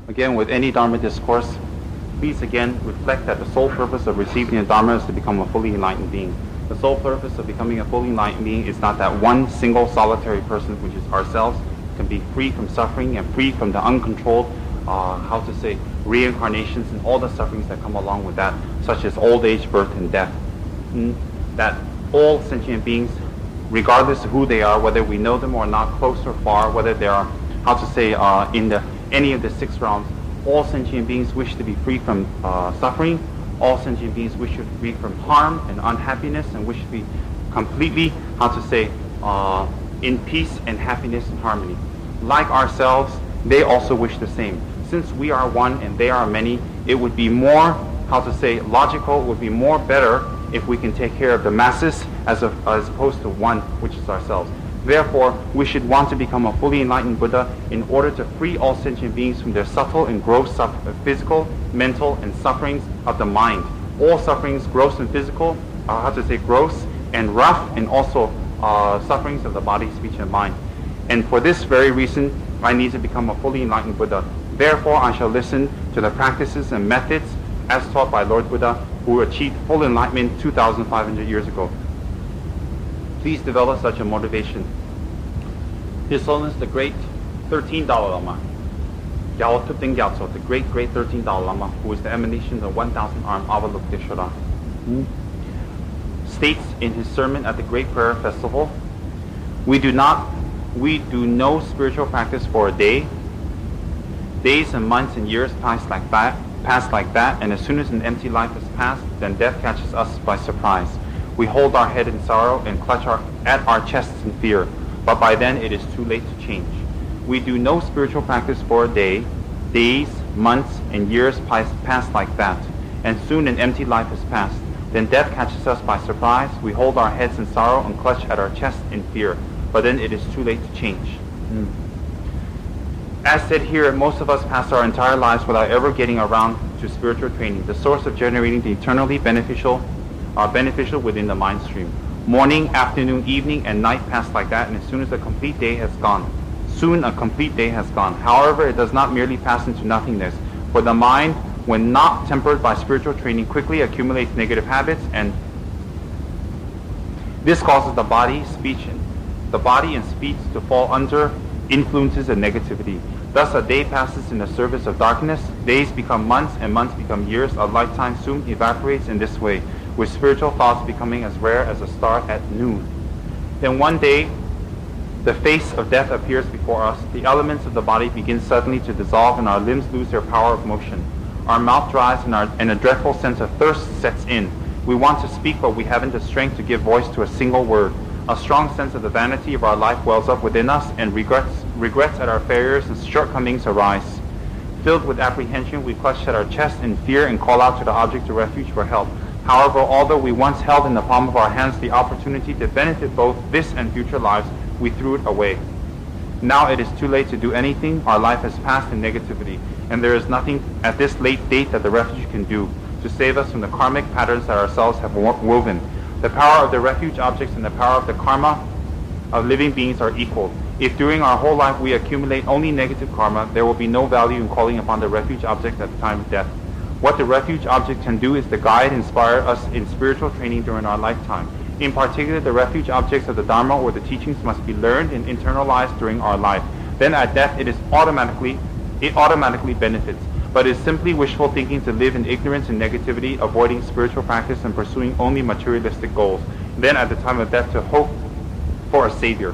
Again, with any Dharma discourse, please again reflect that the sole purpose of receiving the Dharma is to become a fully enlightened being. The sole purpose of becoming a fully enlightened being is not that one single solitary person, which is ourselves, can be free from suffering and free from the uncontrolled, reincarnations and all the sufferings that come along with that, such as old age, birth, and death. That all sentient beings, regardless of who they are, whether we know them or not, close or far, whether they are, in any of the six realms, all sentient beings wish to be free from suffering. All sentient beings wish to be free from harm and unhappiness, and wish to be completely, in peace and happiness and harmony. Like ourselves, they also wish the same. Since we are one and they are many, it would be more, logical, it would be more better if we can take care of the masses as opposed to one, which is ourselves. Therefore, we should want to become a fully enlightened Buddha in order to free all sentient beings from their subtle and gross physical, mental, and sufferings of the mind. All sufferings, gross and physical, gross and rough, and also sufferings of the body, speech, and mind. And for this very reason, I need to become a fully enlightened Buddha. Therefore, I shall listen to the practices and methods as taught by Lord Buddha, who achieved full enlightenment 2,500 years ago. Please develop such a motivation. His Holiness the Great 13th Dalai Lama, the great 13th Dalai Lama, who is the emanation of the 1,000-armed Avalokiteshvara, states in his sermon at the Great Prayer Festival, we do no spiritual practice for a day. Days and months and years pass like that, and as soon as an empty life has passed, then death catches us by surprise. We hold our head in sorrow and clutch at our chests in fear, but by then it is too late to change. We do no spiritual practice for a day. Days, months, and years pass like that, and soon an empty life has passed. Then death catches us by surprise. We hold our heads in sorrow and clutch at our chests in fear, but then it is too late to change. As said here, most of us pass our entire lives without ever getting around to spiritual training, the source of generating the eternally beneficial within the mind stream. Morning, afternoon, evening, and night pass like that, and as soon as a complete day has gone. However, it does not merely pass into nothingness, for the mind, when not tempered by spiritual training, quickly accumulates negative habits, and this causes the body and speech to fall under influences of negativity. Thus, a day passes in the service of darkness, days become months, and months become years. A lifetime soon evaporates in this way, with spiritual thoughts becoming as rare as a star at noon. Then one day, the face of death appears before us. The elements of the body begin suddenly to dissolve, and our limbs lose their power of motion. Our mouth dries, and a dreadful sense of thirst sets in. We want to speak, but we haven't the strength to give voice to a single word. A strong sense of the vanity of our life wells up within us, and regrets at our failures and shortcomings arise. Filled with apprehension, we clutch at our chest in fear and call out to the object of refuge for help. However, although we once held in the palm of our hands the opportunity to benefit both this and future lives, we threw it away. Now it is too late to do anything. Our life has passed in negativity, and there is nothing at this late date that the refuge can do to save us from the karmic patterns that ourselves have woven. The power of the refuge objects and the power of the karma of living beings are equal. If during our whole life we accumulate only negative karma, there will be no value in calling upon the refuge object at the time of death. What the refuge object can do is to guide and inspire us in spiritual training during our lifetime. In particular, the refuge objects of the Dharma or the teachings must be learned and internalized during our life. Then at death it automatically benefits. But it's simply wishful thinking to live in ignorance and negativity, avoiding spiritual practice and pursuing only materialistic goals. Then at the time of death to hope for a savior.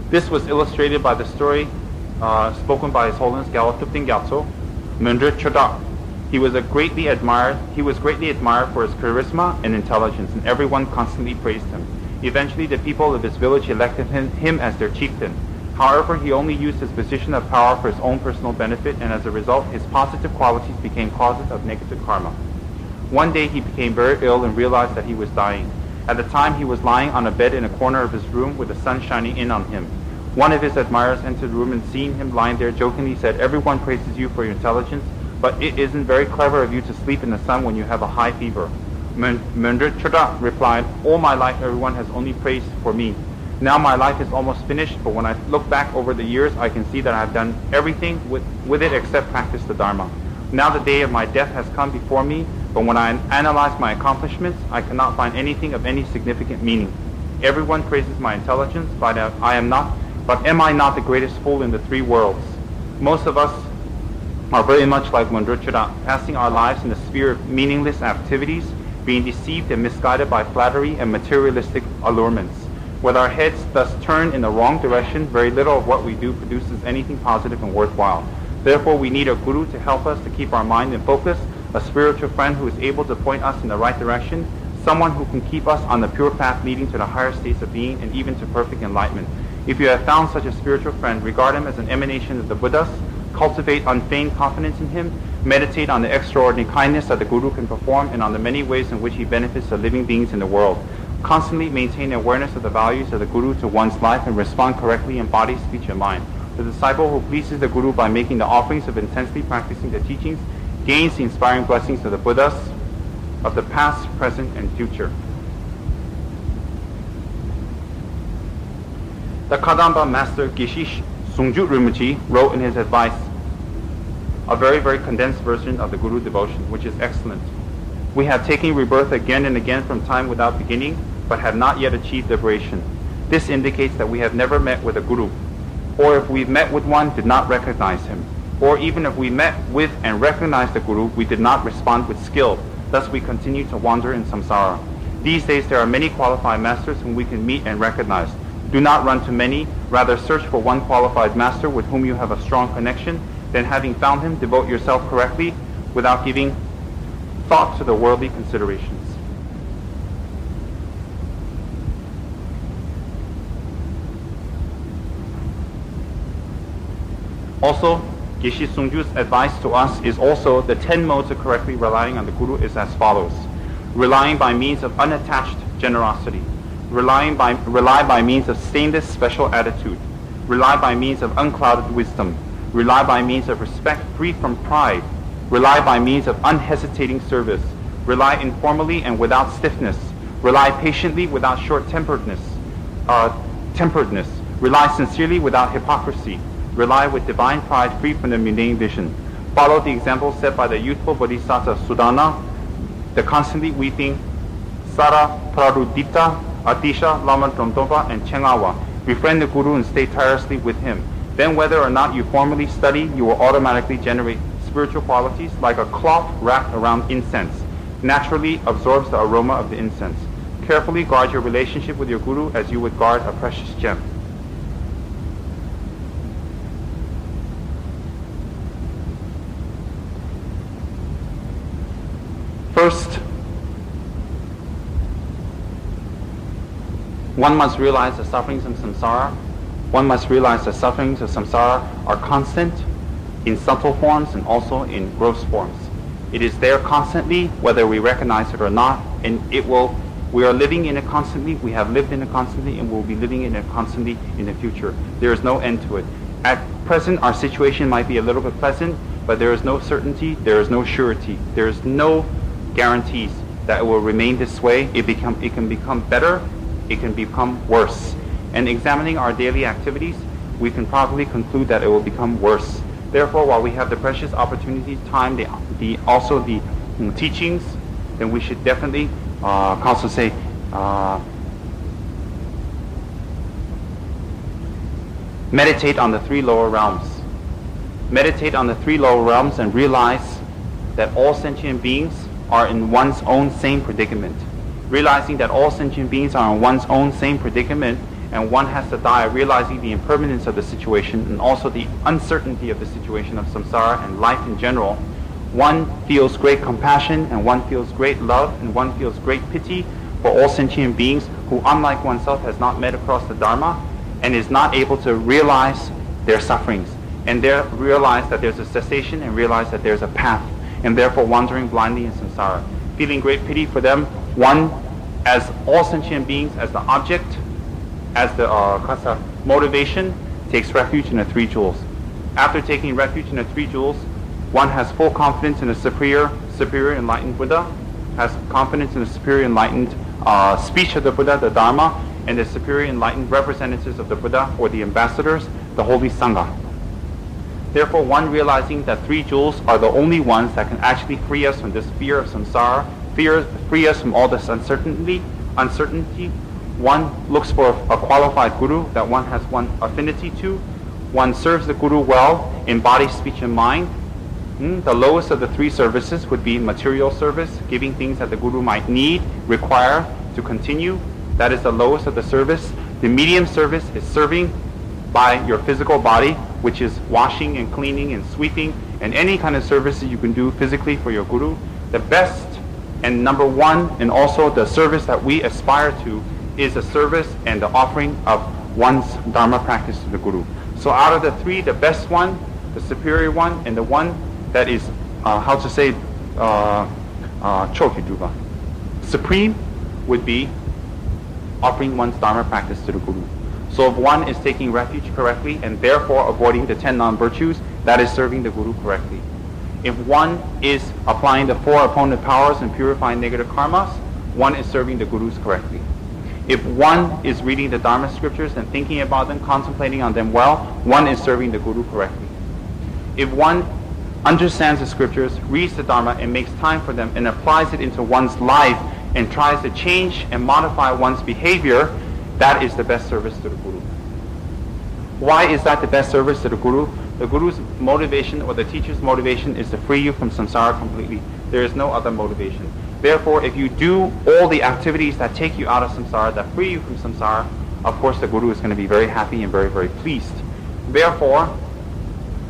This was illustrated by the story spoken by His Holiness Galvatupten Gyatso, Mundra Chodak. He was greatly admired for his charisma and intelligence, and everyone constantly praised him. Eventually, the people of his village elected him as their chieftain. However, he only used his position of power for his own personal benefit, and as a result, his positive qualities became causes of negative karma. One day, he became very ill and realized that he was dying. At the time, he was lying on a bed in a corner of his room with the sun shining in on him. One of his admirers entered the room and seeing him lying there, jokingly said, "Everyone praises you for your intelligence, but it isn't very clever of you to sleep in the sun when you have a high fever." Mandala replied, "All my life everyone has only praised for me. Now my life is almost finished, but when I look back over the years, I can see that I have done everything with it except practice the Dharma. Now the day of my death has come before me, but when I analyze my accomplishments, I cannot find anything of any significant meaning. Everyone praises my intelligence, but am I not the greatest fool in the three worlds? Most of us are very much like Mandala, passing our lives in the sphere of meaningless activities, being deceived and misguided by flattery and materialistic allurements. With our heads thus turned in the wrong direction, very little of what we do produces anything positive and worthwhile. Therefore, we need a guru to help us to keep our mind in focus, a spiritual friend who is able to point us in the right direction, someone who can keep us on the pure path leading to the higher states of being and even to perfect enlightenment. If you have found such a spiritual friend, regard him as an emanation of the Buddhas, cultivate unfeigned confidence in him, meditate on the extraordinary kindness that the guru can perform and on the many ways in which he benefits the living beings in the world. Constantly maintain awareness of the values of the guru to one's life and respond correctly in body, speech, and mind. The disciple who pleases the guru by making the offerings of intensely practicing the teachings gains the inspiring blessings of the Buddhas of the past, present, and future." The Kadamba master Geshe Tsem Rinpoche wrote in his advice a very, very condensed version of the Guru devotion, which is excellent. "We have taken rebirth again and again from time without beginning, but have not yet achieved liberation. This indicates that we have never met with a Guru, or if we've met with one, did not recognize him, or even if we met with and recognized the Guru, we did not respond with skill. Thus we continue to wander in samsara. These days there are many qualified masters whom we can meet and recognize. Do not run to many, rather search for one qualified master with whom you have a strong connection. Then having found him, devote yourself correctly without giving thought to the worldly considerations." Also, Geshe Tsungju's advice to us is also the 10 modes of correctly relying on the Guru is as follows. Relying by means of unattached generosity. Rely by means of stainless special attitude. Rely by means of unclouded wisdom. Rely by means of respect free from pride. Rely by means of unhesitating service. Rely informally and without stiffness. Rely patiently without short-temperedness. Rely sincerely without hypocrisy. Rely with divine pride free from the mundane vision. Follow the example set by the youthful Bodhisattva Sudana, the constantly weeping Sara Prarudita, Atisha, Lama Tromtopa, and Chengawa. Befriend the Guru and stay tirelessly with him. Then whether or not you formally study, you will automatically generate spiritual qualities like a cloth wrapped around incense. Naturally absorbs the aroma of the incense. Carefully guard your relationship with your Guru as you would guard a precious gem. First, one must realize the sufferings of samsara. One must realize the sufferings of samsara are constant in subtle forms and also in gross forms. It is there constantly, whether we recognize it or not, and we are living in it constantly, we have lived in it constantly, and we'll be living in it constantly in the future. There is no end to it. At present, our situation might be a little bit pleasant, but there is no certainty, there is no surety, there is no guarantees that it will remain this way. It can become better, it can become worse. And examining our daily activities, we can probably conclude that it will become worse. Therefore, while we have the precious opportunity, time, the teachings, then we should definitely also say meditate on the three lower realms. Meditate on the three lower realms and realize that all sentient beings are in one's own same predicament. Realizing that all sentient beings are in one's own same predicament, and one has to die, realizing the impermanence of the situation and also the uncertainty of the situation of samsara and life in general, one feels great compassion and one feels great love and one feels great pity for all sentient beings who, unlike oneself, has not met across the Dharma and is not able to realize their sufferings and realize that there's a cessation and realize that there's a path, and therefore wandering blindly in samsara. Feeling great pity for them, one, as all sentient beings, as the object, as the motivation, takes refuge in the three jewels. After taking refuge in the three jewels, one has full confidence in a superior enlightened Buddha, has confidence in the superior enlightened speech of the Buddha, the Dharma, and the superior enlightened representatives of the Buddha or the ambassadors, the Holy Sangha. Therefore, one realizing that 3 jewels are the only ones that can actually free us from this fear of samsara, free us from all this uncertainty, one looks for a qualified guru that one has one affinity to. One serves the guru well in body, speech, and mind. The lowest of the 3 services would be material service, giving things that the guru might need, require to continue. That is the lowest of the service. The medium service is serving by your physical body, which is washing and cleaning and sweeping and any kind of service that you can do physically for your guru. The best and number 1, and also the service that we aspire to, is the service and the offering of one's Dharma practice to the guru. So out of the 3, the best one, the superior one, and the one that is, supreme would be offering one's Dharma practice to the guru. So if one is taking refuge correctly and therefore avoiding the 10 non-virtues, that is serving the guru correctly. If one is applying the 4 opponent powers and purifying negative karmas, one is serving the gurus correctly. If one is reading the Dharma scriptures and thinking about them, contemplating on them well, one is serving the guru correctly. If one understands the scriptures, reads the Dharma, and makes time for them and applies it into one's life and tries to change and modify one's behavior, that is the best service to the guru. Why is that the best service to the guru? The guru's motivation or the teacher's motivation is to free you from samsara completely. There is no other motivation. Therefore, if you do all the activities that take you out of samsara, that free you from samsara, of course the guru is going to be very happy and very, very pleased. Therefore,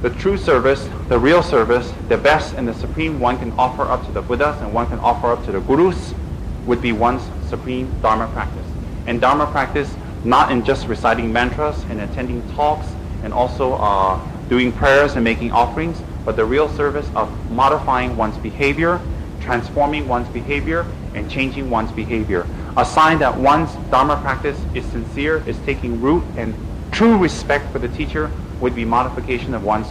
the true service, the real service, the best and the supreme one can offer up to the Buddhas and one can offer up to the gurus would be one's supreme Dharma practice. And Dharma practice, not in just reciting mantras and attending talks and also doing prayers and making offerings, but the real service of modifying one's behavior, transforming one's behavior, and changing one's behavior. A sign that one's Dharma practice is sincere, is taking root, and true respect for the teacher would be modification of one's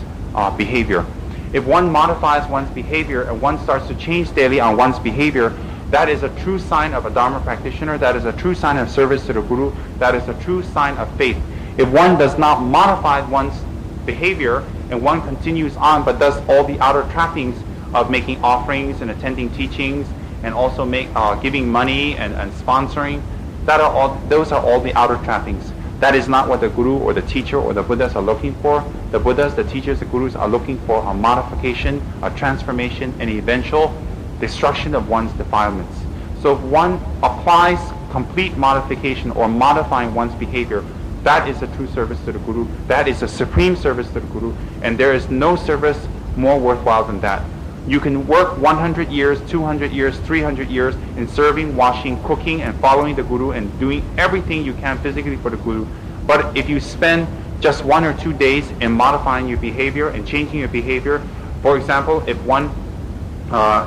behavior. If one modifies one's behavior and one starts to change daily on one's behavior, that is a true sign of a Dharma practitioner, that is a true sign of service to the guru, that is a true sign of faith. If one does not modify one's behavior and one continues on but does all the outer trappings of making offerings and attending teachings and also giving money and sponsoring, those are all the outer trappings. That is not what the guru or the teacher or the Buddhas are looking for. The Buddhas, the teachers, the gurus are looking for a modification, a transformation, and eventual destruction of one's defilements. So if one applies complete modification or modifying one's behavior, that is a true service to the guru. That is a supreme service to the guru. And there is no service more worthwhile than that. You can work 100 years, 200 years, 300 years in serving, washing, cooking, and following the guru and doing everything you can physically for the guru. But if you spend just 1 or 2 days in modifying your behavior and changing your behavior, for example, if one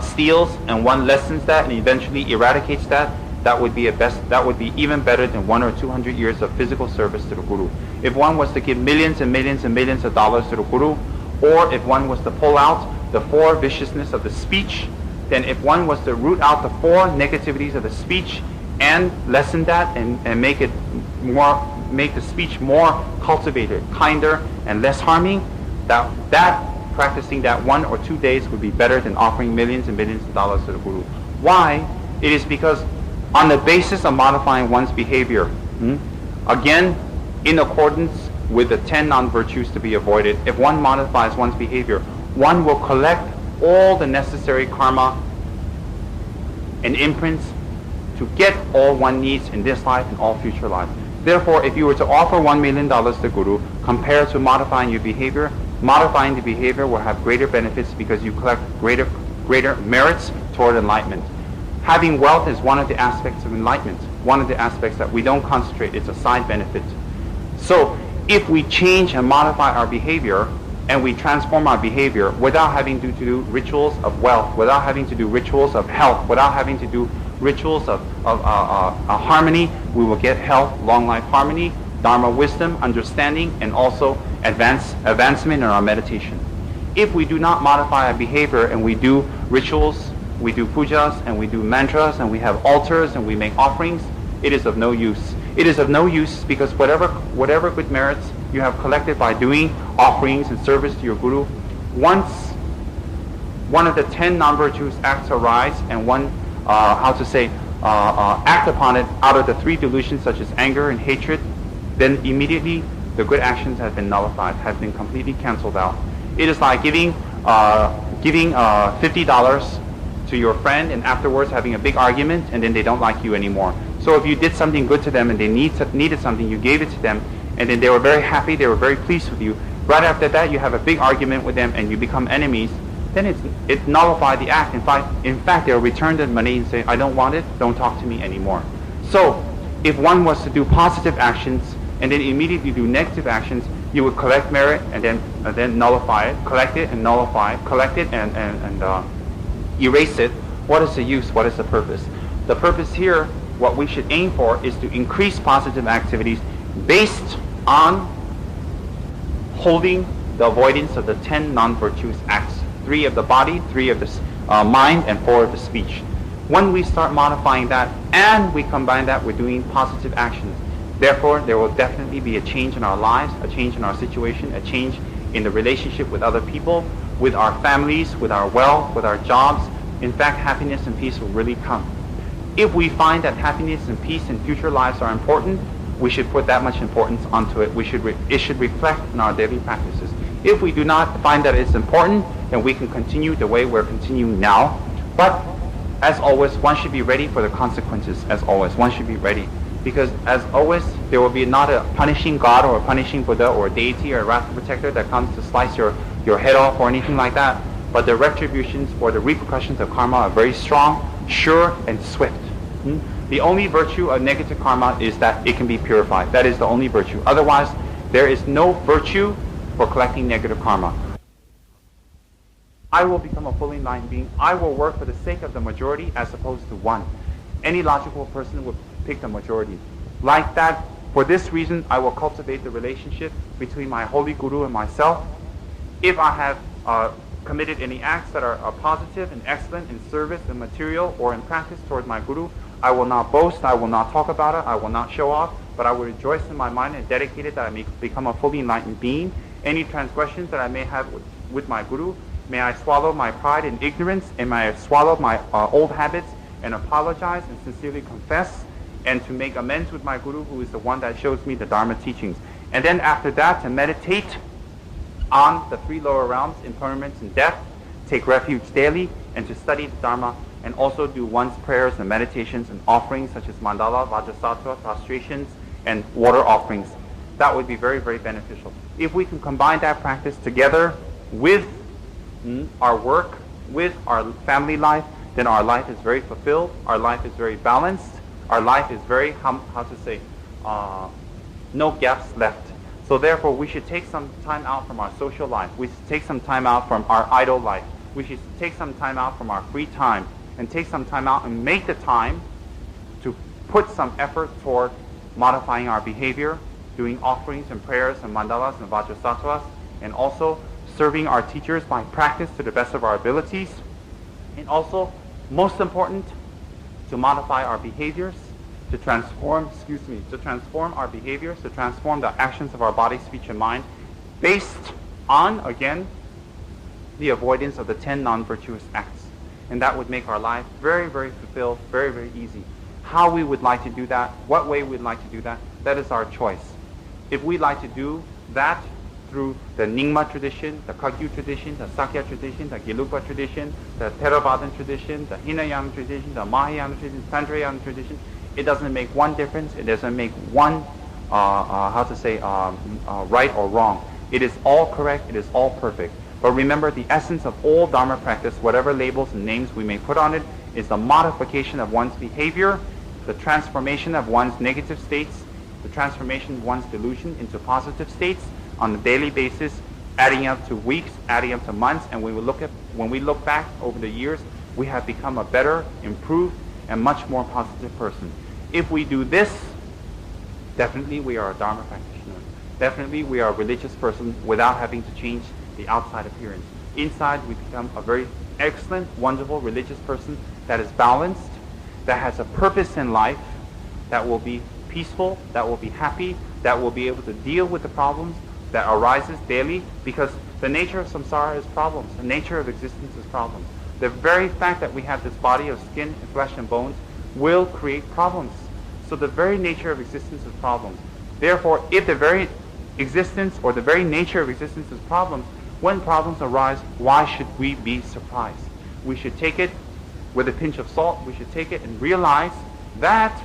steals and one lessens that and eventually eradicates that, that would be even better than 100 or 200 years of physical service to the guru. If one was to give millions and millions and millions of dollars to the guru, or if one was to pull out the 4 viciousness of the speech, then if one was to root out the 4 negativities of the speech and lessen that and make the speech more cultivated, kinder, and less harming, that practicing that 1 or 2 days would be better than offering millions and millions of dollars to the guru. Why? It is because on the basis of modifying one's behavior, again, in accordance with the 10 non-virtues to be avoided, if one modifies one's behavior, one will collect all the necessary karma and imprints to get all one needs in this life and all future life. Therefore, if you were to offer $1 million to Guru, compared to modifying your behavior, modifying the behavior will have greater benefits because you collect greater merits toward enlightenment. Having wealth is one of the aspects of enlightenment, one of the aspects that we don't concentrate. It's a side benefit. So if we change and modify our behavior and we transform our behavior without having to do rituals of wealth, without having to do rituals of health, without having to do rituals of harmony, we will get health, long life harmony, Dharma wisdom, understanding, and also advancement in our meditation. If we do not modify our behavior and we do rituals we do pujas and we do mantras and we have altars and we make offerings, it is of no use. It is of no use because whatever good merits you have collected by doing offerings and service to your Guru, once one of the 10 non-virtuous acts arise and one, act upon it out of the 3 delusions such as anger and hatred, then immediately the good actions have been nullified, have been completely cancelled out. It is like giving $50 to your friend and afterwards having a big argument and then they don't like you anymore. So if you did something good to them and they needed something, you gave it to them and then they were very happy, they were very pleased with you. Right after that you have a big argument with them and you become enemies, then it nullified the act. In fact, they'll return the money and say, I don't want it, don't talk to me anymore. So if one was to do positive actions and then immediately do negative actions, you would collect merit and then nullify it, collect it and nullify it, collect it and erase it. What is the use? What is the purpose? The purpose here, what we should aim for, is to increase positive activities based on holding the avoidance of the 10 non-virtuous acts. 3 of the body, 3 of the mind, and 4 of the speech. When we start modifying that and we combine that with doing positive actions, therefore there will definitely be a change in our lives, a change in our situation, a change in the relationship with other people, with our families, with our wealth, with our jobs. In fact, happiness and peace will really come. If we find that happiness and peace in future lives are important, we should put that much importance onto it. It should reflect in our daily practices. If we do not find that it's important, then we can continue the way we're continuing now. But as always, one should be ready for the consequences. As always, one should be ready. Because as always, there will be not a punishing God or a punishing Buddha or a deity or a wrath protector that comes to slice your head off or anything like that. But the retributions or the repercussions of karma are very strong, sure, and swift. The only virtue of negative karma is that it can be purified. That is the only virtue. Otherwise, there is no virtue for collecting negative karma. I will become a fully enlightened being. I will work for the sake of the majority as opposed to one. Any logical person would pick the majority. Like that, for this reason, I will cultivate the relationship between my holy Guru and myself. If I have committed any acts that are positive and excellent in service and material or in practice towards my Guru, I will not boast, I will not talk about it, I will not show off, but I will rejoice in my mind and dedicate it that I may become a fully enlightened being. Any transgressions that I may have with my Guru, may I swallow my pride and ignorance, and may I swallow my old habits and apologize and sincerely confess and to make amends with my Guru, who is the one that shows me the Dharma teachings. And then after that, to meditate on the 3 lower realms, impermanence and death, take refuge daily, and to study the Dharma, and also do one's prayers and meditations and offerings such as Mandala, Bodhisattva, prostrations, and water offerings. That would be very, very beneficial. If we can combine that practice together with our work, with our family life, then our life is very fulfilled, our life is very balanced, our life is very, no gaps left. So therefore, we should take some time out from our social life. We should take some time out from our idle life. We should take some time out from our free time and take some time out and make the time to put some effort toward modifying our behavior, doing offerings and prayers and mandalas and vajrasattvas, and also serving our teachers by practice to the best of our abilities. And also, most important, to modify our behaviors, to transform our behaviors, to transform the actions of our body, speech, and mind, based on, again, the avoidance of the 10 non-virtuous acts. And that would make our life very, very fulfilled, very, very easy. How we would like to do that, what way we'd like to do that, that is our choice. If we'd like to do that through the Nyingma tradition, the Kagyu tradition, the Sakya tradition, the Gelugpa tradition, the Theravadan tradition, the Hinayana tradition, the Mahayana tradition, Tantrayana tradition, it doesn't make one difference. It doesn't make one, right or wrong. It is all correct. It is all perfect. But remember, the essence of all Dharma practice, whatever labels and names we may put on it, is the modification of one's behavior, the transformation of one's negative states, the transformation of one's delusion into positive states on a daily basis, adding up to weeks, adding up to months, and when we look back over the years, we have become a better, improved, and much more positive person. If we do this, definitely we are a Dharma practitioner. Definitely we are a religious person without having to change the outside appearance. inside we become a very excellent, wonderful, religious person that is balanced, that has a purpose in life, that will be peaceful, that will be happy, that will be able to deal with the problems that arises daily, because the nature of samsara is problems. The nature of existence is problems. The very fact that we have this body of skin and flesh and bones will create problems. So the very nature of existence is problems. Therefore, if the very existence or the very nature of existence is problems, when problems arise, why should we be surprised? We should take it with a pinch of salt. We should take it and realize that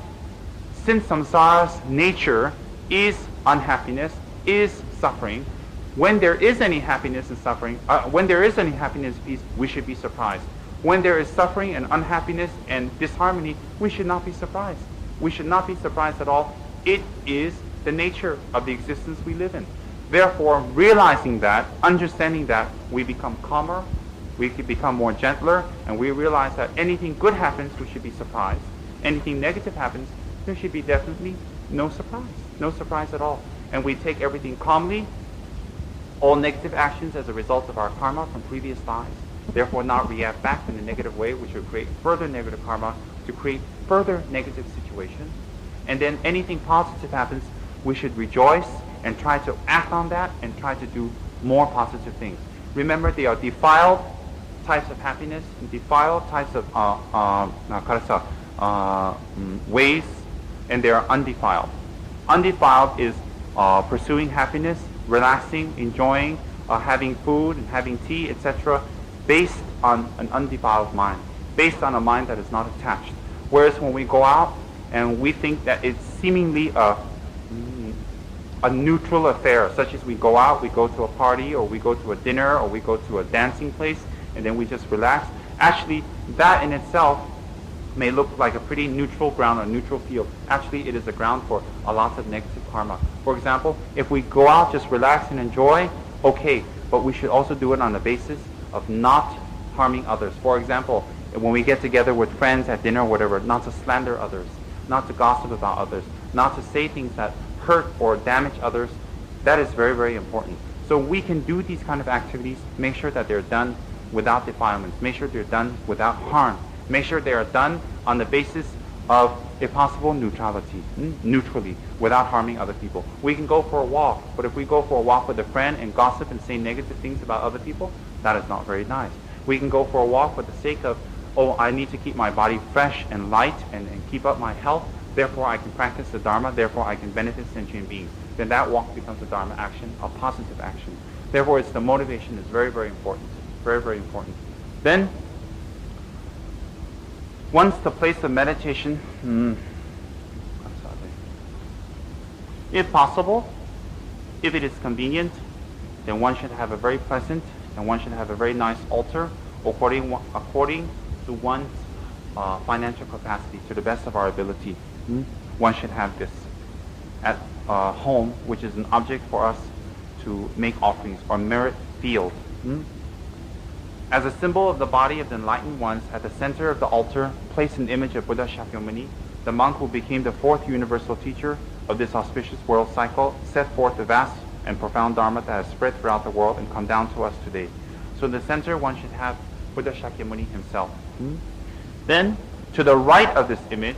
since samsara's nature is unhappiness, is suffering, when there is any happiness and suffering, when there is any happiness and peace, we should be surprised. When there is suffering and unhappiness and disharmony, we should not be surprised. We should not be surprised at all. It is the nature of the existence we live in. Therefore, realizing that, understanding that, we become calmer, we can become more gentler, and we realize that anything good happens, we should be surprised. Anything negative happens, there should be definitely no surprise at all. And we take everything calmly, all negative actions as a result of our karma from previous lives, therefore not react back in a negative way, which will create further negative karma to create further negative situations. And then anything positive happens, we should rejoice and try to act on that and try to do more positive things. Remember, they are defiled types of happiness, defiled types of ways, and they are undefiled. Undefiled is pursuing happiness, relaxing, enjoying, having food and having tea, etc., based on an undefiled mind, based on a mind that is not attached. Whereas when we go out and we think that it's seemingly a neutral affair, such as we go out, we go to a party, or we go to a dinner, or we go to a dancing place, and then we just relax. Actually, that in itself may look like a pretty neutral ground or neutral field. Actually, it is a ground for a lot of negative karma. For example, if we go out, just relax and enjoy, okay, but we should also do it on the basis of not harming others. For example, when we get together with friends at dinner or whatever, not to slander others, not to gossip about others, not to say things that hurt or damage others. That is very, very important. So we can do these kind of activities, make sure that they're done without defilements, make sure they're done without harm, make sure they are done on the basis of, if possible, neutrality, neutrally, without harming other people. We can go for a walk, but if we go for a walk with a friend and gossip and say negative things about other people, that is not very nice. We can go for a walk for the sake of, oh, I need to keep my body fresh and light and keep up my health, therefore I can practice the Dharma, therefore I can benefit sentient beings. Then that walk becomes a Dharma action, a positive action. Therefore, it's the motivation is very, very important. Very, very important. Then, once the place of meditation, if possible, if it is convenient, then one should have a very pleasant and one should have a very nice altar according to one's financial capacity, to the best of our ability. One should have this at home, which is an object for us to make offerings, or merit field. As a symbol of the body of the enlightened ones, at the center of the altar, place an image of Buddha Shakyamuni, the monk who became the fourth universal teacher of this auspicious world cycle, set forth the vast and profound Dharma that has spread throughout the world and come down to us today. So in the center, one should have Buddha Shakyamuni himself. Then, to the right of this image,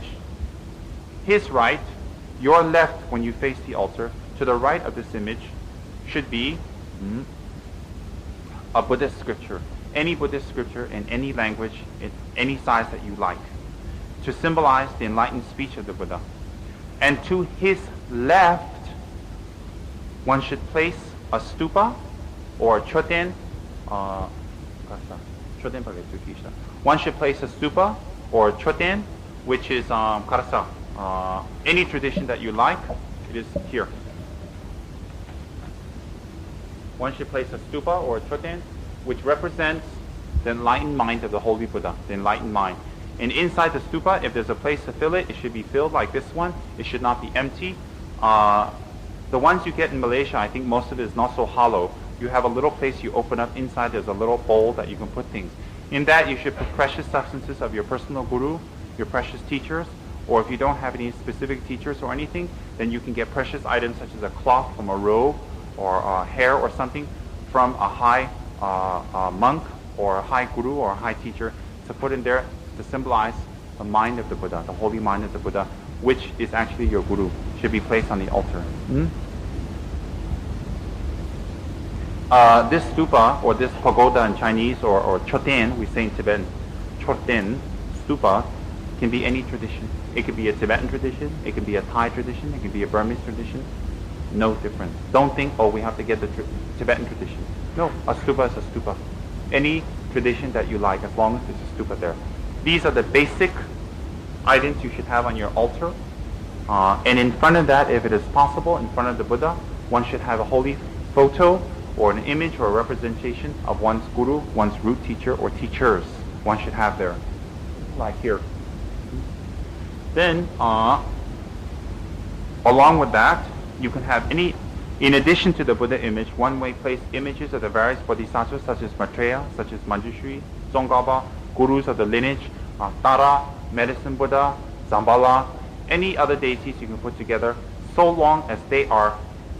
his right, your left when you face the altar, to the right of this image should be a Buddhist scripture. Any Buddhist scripture in any language, in any size that you like, to symbolize the enlightened speech of the Buddha. And to his left, one should place a stupa or a choten. One should place a stupa or a choten, which is any tradition that you like. It is here. One should place a stupa or a choten, which represents the enlightened mind of the Holy Buddha, the enlightened mind. And inside the stupa, if there's a place to fill it, it should be filled like this one. It should not be empty. The ones you get in Malaysia, I think most of it is not so hollow. You have a little place you open up inside, there's a little bowl that you can put things. In that, you should put precious substances of your personal guru, your precious teachers, or if you don't have any specific teachers or anything, then you can get precious items such as a cloth from a robe or hair or something from a high monk or a high guru or a high teacher to put in there to symbolize the mind of the Buddha, the holy mind of the Buddha, which is actually your guru, should be placed on the altar. This stupa, or this pagoda in Chinese, or choten, we say in Tibetan, choten, stupa, can be any tradition. It could be a Tibetan tradition, it could be a Thai tradition, it could be a Burmese tradition. No difference. Don't think, oh, we have to get the Tibetan tradition. No, a stupa is a stupa. Any tradition that you like, as long as there's a stupa there. These are the basic items you should have on your altar. And in front of that, if it is possible, in front of the Buddha, one should have a holy photo or an image or a representation of one's guru, one's root teacher or teachers. One should have there, like here. Then, along with that, you can have any, in addition to the Buddha image, one may place images of the various Bodhisattvas such as Maitreya, such as Manjushri, Tsongkhapa, gurus of the lineage, Tara, Medicine Buddha, Zambala, any other deities you can put together, so long as they are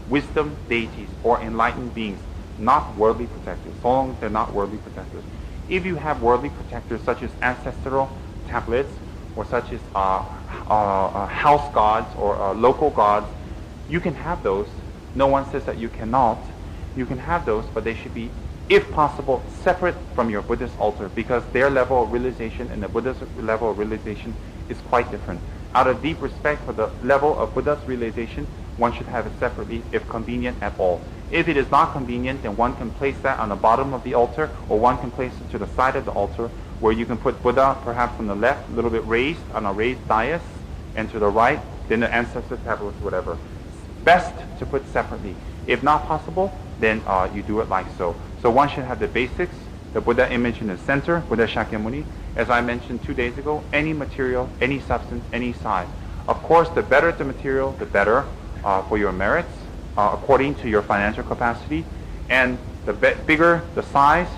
wisdom deities or enlightened beings, not worldly protectors, so long as they're not worldly protectors. If you have worldly protectors such as ancestral tablets or such as house gods or local gods, you can have those. No one says that you cannot. You can have those, but they should be, if possible, separate from your Buddhist altar, because their level of realization and the Buddha's level of realization is quite different. Out of deep respect for the level of Buddha's realization, one should have it separately if convenient at all. If it is not convenient, then one can place that on the bottom of the altar, or one can place it to the side of the altar, where you can put Buddha perhaps on the left, a little bit raised, on a raised dais, and to the right, then the ancestor tablets, whatever. Best to put separately. If not possible, then you do it like so. So one should have the basics, the Buddha image in the center, Buddha Shakyamuni. As I mentioned 2 days ago, any material, any substance, any size. Of course, the better the material, the better for your merits, according to your financial capacity. And the bigger the size,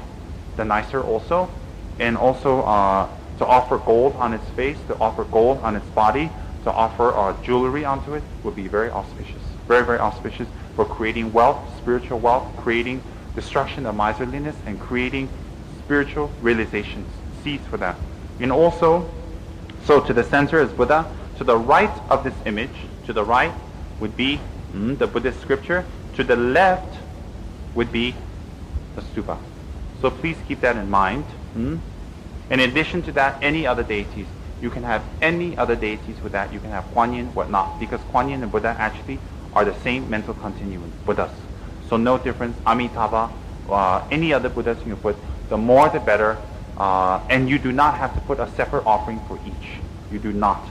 the nicer also. And also to offer gold on its face, to offer gold on its body, to offer jewelry onto it would be very auspicious. Very, very auspicious for creating wealth, spiritual wealth, creating destruction of miserliness, and creating spiritual realizations, seeds for that. And also, so to the center is Buddha. To the right of this image, to the right would be the Buddhist scripture. To the left would be the stupa. So please keep that in mind. In addition to that, any other deities. You can have any other deities with that. You can have Kuan Yin, whatnot, because Kuan Yin and Buddha actually are the same mental continuum, Buddhas. So no difference. Amitabha, any other Buddhas you can put, the more the better. And you do not have to put a separate offering for each. You do not.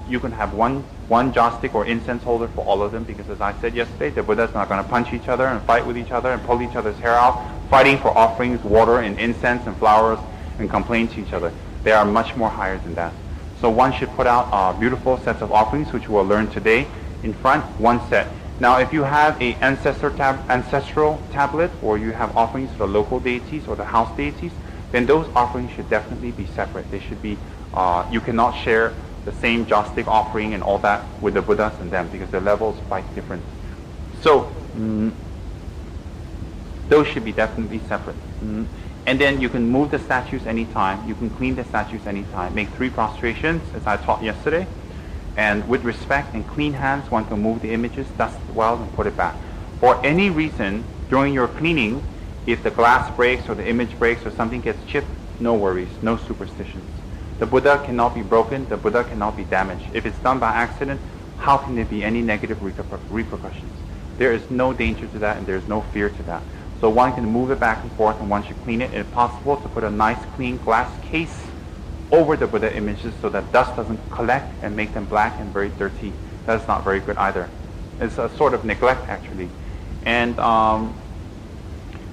You can have one joss stick or incense holder for all of them, because as I said yesterday, the Buddhas are not going to punch each other and fight with each other and pull each other's hair out, fighting for offerings, water and incense and flowers, and complain to each other. They are much more higher than that. So one should put out beautiful sets of offerings, which we'll learn today. In front, one set. Now, if you have a ancestral tablet, or you have offerings to the local deities or the house deities, then those offerings should definitely be separate. They should be, you cannot share the same joss stick offering and all that with the Buddhas and them, because the level is quite different. So, those should be definitely separate. And then you can move the statues anytime. You can clean the statues anytime. Make 3 prostrations, as I taught yesterday. And with respect and clean hands, one can move the images, dust it well, and put it back. For any reason, during your cleaning, if the glass breaks or the image breaks or something gets chipped, no worries, no superstitions. The Buddha cannot be broken, the Buddha cannot be damaged. If it's done by accident, how can there be any negative repercussions? There is no danger to that, and there is no fear to that. So one can move it back and forth, and one should clean it. If possible, to put a nice clean glass case over the Buddha images so that dust doesn't collect and make them black and very dirty. That's not very good either. It's a sort of neglect, actually. And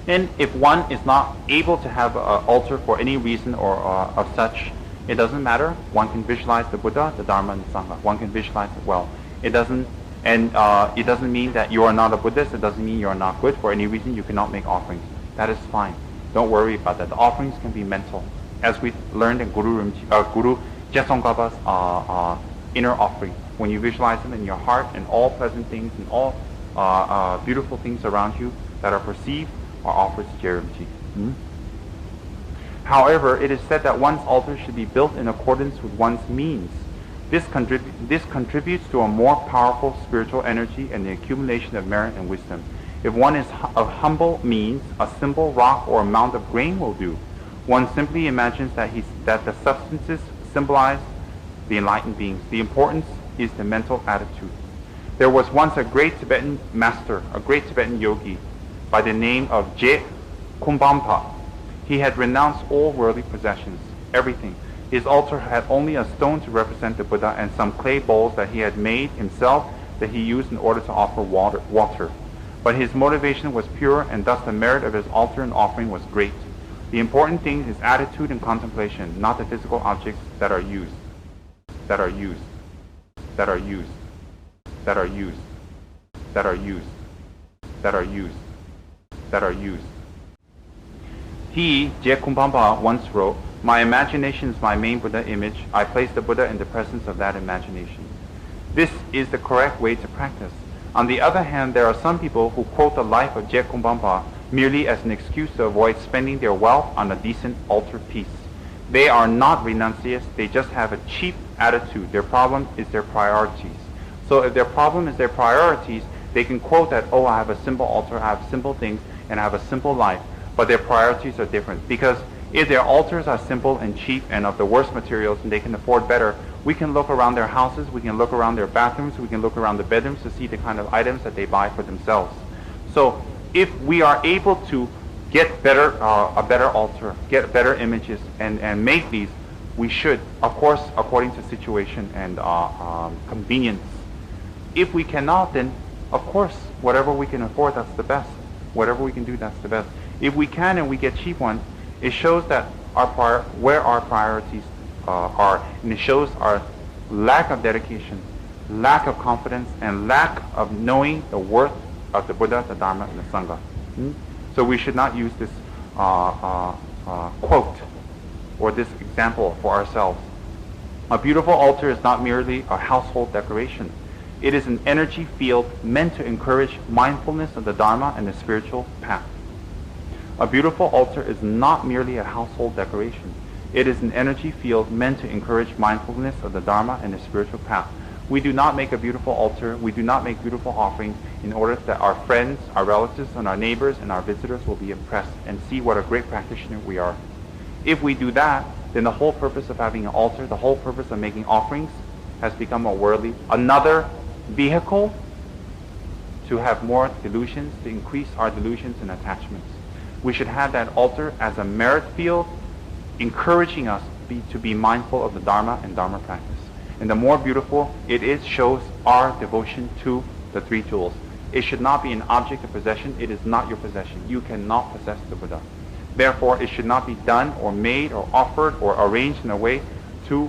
if one is not able to have an altar for any reason or of such, it doesn't matter. One can visualize the Buddha, the Dharma, and the Sangha. One can visualize it well. It doesn't mean that you are not a Buddhist. It doesn't mean you are not good. For any reason, you cannot make offerings. That is fine. Don't worry about that. The offerings can be mental, as we learned in Guru Tsongkhapa's inner offering. When you visualize them in your heart, and all pleasant things and all beautiful things around you that are perceived are offered to Rinpoche. However, it is said that one's altar should be built in accordance with one's means. This contributes to a more powerful spiritual energy and the accumulation of merit and wisdom. If one is of humble means, a simple rock or a mound of grain will do. One simply imagines that the substances symbolize the enlightened beings. The importance is the mental attitude. There was once a great Tibetan master, a great Tibetan yogi, by the name of Je Kumbampa. He had renounced all worldly possessions, everything. His altar had only a stone to represent the Buddha and some clay bowls that he had made himself that he used in order to offer water. But his motivation was pure, and thus the merit of his altar and offering was great. The important thing is attitude and contemplation, not the physical objects that are used. He, Je Kumbampa, once wrote, "My imagination is my main Buddha image. I place the Buddha in the presence of that imagination." This is the correct way to practice. On the other hand, there are some people who quote the life of Je Kumbampa merely as an excuse to avoid spending their wealth on a decent altar piece. They are not renunciates, they just have a cheap attitude. Their problem is their priorities. So if their problem is their priorities, they can quote that, oh, I have a simple altar, I have simple things, and I have a simple life. But their priorities are different. Because if their altars are simple and cheap and of the worst materials and they can afford better, we can look around their houses, we can look around their bathrooms, we can look around the bedrooms to see the kind of items that they buy for themselves. So if we are able to get a better altar, get better images, and make these, we should, of course, according to situation and convenience. If we cannot, then, of course, whatever we can afford, that's the best. Whatever we can do, that's the best. If we can and we get cheap ones, it shows that where our priorities are, and it shows our lack of dedication, lack of confidence, and lack of knowing the worth of the Buddha, the Dharma, and the Sangha. So we should not use this quote or this example for ourselves. A beautiful altar is not merely a household decoration. It is an energy field meant to encourage mindfulness of the Dharma and the spiritual path. A beautiful altar is not merely a household decoration. It is an energy field meant to encourage mindfulness of the Dharma and the spiritual path. We do not make a beautiful altar, we do not make beautiful offerings in order that our friends, our relatives, and our neighbors and our visitors will be impressed and see what a great practitioner we are. If we do that, then the whole purpose of having an altar, the whole purpose of making offerings has become another vehicle to have more delusions, to increase our delusions and attachments. We should have that altar as a merit field, encouraging us to be mindful of the Dharma and Dharma practice. And the more beautiful it is, shows our devotion to the three jewels. It should not be an object of possession. It is not your possession. You cannot possess the Buddha. Therefore, it should not be done or made or offered or arranged in a way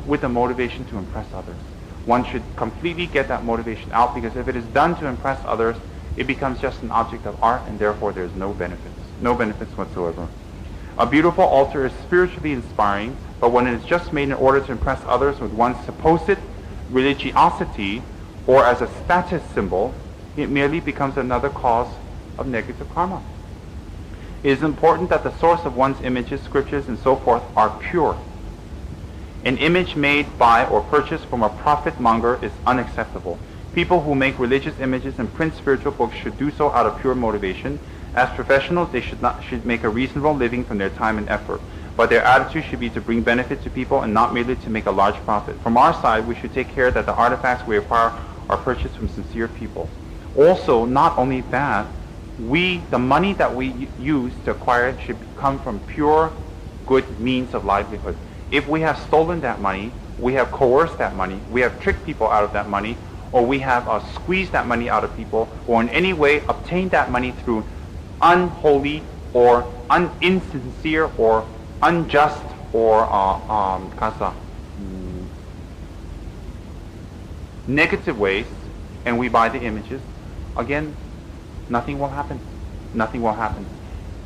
with the motivation to impress others. One should completely get that motivation out, because if it is done to impress others, it becomes just an object of art, and therefore there's no benefits whatsoever. A beautiful altar is spiritually inspiring, but when it is just made in order to impress others with one's supposed religiosity or as a status symbol, it merely becomes another cause of negative karma. It is important that the source of one's images, scriptures, and so forth are pure. An image made by or purchased from a profit monger is unacceptable. People who make religious images and print spiritual books should do so out of pure motivation. As professionals, they should make a reasonable living from their time and effort. But their attitude should be to bring benefit to people and not merely to make a large profit. From our side, we should take care that the artifacts we acquire are purchased from sincere people. Also, not only that, the money that we use to acquire it should come from pure, good means of livelihood. If we have stolen that money, we have coerced that money, we have tricked people out of that money, or we have squeezed that money out of people, or in any way obtained that money through unholy or insincere or unjust or negative ways, and we buy the images, again, nothing will happen. Nothing will happen.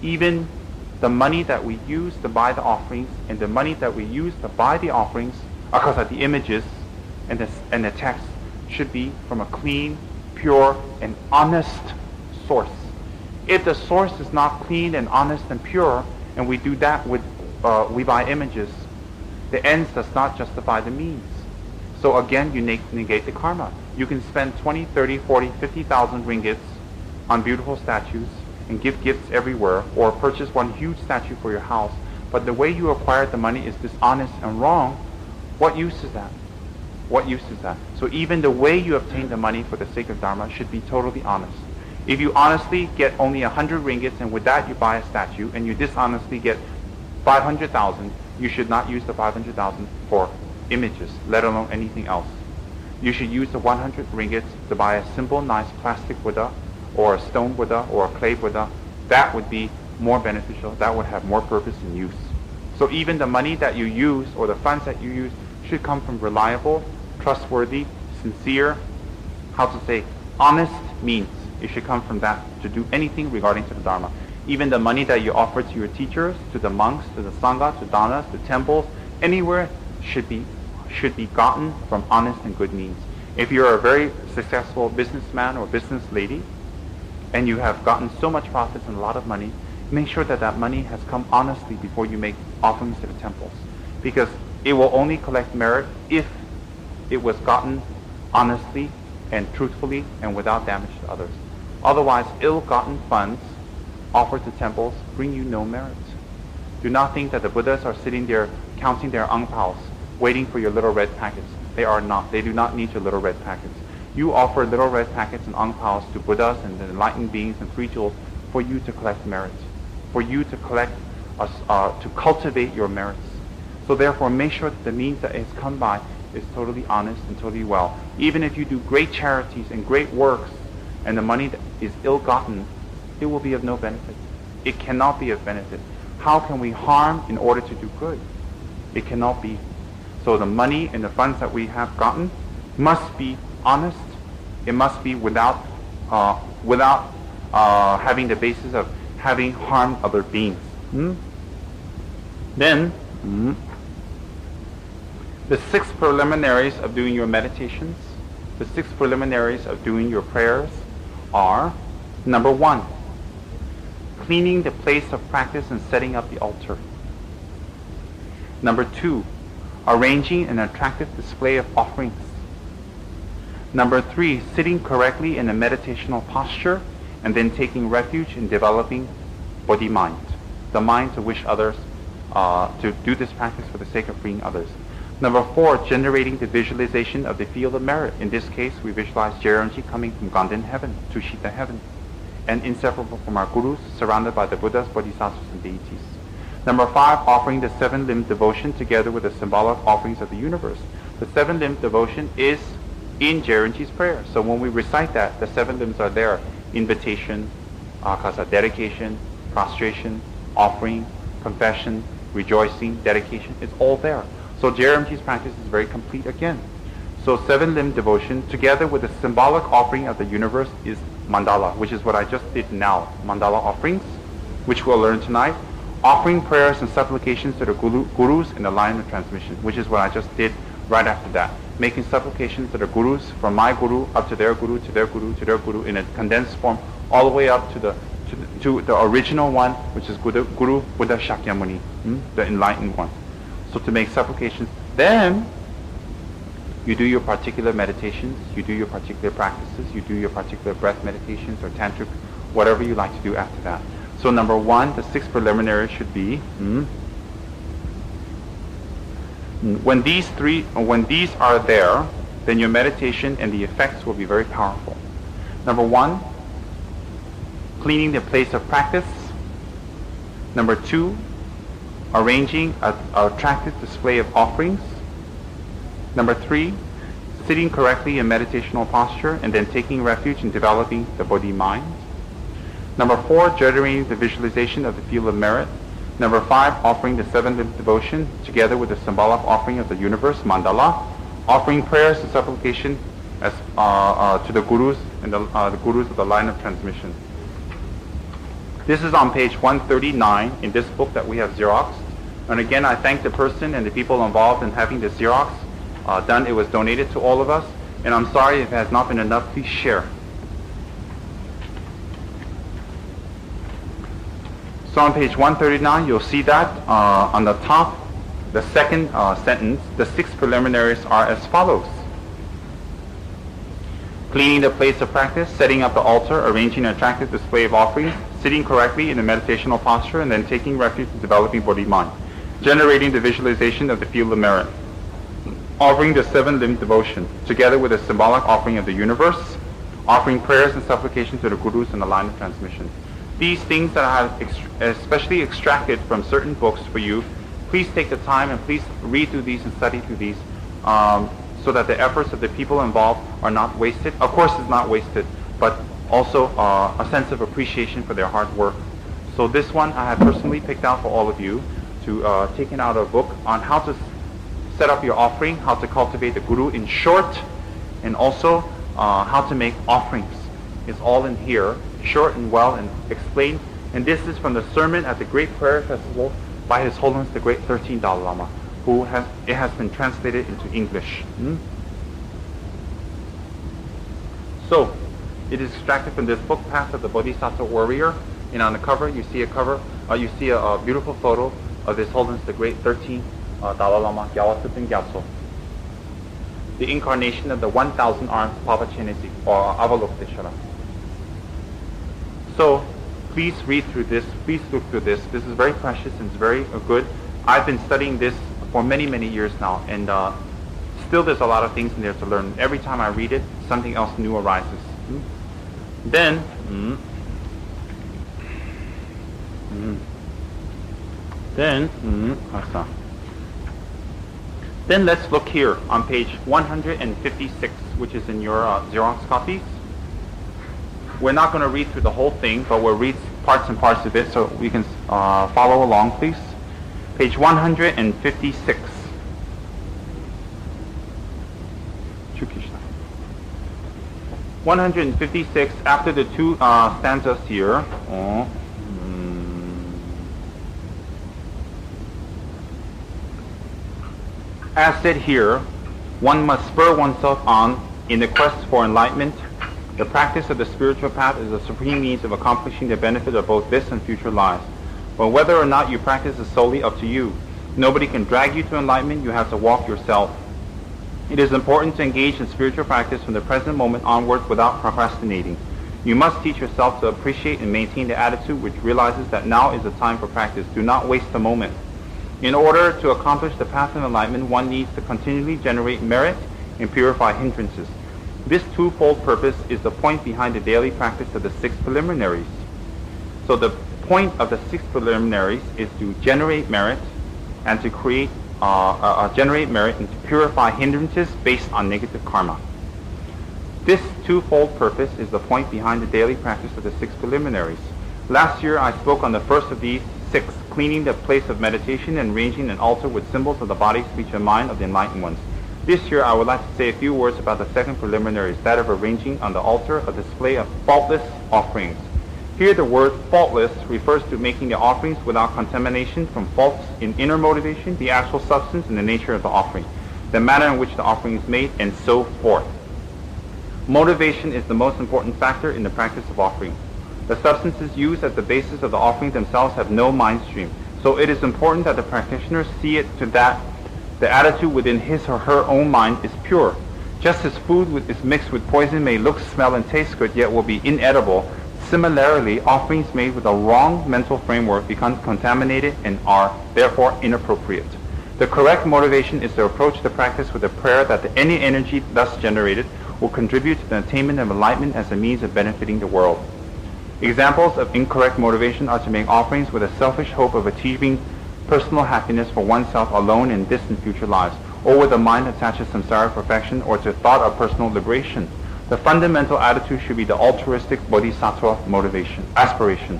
Even the money that we use to buy the offerings and the money that we use to buy the offerings, because of the images and the text, should be from a clean, pure, and honest source. If the source is not clean and honest and pure, and we do that with, we buy images, the ends does not justify the means. So again, you negate the karma. You can spend 20, 30, 40, 50,000 ringgits on beautiful statues and give gifts everywhere, or purchase one huge statue for your house, but the way you acquired the money is dishonest and wrong. What use is that? What use is that? So even the way you obtain the money for the sake of Dharma should be totally honest. If you honestly get only 100 ringgits and with that you buy a statue, and you dishonestly get 500,000, you should not use the 500,000 for images, let alone anything else. You should use the 100 ringgits to buy a simple, nice plastic Buddha, or a stone Buddha, or a clay Buddha. That would be more beneficial. That would have more purpose and use. So even the money that you use, or the funds that you use, should come from reliable, trustworthy, sincere, honest means. It should come from that to do anything regarding to the Dharma. Even the money that you offer to your teachers, to the monks, to the Sangha, to Danas, to temples, anywhere should be gotten from honest and good means. If you're a very successful businessman or business lady, and you have gotten so much profits and a lot of money, make sure that that money has come honestly before you make offerings to the temples. Because it will only collect merit if it was gotten honestly and truthfully and without damage to others. Otherwise, ill-gotten funds offered to temples bring you no merit. Do not think that the Buddhas are sitting there counting their ang paos, waiting for your little red packets. They are not. They do not need your little red packets. You offer little red packets and ang paos to Buddhas and the enlightened beings and free jewels for you to collect merit, for you to collect, to cultivate your merits. So therefore, make sure that the means that it's come by is totally honest and totally well. Even if you do great charities and great works, and the money that is ill-gotten, it will be of no benefit. It cannot be of benefit. How can we harm in order to do good? It cannot be. So the money and the funds that we have gotten must be honest. It must be without having the basis of having harmed other beings. Then, the 6 preliminaries of doing your meditations, the 6 preliminaries of doing your prayers are, number 1, cleaning the place of practice and setting up the altar. Number 2, arranging an attractive display of offerings. Number 3, sitting correctly in a meditational posture and then taking refuge in developing Bodhi mind, the mind to wish others, to do this practice for the sake of freeing others. Number 4, generating the visualization of the field of merit. In this case, we visualize Jeranji coming from Ganden heaven, Tushita heaven, and inseparable from our gurus, surrounded by the Buddhas, Bodhisattvas, and deities. Number 5, offering the 7-limb devotion together with the symbolic offerings of the universe. The 7-limb devotion is in Jeranji's prayer. So when we recite that, the 7 limbs are there. Invitation, dedication, prostration, offering, confession, rejoicing, dedication. It's all there. So Jeranji's practice is very complete again. So 7-limb devotion together with the symbolic offering of the universe is mandala, which is what I just did now. Mandala offerings, which we'll learn tonight. Offering prayers and supplications to the gurus in the line of transmission, which is what I just did right after that. Making supplications to the gurus, from my guru up to their guru, to their guru, to their guru, in a condensed form, all the way up to the original one, which is Guru Buddha Shakyamuni, the enlightened one. So to make supplications, then you do your particular meditations, you do your particular practices, you do your particular breath meditations or tantric, whatever you like to do after that. So number 1, the 6 preliminaries should be when these are there, then your meditation and the effects will be very powerful. Number 1, cleaning the place of practice. Number 2, arranging an attractive display of offerings. Number 3, sitting correctly in meditational posture and then taking refuge in developing the Bodhi mind. Number 4, generating the visualization of the field of merit. Number 5, offering the 7-limb devotion together with the symbolic offering of the universe, mandala. Offering prayers and supplication as to the gurus and the gurus of the line of transmission. This is on page 139 in this book that we have Xeroxed. And again, I thank the person and the people involved in having the Xerox done. It was donated to all of us. And I'm sorry if it has not been enough. Please share. So on page 139, you'll see that on the top, the second sentence, the 6 preliminaries are as follows. Cleaning the place of practice, setting up the altar, arranging an attractive display of offerings, sitting correctly in a meditational posture, and then taking refuge in developing Bodhi-mind, generating the visualization of the field of merit, offering the 7-limb devotion, together with a symbolic offering of the universe, offering prayers and supplication to the gurus in the line of transmission. These things that I have especially extracted from certain books for you, please take the time and please read through these and study through these so that the efforts of the people involved are not wasted. Of course it's not wasted, but also a sense of appreciation for their hard work. So this one I have personally picked out for all of you to taken out a book on how to set up your offering, how to cultivate the guru in short, and also how to make offerings. It's all in here, short and well and explained. And this is from the sermon at the Great Prayer Festival by His Holiness the Great 13th Dalai Lama, it has been translated into English. So, it is extracted from this book, Path of the Bodhisattva Warrior, and on the cover you see a beautiful photo of His Holiness the Great 13th Dalai Lama, Gyaltsuten Gyatso, the incarnation of the 1,000 armed Pavachenesi, or Avalokiteshvara. So, please read through this, please look through this. This is very precious and it's very good. I've been studying this for many, many years now, and still there's a lot of things in there to learn. Every time I read it, something else new arises. Then let's look here on page 156, which is in your Xerox copies. We're not going to read through the whole thing, but we'll read parts and parts of it so we can follow along, please. Page 156. 156, after the two stanzas here. As said here, one must spur oneself on in the quest for enlightenment. The practice of the spiritual path is the supreme means of accomplishing the benefit of both this and future lives. But whether or not you practice is solely up to you. Nobody can drag you to enlightenment, you have to walk yourself. It is important to engage in spiritual practice from the present moment onward without procrastinating. You must teach yourself to appreciate and maintain the attitude which realizes that now is the time for practice. Do not waste a moment. In order to accomplish the path of enlightenment, one needs to continually generate merit and purify hindrances. This twofold purpose is the point behind the daily practice of the 6 preliminaries. So the point of the 6 preliminaries is to generate merit and to create generate merit and to purify hindrances based on negative karma. This twofold purpose is the point behind the daily practice of the 6 preliminaries. Last year I spoke on the first of these 6, cleaning the place of meditation and arranging an altar with symbols of the body, speech, and mind of the enlightened ones. This year I would like to say a few words about the second preliminary, that of arranging on the altar a display of faultless offerings. Here the word faultless refers to making the offerings without contamination from faults in inner motivation, the actual substance, and the nature of the offering, the manner in which the offering is made, and so forth. Motivation is the most important factor in the practice of offering. The substances used as the basis of the offering themselves have no mind stream, so it is important that the practitioner see it to that the attitude within his or her own mind is pure. Just as food is mixed with poison may look, smell, and taste good, yet will be inedible, similarly, offerings made with a wrong mental framework become contaminated and are therefore inappropriate. The correct motivation is to approach the practice with a prayer that any energy thus generated will contribute to the attainment of enlightenment as a means of benefiting the world. Examples of incorrect motivation are to make offerings with a selfish hope of achieving personal happiness for oneself alone in distant future lives, or with a mind attached to samsara perfection or to thought of personal liberation. The fundamental attitude should be the altruistic bodhisattva motivation, aspiration.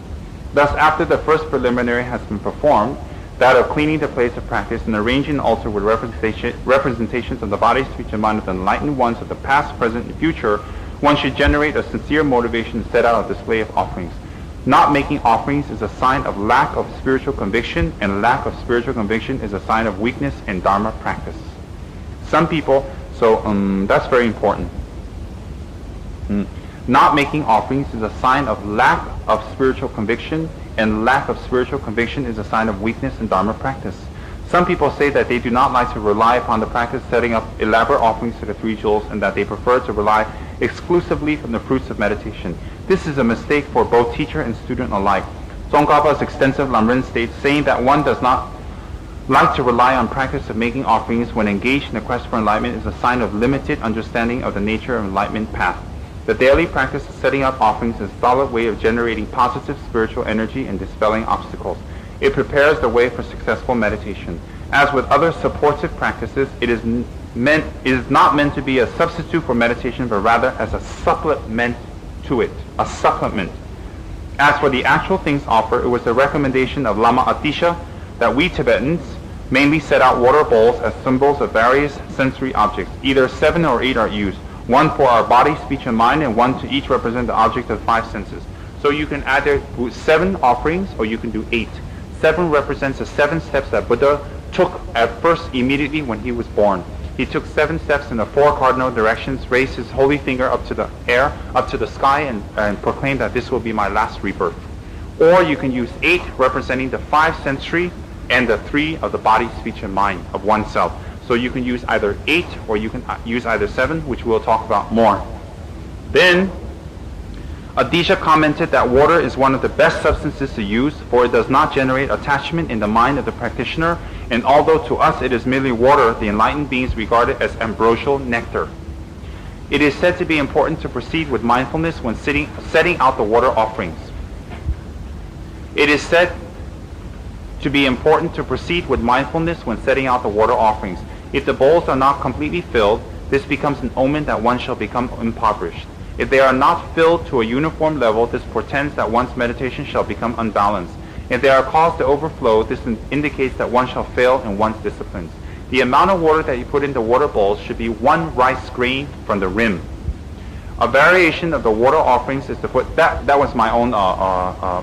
Thus, after the first preliminary has been performed, that of cleaning the place of practice and arranging an altar with representations of the body, speech, and mind of the enlightened ones of the past, present, and future, one should generate a sincere motivation to set out a display of offerings. Not making offerings is a sign of lack of spiritual conviction, and lack of spiritual conviction is a sign of weakness in Dharma practice. Some people, that's very important. Not making offerings is a sign of lack of spiritual conviction, and lack of spiritual conviction is a sign of weakness in Dharma practice. Some people say that they do not like to rely upon the practice setting up elaborate offerings to the three jewels and that they prefer to rely exclusively from the fruits of meditation. This is a mistake for both teacher and student alike. Tsongkhapa's extensive Lam Rim states, saying that one does not like to rely on practice of making offerings when engaged in the quest for enlightenment is a sign of limited understanding of the nature of enlightenment path. The daily practice of setting up offerings is a solid way of generating positive spiritual energy and dispelling obstacles. It prepares the way for successful meditation. As with other supportive practices, it is not meant to be a substitute for meditation, but rather as a supplement to it, a supplement. As for the actual things offered, it was the recommendation of Lama Atisha that we Tibetans mainly set out water bowls as symbols of various sensory objects. Either 7 or 8 are used, one for our body, speech, and mind, and one to each represent the object of 5 senses. So you can either do 7 offerings or you can do 8. 7 represents the 7 steps that Buddha took at first immediately when he was born. He took 7 steps in the 4 cardinal directions, raised his holy finger up to the air, up to the sky, and proclaimed that this will be my last rebirth. Or you can use 8 representing the 5 sensory and the 3 of the body, speech, and mind of oneself. So you can use either 8 or you can use either 7, which we'll talk about more. Then Adisha commented that water is one of the best substances to use, for it does not generate attachment in the mind of the practitioner, and although to us it is merely water, the enlightened beings regard it as ambrosial nectar. It is said to be important to proceed with mindfulness when setting out the water offerings. It is said to be important to proceed with mindfulness when setting out the water offerings. If the bowls are not completely filled, this becomes an omen that one shall become impoverished. If they are not filled to a uniform level, this portends that one's meditation shall become unbalanced. If they are caused to overflow, this indicates that one shall fail in one's disciplines. The amount of water that you put into water bowls should be 1 rice grain from the rim. A variation of the water offerings is to put, that was my own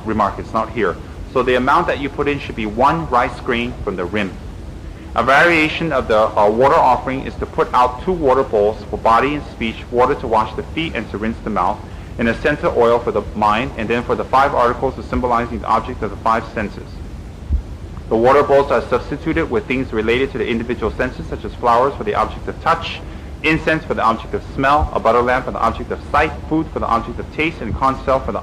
remark, it's not here. So the amount that you put in should be 1 rice grain from the rim. A variation of the water offering is to put out 2 water bowls for body and speech, water to wash the feet and to rinse the mouth, and essential oil for the mind, and then for the 5 articles of symbolizing the object of the 5 senses. The water bowls are substituted with things related to the individual senses, such as flowers for the object of touch, incense for the object of smell, a butter lamp for the object of sight, food for the object of taste, and conch shell for the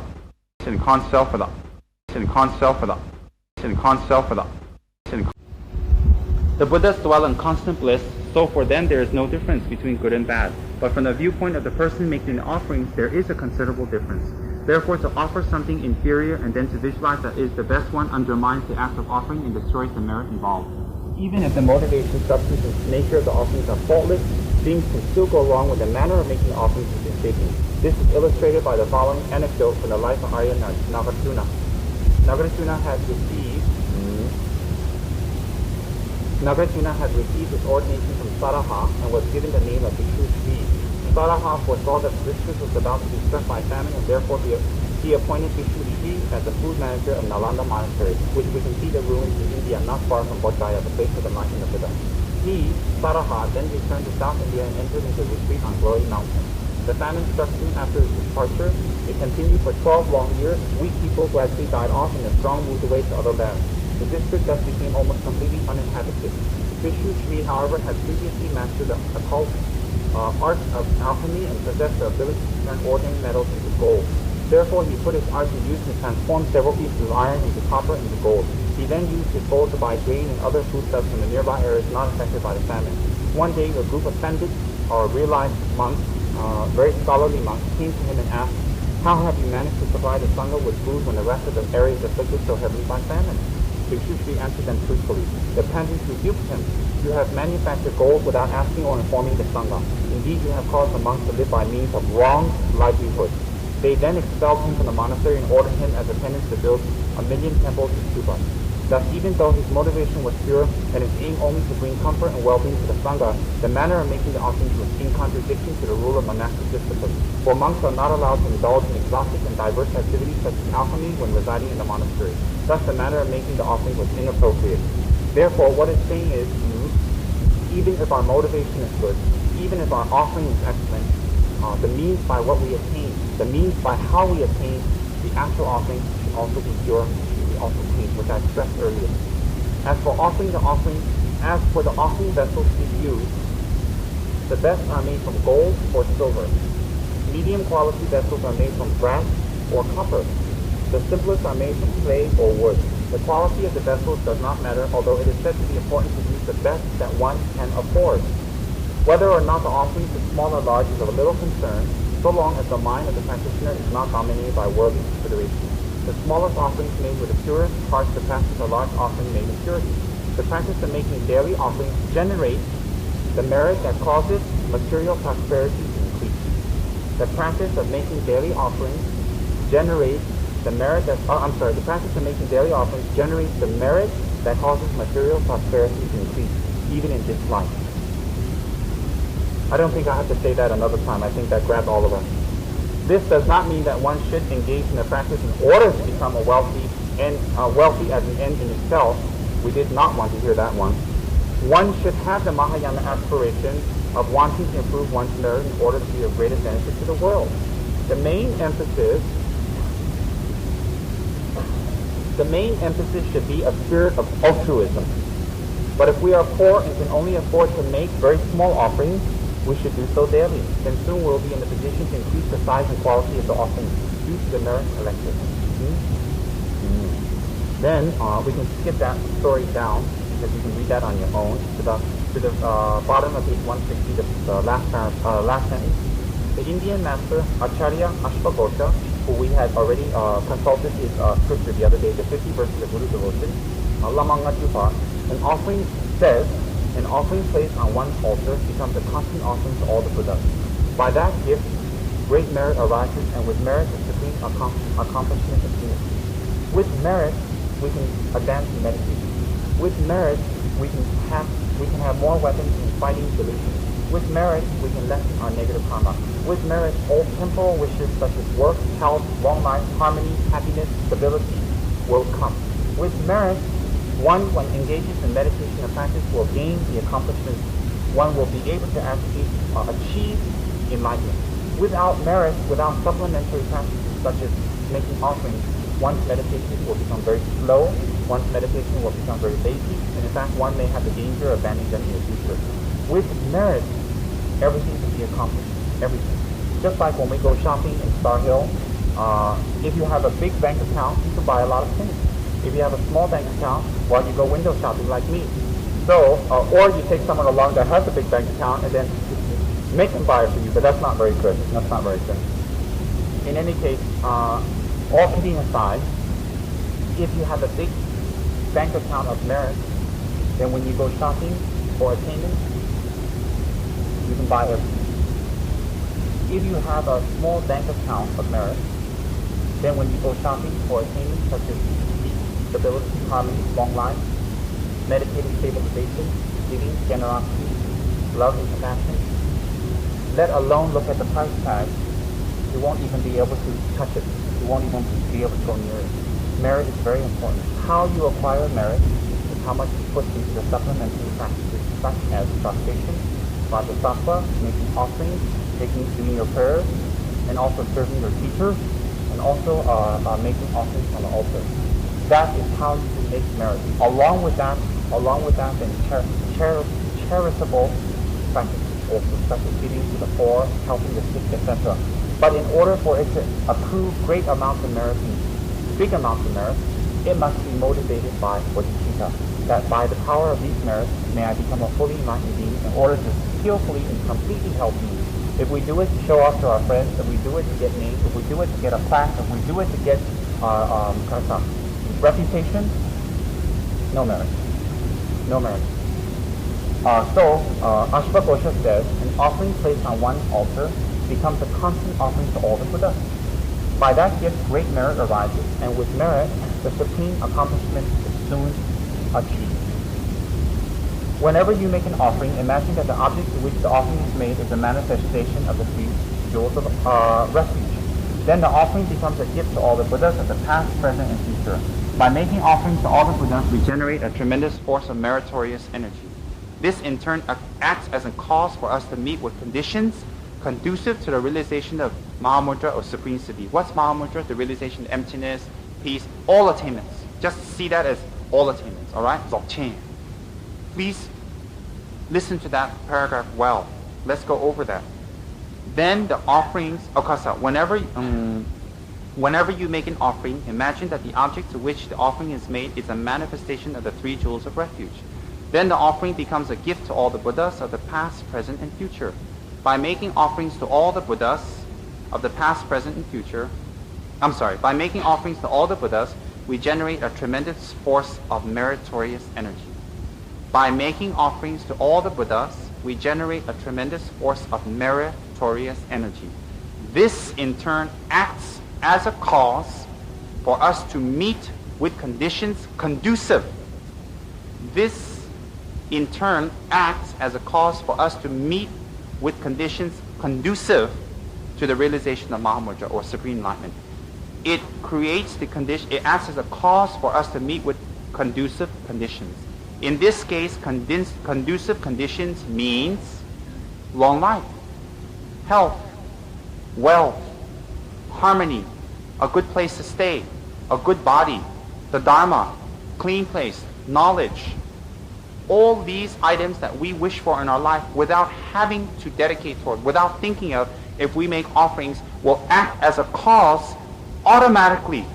The Buddhas dwell in constant bliss, so for them there is no difference between good and bad. But from the viewpoint of the person making the offerings, there is a considerable difference. Therefore, to offer something inferior and then to visualize that is the best one undermines the act of offering and destroys the merit involved. Even if the motivation, substance, and nature of the offerings are faultless, things can still go wrong when the manner of making offerings is mistaken. This is illustrated by the following anecdote from the life of Arya Nagarjuna. Nagarjuna had received his ordination from Saraha and was given the name of Bhikshu Shri. Saraha foresaw that Bhikshu was about to be struck by famine, and therefore he appointed Bhikshu Shri as the food manager of Nalanda Monastery, which we can see the ruins in India not far from Bodh Gaya, the place of the enlightenment of Buddha. He, Saraha, then returned to South India and entered into retreat on Glory Mountain. The famine struck soon after his departure. It continued for 12 long years. Weak people gradually died off, and the strong moved away to other lands. The district thus became almost completely uninhabited. Bhikshu Shri, however, had previously mastered the occult art of alchemy and possessed the ability to turn ordinary metals into gold. Therefore, he put his art to use and transformed several pieces of iron into copper and into gold. He then used his gold to buy grain and other foodstuffs from the nearby areas not affected by the famine. One day, a group of pandits, or realized monks, very scholarly monks, came to him and asked, "How have you managed to provide the Sangha with food when the rest of the area is afflicted so heavily by famine?" Bhikshu Shri answered them truthfully. The pandits rebuked him. "You have manufactured gold without asking or informing the Sangha. Indeed, you have caused the monks to live by means of wrong livelihood." They then expelled him from the monastery and ordered him as a penance to build 1,000,000 temples and stupas. Thus, even though his motivation was pure and his aim only to bring comfort and well-being to the Sangha, the manner of making the offerings was in contradiction to the rule of monastic discipline. For monks are not allowed to indulge in exotic and diverse activities such as alchemy when residing in the monastery. Thus, the manner of making the offering was inappropriate. Therefore, what it's saying is, even if our motivation is good, even if our offering is excellent, the means by what we attain, the means by how we attain the actual offering should also be pure, also clean, which I stressed earlier. As for the offering vessels to be used, the best are made from gold or silver. Medium quality vessels are made from brass or copper. The simplest are made from clay or wood. The quality of the vessels does not matter, although it is said to be important to use the best that one can afford. Whether or not the offering is small or large is of little concern, so long as the mind of the practitioner is not dominated by worldly considerations. The smallest offerings made with the purest heart surpasses a large offering made in purity. The practice of making daily offerings generates the merit that causes material prosperity to increase. The practice of making daily offerings generates the merit that the practice of making daily offerings generates the merit that causes material prosperity to increase, even in this life. I don't think I have to say that another time. I think that grabbed all of us. This does not mean that one should engage in the practice in order to become wealthy as an end in itself. We did not want to hear that one. One should have the Mahayana aspiration of wanting to improve one's merit in order to be of greatest benefit to the world. The main emphasis should be a spirit of altruism. But if we are poor and can only afford to make very small offerings, we should do so daily. Then soon we'll be in the position to increase the size and quality of the offerings due to the merit collected. Then we can skip that story down, because you can read that on your own, to the bottom of page 160, the last sentence. The Indian master, Acharya Ashvagosha, who we had already consulted his scripture the other day, the 50 verses of Guru Devotion, an offering says, an offering placed on one's altar becomes a constant offering to all the Buddhas. By that gift, great merit arises, and with merit, the supreme accomplishment of unity. With merit, we can advance in meditation. With merit, we can have more weapons in fighting delusion. With merit, we can lessen our negative karma. With merit, all temporal wishes such as work, health, long life, harmony, happiness, stability will come. With merit, one, when engages in meditation and practice, will gain the accomplishments. One will be able to actually achieve enlightenment. Without merit, without supplementary practices such as making offerings, one's meditation will become very slow, one's meditation will become very lazy, and in fact one may have the danger of abandoning them in the future. With merit, everything can be accomplished. Everything. Just like when we go shopping in Star Hill, if you have a big bank account, you can buy a lot of things. If you have a small bank account, well, you go window shopping like me. So, or you take someone along that has a big bank account and then make them buy it for you, but that's not very good. That's not very good. In any case, all kidding aside, if you have a big bank account of merit, then when you go shopping for attainments, you can buy everything. If you have a small bank account of merit, then when you go shopping for attainments such as stability, harmony, long life, meditative stabilization, giving, generosity, love and compassion, let alone look at the price tag, you won't even be able to touch it. You won't even be able to go near it. Merit is very important. How you acquire merit is how much you put into the supplementary practices such as prostration, Bodhisattva, making offerings, doing your prayers, and also serving your teacher, and also making offerings on the altar. That is how you can make merit. Along with that, then charitable practices also, such as giving to the poor, helping the sick, etc. But in order for it to accrue great amounts of merit, big amounts of merit, it must be motivated by bodhicitta. That by the power of these merits, may I become a fully enlightened being in order to skillfully and completely help you. If we do it to show off to our friends, if we do it to get names, if we do it to get a plaque, if we do it to get reputation, no merit. No merit. Ashvagosha says, an offering placed on one altar becomes a constant offering to all the Buddhas. By that gift, great merit arises, and with merit, the supreme accomplishment is soon achieved. Whenever you make an offering, imagine that the object to which the offering is made is a manifestation of the three jewels of refuge. Then the offering becomes a gift to all the Buddhas of the past, present, and future. By making offerings to all the Buddhas, we generate a tremendous force of meritorious energy. This in turn acts as a cause for us to meet with conditions conducive to the realization of Mahamudra or Supreme Siddhi. What's Mahamudra? The realization of emptiness, peace, all attainments. Just see that as all attainments, all right? Dzogchen. Please listen to that paragraph well. Let's go over that. Then the offerings, whenever you make an offering, imagine that the object to which the offering is made is a manifestation of the three jewels of refuge. Then the offering becomes a gift to all the Buddhas of the past, present, and future. By making offerings to all the Buddhas of the past, present, and future, by making offerings to all the Buddhas, we generate a tremendous force of meritorious energy. By making offerings to all the Buddhas, we generate a tremendous force of meritorious energy. This, in turn, acts as a cause for us to meet with conditions conducive. This, in turn, acts as a cause for us to meet with conditions conducive to the realization of Mahamudra, or supreme enlightenment. It creates the condition, it acts as a cause for us to meet with conducive conditions. In this case, conducive conditions means long life, health, wealth, harmony, a good place to stay, a good body, the Dharma, clean place, knowledge. All these items that we wish for in our life without having to dedicate toward, without thinking of, if we make offerings, will act as a cause automatically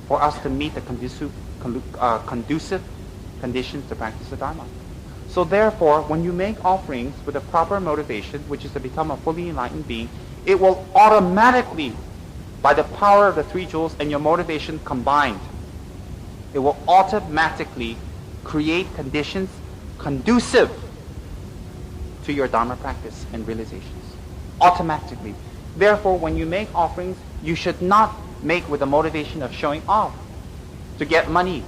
for us to meet the conducive conditions to practice the Dharma. So therefore, when you make offerings with a proper motivation, which is to become a fully enlightened being, it will automatically, by the power of the three jewels and your motivation combined, it will automatically create conditions conducive to your Dharma practice and realizations. Automatically. Therefore, when you make offerings, you should not make with the motivation of showing off, to get money,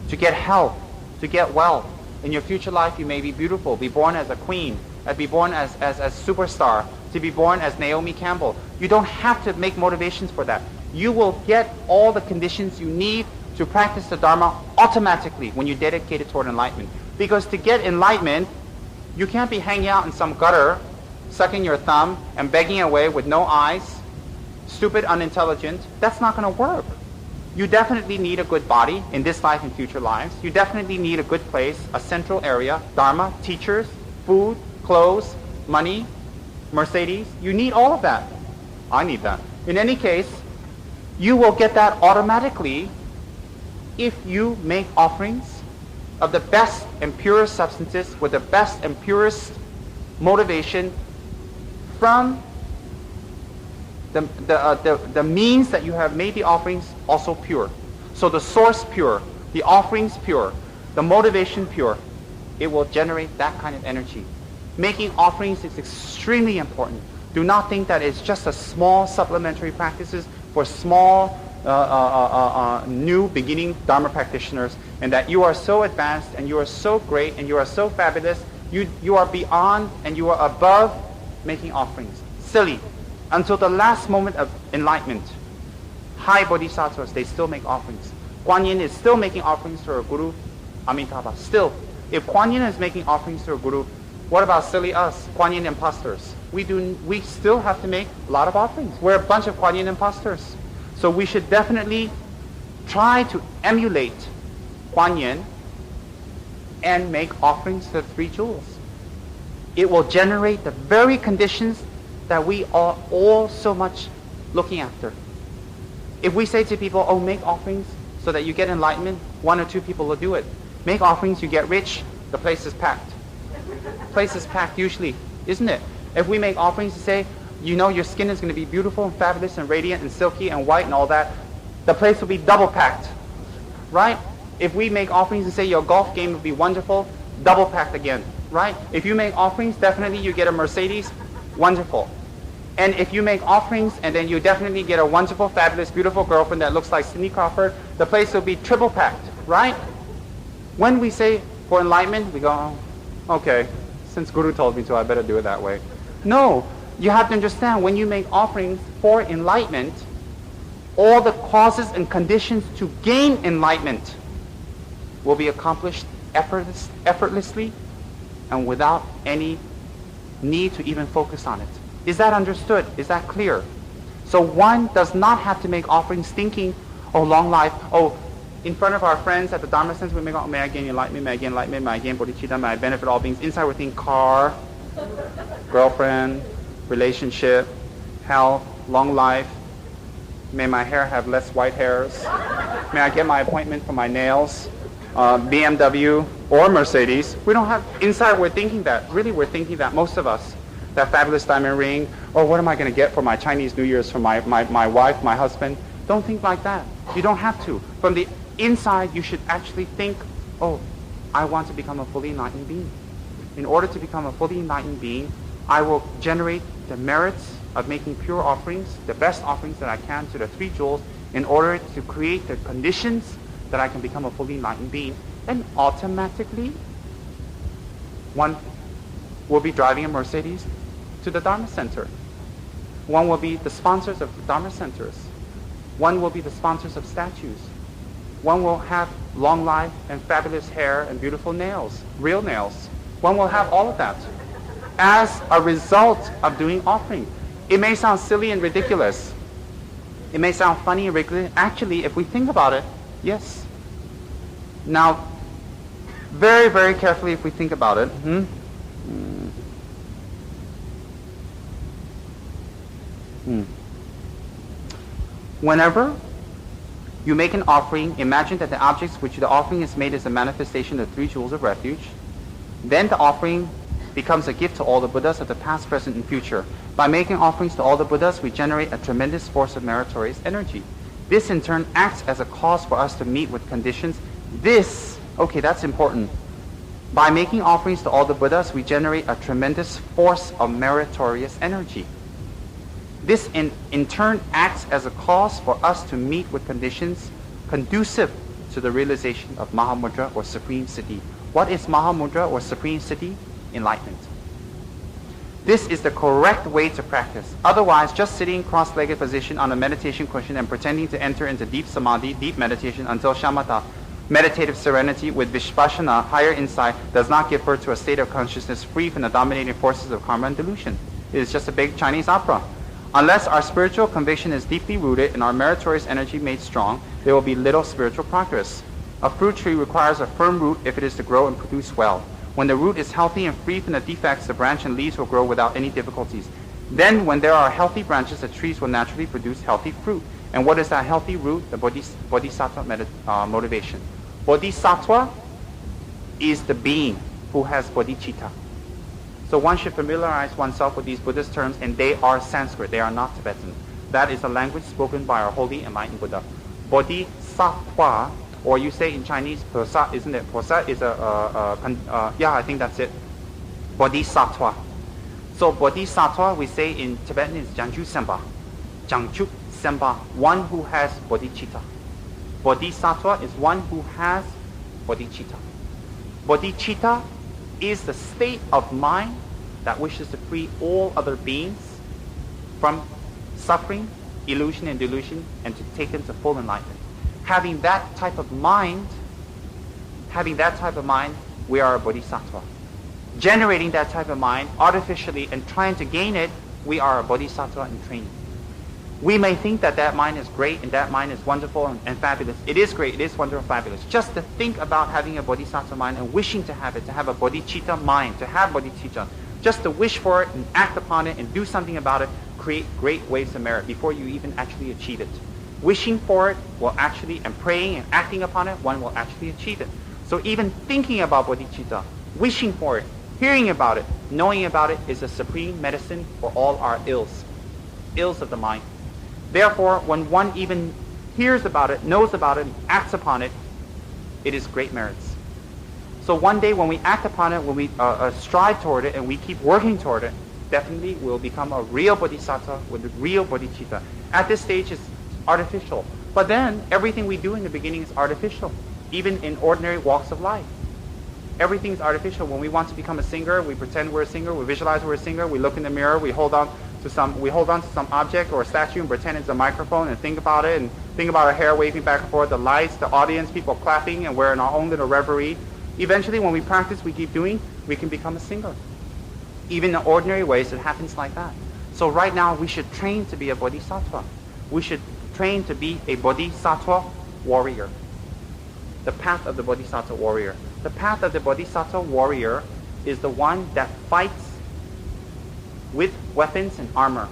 to get health, to get wealth. In your future life, you may be beautiful, be born as a queen, be born as a superstar, to be born as Naomi Campbell. You don't have to make motivations for that. You will get all the conditions you need to practice the Dharma automatically when you dedicate it toward enlightenment. Because to get enlightenment, you can't be hanging out in some gutter, sucking your thumb and begging away with no eyes, stupid, unintelligent. That's not going to work. You definitely need a good body in this life and future lives. You definitely need a good place, a central area, Dharma, teachers, food, clothes, money, Mercedes. You need all of that. I need that. In any case, you will get that automatically if you make offerings of the best and purest substances with the best and purest motivation from the means that you have made the offerings also pure. So the source pure, the offerings pure, the motivation pure, it will generate that kind of energy. Making offerings is extremely important. Do not think that it's just a small supplementary practices for small new beginning Dharma practitioners, and that you are so advanced and you are so great and you are so fabulous, you are beyond and you are above making offerings. Silly. Until the last moment of enlightenment, high bodhisattvas, they still make offerings. Kuan Yin is still making offerings to her Guru, Amitabha. Still. If Kuan Yin is making offerings to her Guru, what about silly us, Kuan Yin imposters? We still have to make a lot of offerings. We're a bunch of Kuan Yin imposters. So we should definitely try to emulate Kuan Yin and make offerings to the three jewels. It will generate the very conditions that we are all so much looking after. If we say to people, oh, make offerings so that you get enlightenment, one or two people will do it. Make offerings, you get rich, the place is packed. Place is packed usually, isn't it? If we make offerings to say, you know, your skin is going to be beautiful and fabulous and radiant and silky and white and all that, the place will be double packed, right? If we make offerings and say your golf game will be wonderful, double packed again, right? If you make offerings, definitely you get a Mercedes, wonderful. And if you make offerings and then you definitely get a wonderful, fabulous, beautiful girlfriend that looks like Cindy Crawford, the place will be triple packed, right? When we say for enlightenment, we go, oh, okay, since Guru told me to, I better do it that way. No, you have to understand, when you make offerings for enlightenment, all the causes and conditions to gain enlightenment will be accomplished effortlessly and without any need to even focus on it. Is that understood? Is that clear? So one does not have to make offerings thinking, oh, long life, oh, in front of our friends at the Dharma Center, we make out, may I gain enlightenment, may I gain enlightenment, may I gain bodhicitta, may I benefit all beings. Inside we're thinking car, girlfriend, relationship, health, long life. May my hair have less white hairs. May I get my appointment for my nails, BMW or Mercedes. We don't have, inside we're thinking that. Really we're thinking that, most of us. That fabulous diamond ring, or what am I going to get for my Chinese New Year's from my wife, my husband. Don't think like that. You don't have to. From the inside, you should actually think, oh, I want to become a fully enlightened being. In order to become a fully enlightened being, I will generate the merits of making pure offerings, the best offerings that I can to the three jewels, in order to create the conditions that I can become a fully enlightened being. And automatically, one will be driving a Mercedes to the Dharma Center. One will be the sponsors of the Dharma Centers. One will be the sponsors of statues. One will have long life and fabulous hair and beautiful nails, real nails. One will have all of that as a result of doing offering. It may sound silly and ridiculous. It may sound funny and ridiculous. Actually, if we think about it, yes. Now, very, very carefully if we think about it. Whenever you make an offering, imagine that the objects which the offering is made is a manifestation of the three jewels of refuge. Then the offering becomes a gift to all the Buddhas of the past, present, and future. By making offerings to all the Buddhas, we generate a tremendous force of meritorious energy. This in turn acts as a cause for us to meet with conditions. That's important. By making offerings to all the Buddhas, we generate a tremendous force of meritorious energy. This in turn acts as a cause for us to meet with conditions conducive to the realization of Mahamudra or Supreme Siddhi. What is Mahamudra or Supreme Siddhi? Enlightenment. This is the correct way to practice. Otherwise, just sitting cross-legged position on a meditation cushion and pretending to enter into deep samadhi, deep meditation until shamatha, meditative serenity with vipassana, higher insight, does not give birth to a state of consciousness free from the dominating forces of karma and delusion. It is just a big Chinese opera. Unless our spiritual conviction is deeply rooted and our meritorious energy made strong, there will be little spiritual progress. A fruit tree requires a firm root if it is to grow and produce well. When the root is healthy and free from the defects, the branch and leaves will grow without any difficulties. Then, when there are healthy branches, the trees will naturally produce healthy fruit. And what is that healthy root? The Bodhisattva motivation. Bodhisattva is the being who has bodhicitta. So one should familiarize oneself with these Buddhist terms, and they are Sanskrit. They are not Tibetan. That is a language spoken by our holy enlightened Buddha. Bodhisattva, or you say in Chinese, Posa, isn't it? Posa is I think that's it. Bodhisattva. So Bodhisattva, we say in Tibetan, is Jiangchu Sempa. Jiangchu Sempa, one who has bodhicitta. Bodhisattva is one who has bodhicitta. Bodhicitta is the state of mind that wishes to free all other beings from suffering, illusion, and delusion, and to take them to full enlightenment. Having that type of mind, we are a bodhisattva. Generating that type of mind artificially and trying to gain it, we are a bodhisattva in training. We may think that that mind is great and that mind is wonderful and fabulous. It is great, it is wonderful and fabulous. Just to think about having a bodhisattva mind and wishing to have it, to have a bodhicitta mind, to have bodhicitta, just to wish for it and act upon it and do something about it, create great waves of merit before you even actually achieve it. Wishing for it will actually, and praying and acting upon it, one will actually achieve it. So even thinking about bodhicitta, wishing for it, hearing about it, knowing about it is a supreme medicine for all our ills of the mind. Therefore, when one even hears about it, knows about it, and acts upon it, it is great merits. So one day when we act upon it, when we strive toward it, and we keep working toward it, definitely we'll become a real bodhisattva with a real bodhicitta. At this stage, it's artificial. But then, everything we do in the beginning is artificial, even in ordinary walks of life. Everything's artificial. When we want to become a singer, we pretend we're a singer, we visualize we're a singer, we look in the mirror, we hold on to some object or a statue and pretend it's a microphone and think about it, and think about our hair waving back and forth, the lights, the audience, people clapping, and we're in our own little reverie. Eventually, when we practice, we keep doing, we can become a singer. Even in ordinary ways, it happens like that. So right now, we should train to be a bodhisattva. We should train to be a bodhisattva warrior. the path of the Bodhisattva warrior. The path of the Bodhisattva warrior is the one that fights with weapons and armor.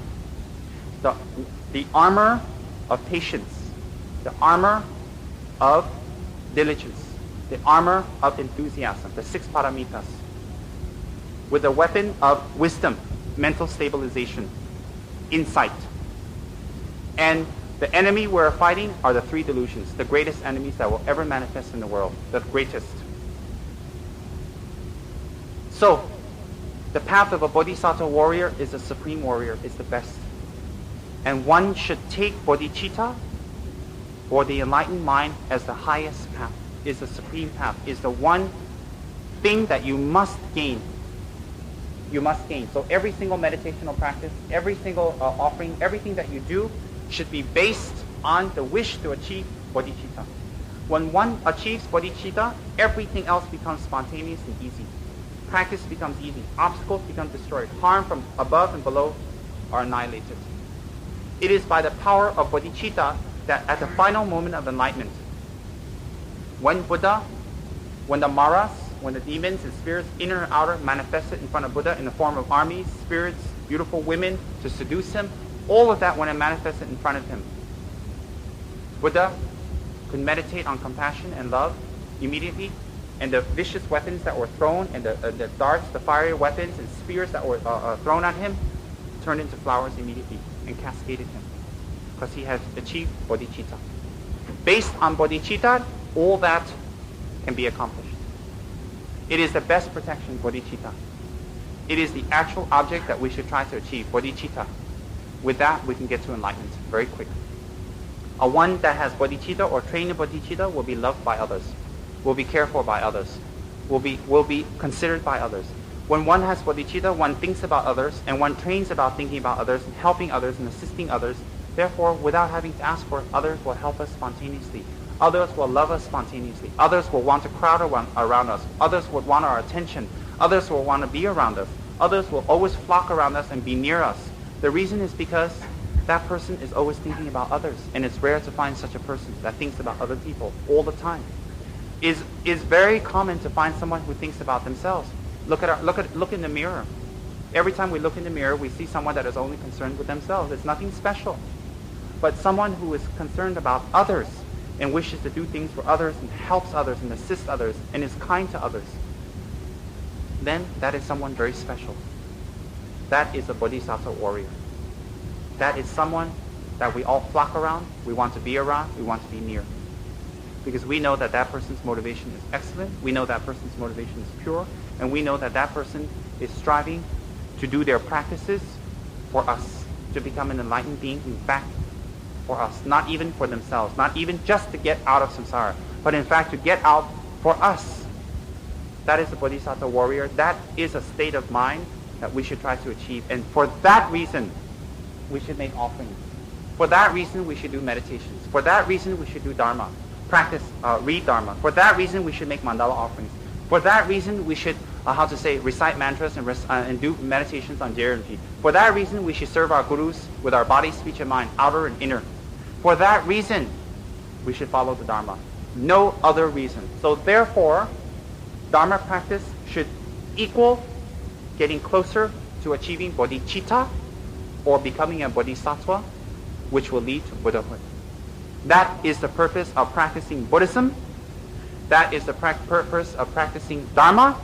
The armor of patience, the armor of diligence, the armor of enthusiasm, the 6 paramitas, with the weapon of wisdom, mental stabilization, insight. And the enemy we're fighting are the 3 delusions, the greatest enemies that will ever manifest in the world, the greatest. So, the path of a Bodhisattva warrior is a supreme warrior, is the best. And one should take bodhicitta, or the enlightened mind, as the highest path, is the supreme path, is the one thing that you must gain. You must gain. So every single meditational practice, every single offering, everything that you do should be based on the wish to achieve bodhicitta. When one achieves bodhicitta, everything else becomes spontaneous and easy. Practice becomes easy. Obstacles become destroyed. Harm from above and below are annihilated. It is by the power of bodhicitta that at the final moment of enlightenment, when Buddha, when the Maras, when the demons and spirits, inner and outer, manifested in front of Buddha in the form of armies, spirits, beautiful women to seduce him, all of that when it manifested in front of him, Buddha could meditate on compassion and love immediately, and the vicious weapons that were thrown, and the darts, the fiery weapons and spears that were thrown at him, turned into flowers immediately and cascaded him, because he has achieved bodhicitta. Based on bodhicitta, all that can be accomplished. It is the best protection, bodhicitta. It is the actual object that we should try to achieve, bodhicitta. With that, we can get to enlightenment very quick. A one that has bodhicitta or trained in bodhicitta will be loved by others, will be cared for by others, will be considered by others. When one has bodhicitta, one thinks about others, and one trains about thinking about others and helping others and assisting others. Therefore, without having to ask for it, others will help us spontaneously. Others will love us spontaneously. Others will want to crowd around us. Others would want our attention. Others will want to be around us. Others will always flock around us and be near us. The reason is because that person is always thinking about others, and it's rare to find such a person that thinks about other people all the time. Is very common to find someone who thinks about themselves. Look in the mirror. Every time we look in the mirror, we see someone that is only concerned with themselves. It's nothing special. But someone who is concerned about others and wishes to do things for others and helps others and assists others and is kind to others, then that is someone very special. That is a Bodhisattva warrior. That is someone that we all flock around, we want to be around, we want to be near. Because we know that that person's motivation is excellent, we know that person's motivation is pure, and we know that that person is striving to do their practices for us, to become an enlightened being, in fact, for us, not even for themselves, not even just to get out of samsara, but in fact to get out for us. That is a Bodhisattva warrior. That is a state of mind that we should try to achieve. And for that reason, we should make offerings. For that reason, we should do meditations. For that reason, we should do Dharma, read Dharma. For that reason, we should make Mandala offerings. For that reason, we should, recite mantras and do meditations on Jairamji. For that reason, we should serve our gurus with our body, speech, and mind, outer and inner. For that reason, we should follow the Dharma. No other reason. So therefore, Dharma practice should equal getting closer to achieving bodhicitta or becoming a bodhisattva, which will lead to Buddhahood. That is the purpose of practicing Buddhism. That is the purpose of practicing Dharma.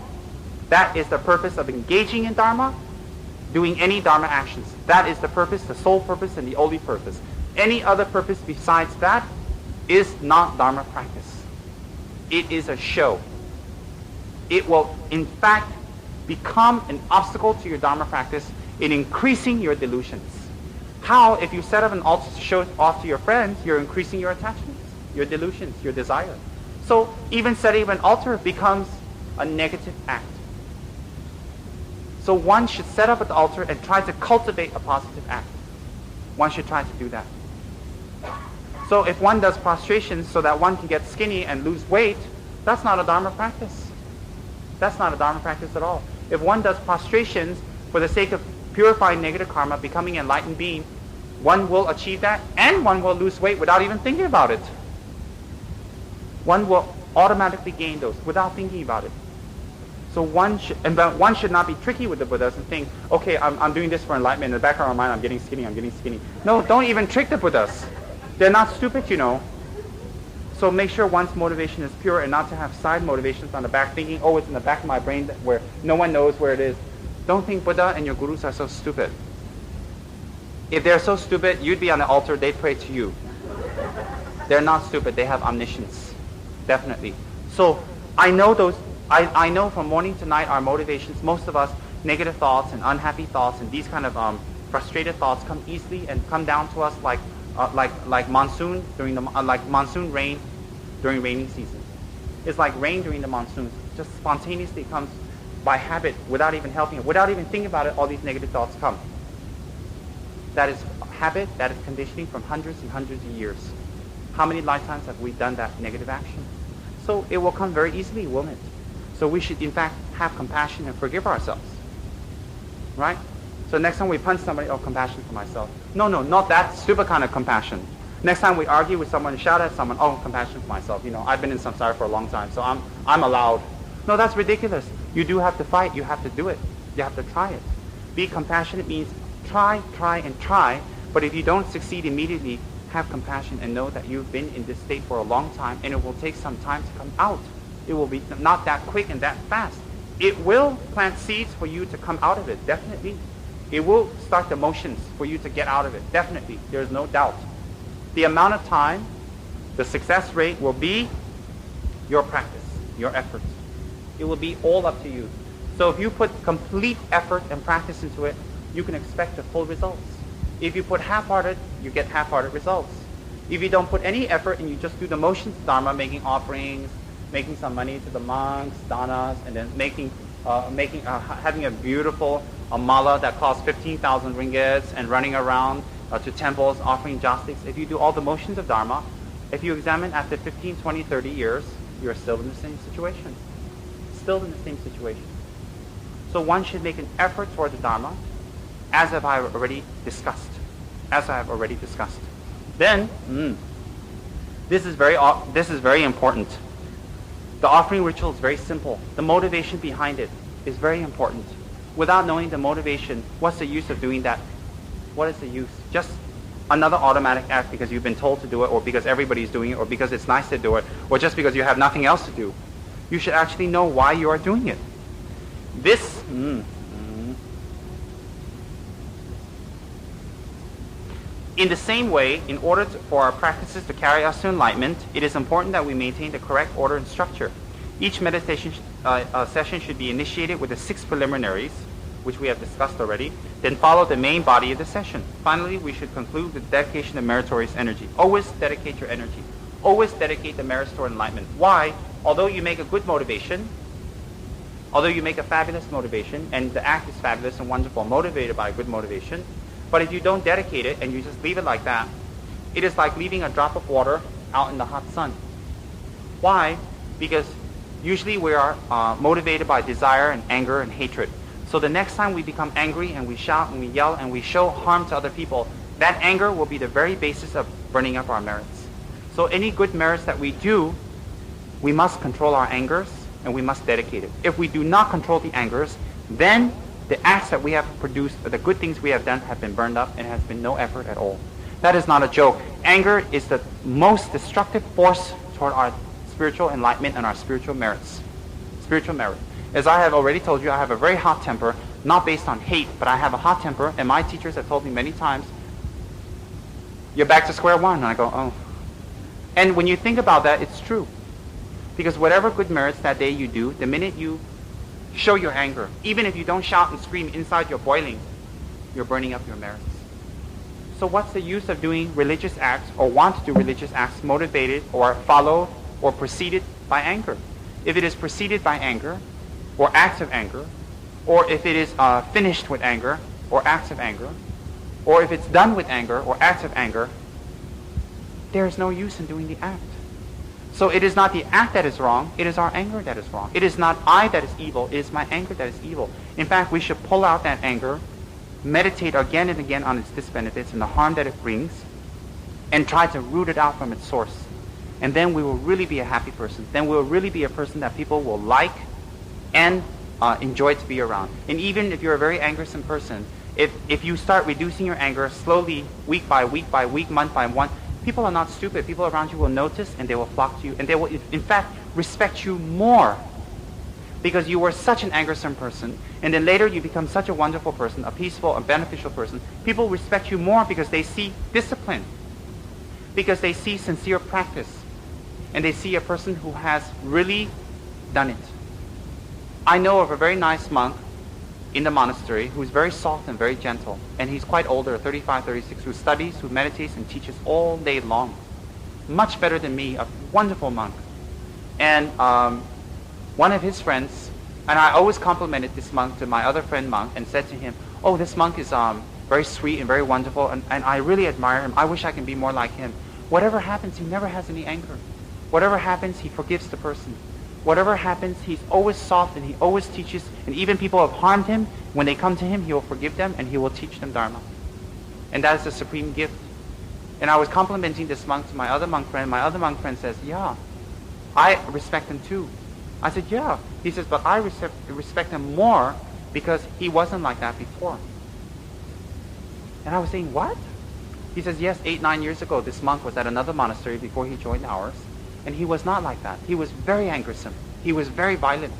That is the purpose of engaging in Dharma, doing any Dharma actions. That is the purpose, the sole purpose, and the only purpose. Any other purpose besides that is not Dharma practice. It is a show. It will, in fact, become an obstacle to your Dharma practice in increasing your delusions. How, if you set up an altar to show off to your friends, you're increasing your attachments, your delusions, your desire. So even setting up an altar becomes a negative act. So one should set up an altar and try to cultivate a positive act. One should try to do that. So if one does prostrations so that one can get skinny and lose weight, that's not a Dharma practice. That's not a Dharma practice at all. If one does prostrations for the sake of purifying negative karma, becoming an enlightened being, one will achieve that and one will lose weight without even thinking about it. One will automatically gain those without thinking about it. So one should not be tricky with the Buddhas and think, okay, I'm doing this for enlightenment. In the back of our mind, I'm getting skinny. No, don't even trick the Buddhas. They're not stupid, you know. So make sure one's motivation is pure and not to have side motivations on the back, thinking, oh, it's in the back of my brain where no one knows where it is. Don't think Buddha and your gurus are so stupid. If they're so stupid, you'd be on the altar, they'd pray to you. They're not stupid, they have omniscience. Definitely. So I know from morning to night our motivations, most of us, negative thoughts and unhappy thoughts and these kind of frustrated thoughts come easily and come down to us like monsoon like monsoon rain during rainy season. It's like rain during the monsoon. Just spontaneously comes by habit without even helping it, without even thinking about it. All these negative thoughts come. That is habit. That is conditioning from hundreds and hundreds of years. How many lifetimes have we done that negative action? So it will come very easily, won't it? So we should, in fact, have compassion and forgive ourselves. Right? So next time we punch somebody, oh, compassion for myself. No, not that stupid kind of compassion. Next time we argue with someone, shout at someone, oh, compassion for myself. You know, I've been in samsara for a long time, so I'm allowed. No, that's ridiculous. You do have to fight. You have to do it. You have to try it. Be compassionate means try, but if you don't succeed immediately, have compassion and know that you've been in this state for a long time and it will take some time to come out. It will be not that quick and that fast. It will plant seeds for you to come out of it, definitely. It will start the motions for you to get out of it, definitely. There's no doubt. The amount of time, the success rate will be your practice, your effort. It will be all up to you. So if you put complete effort and practice into it, you can expect the full results. If you put half-hearted, you get half-hearted results. If you don't put any effort and you just do the motions of Dharma, making offerings, making some money to the monks, danas, and then having a beautiful mala that costs 15,000 ringgits and running around to temples offering jostics. If you do all the motions of Dharma, if you examine after 15, 20, 30 years, you're still in the same situation. Still in the same situation. So one should make an effort toward the Dharma, as I have already discussed. Then, this is very important. The offering ritual is very simple. The motivation behind it is very important. Without knowing the motivation, what's the use of doing that? What is the use? Just another automatic act because you've been told to do it, or because everybody's doing it, or because it's nice to do it, or just because you have nothing else to do. You should actually know why you are doing it. This, in the same way, in order for our practices to carry us to enlightenment, it is important that we maintain the correct order and structure. Each meditation session should be initiated with the 6 preliminaries, which we have discussed already, then follow the main body of the session. Finally, we should conclude with dedication of meritorious energy. Always dedicate your energy. Always dedicate the merits toward enlightenment. Why? Although you make a good motivation, although you make a fabulous motivation, and the act is fabulous and wonderful, motivated by a good motivation, but if you don't dedicate it and you just leave it like that, it is like leaving a drop of water out in the hot sun. Why? Because usually we are motivated by desire and anger and hatred. So the next time we become angry and we shout and we yell and we show harm to other people, that anger will be the very basis of burning up our merits. So any good merits that we do, we must control our angers and we must dedicate it. If we do not control the angers, then the acts that we have produced, the good things we have done, have been burned up and has been no effort at all. That is not a joke. Anger is the most destructive force toward our spiritual enlightenment and our spiritual merits. Spiritual merit. As I have already told you, I have a very hot temper, not based on hate, but I have a hot temper, and my teachers have told me many times, you're back to square one. And I go, oh. And when you think about that, it's true. Because whatever good merits that day you do, the minute you show your anger, even if you don't shout and scream inside you're boiling, you're burning up your merits. So what's the use of doing religious acts or want to do religious acts motivated or followed or preceded by anger? If it is preceded by anger or acts of anger, or if it is finished with anger or acts of anger, or if it's done with anger or acts of anger, there is no use in doing the act. So it is not the act that is wrong, it is our anger that is wrong. It is not I that is evil, it is my anger that is evil. In fact, we should pull out that anger, meditate again and again on its disbenefits and the harm that it brings, and try to root it out from its source. And then we will really be a happy person. Then we will really be a person that people will like and enjoy to be around. And even if you're a very angersome person, if you start reducing your anger slowly, week by week by week, month by month, people are not stupid. People around you will notice and they will flock to you. And they will, in fact, respect you more because you were such an angersome person. And then later you become such a wonderful person, a peaceful and beneficial person. People respect you more because they see discipline, because they see sincere practice, and they see a person who has really done it. I know of a very nice monk in the monastery who's very soft and very gentle, and he's quite older, 35, 36, who studies, who meditates and teaches all day long. Much better than me, a wonderful monk. And one of his friends, and I always complimented this monk to my other friend monk and said to him, oh, this monk is very sweet and very wonderful, and I really admire him. I wish I can be more like him. Whatever happens, he never has any anger. Whatever happens, he forgives the person. Whatever happens, he's always soft and he always teaches. And even people have harmed him, when they come to him, he will forgive them and he will teach them Dharma. And that is the supreme gift. And I was complimenting this monk to my other monk friend. My other monk friend says, yeah, I respect him too. I said, yeah. He says, but I respect him more because he wasn't like that before. And I was saying, what? He says, yes, 8, 9 years ago, this monk was at another monastery before he joined ours. And he was not like that. He was very angersome. He was very violent.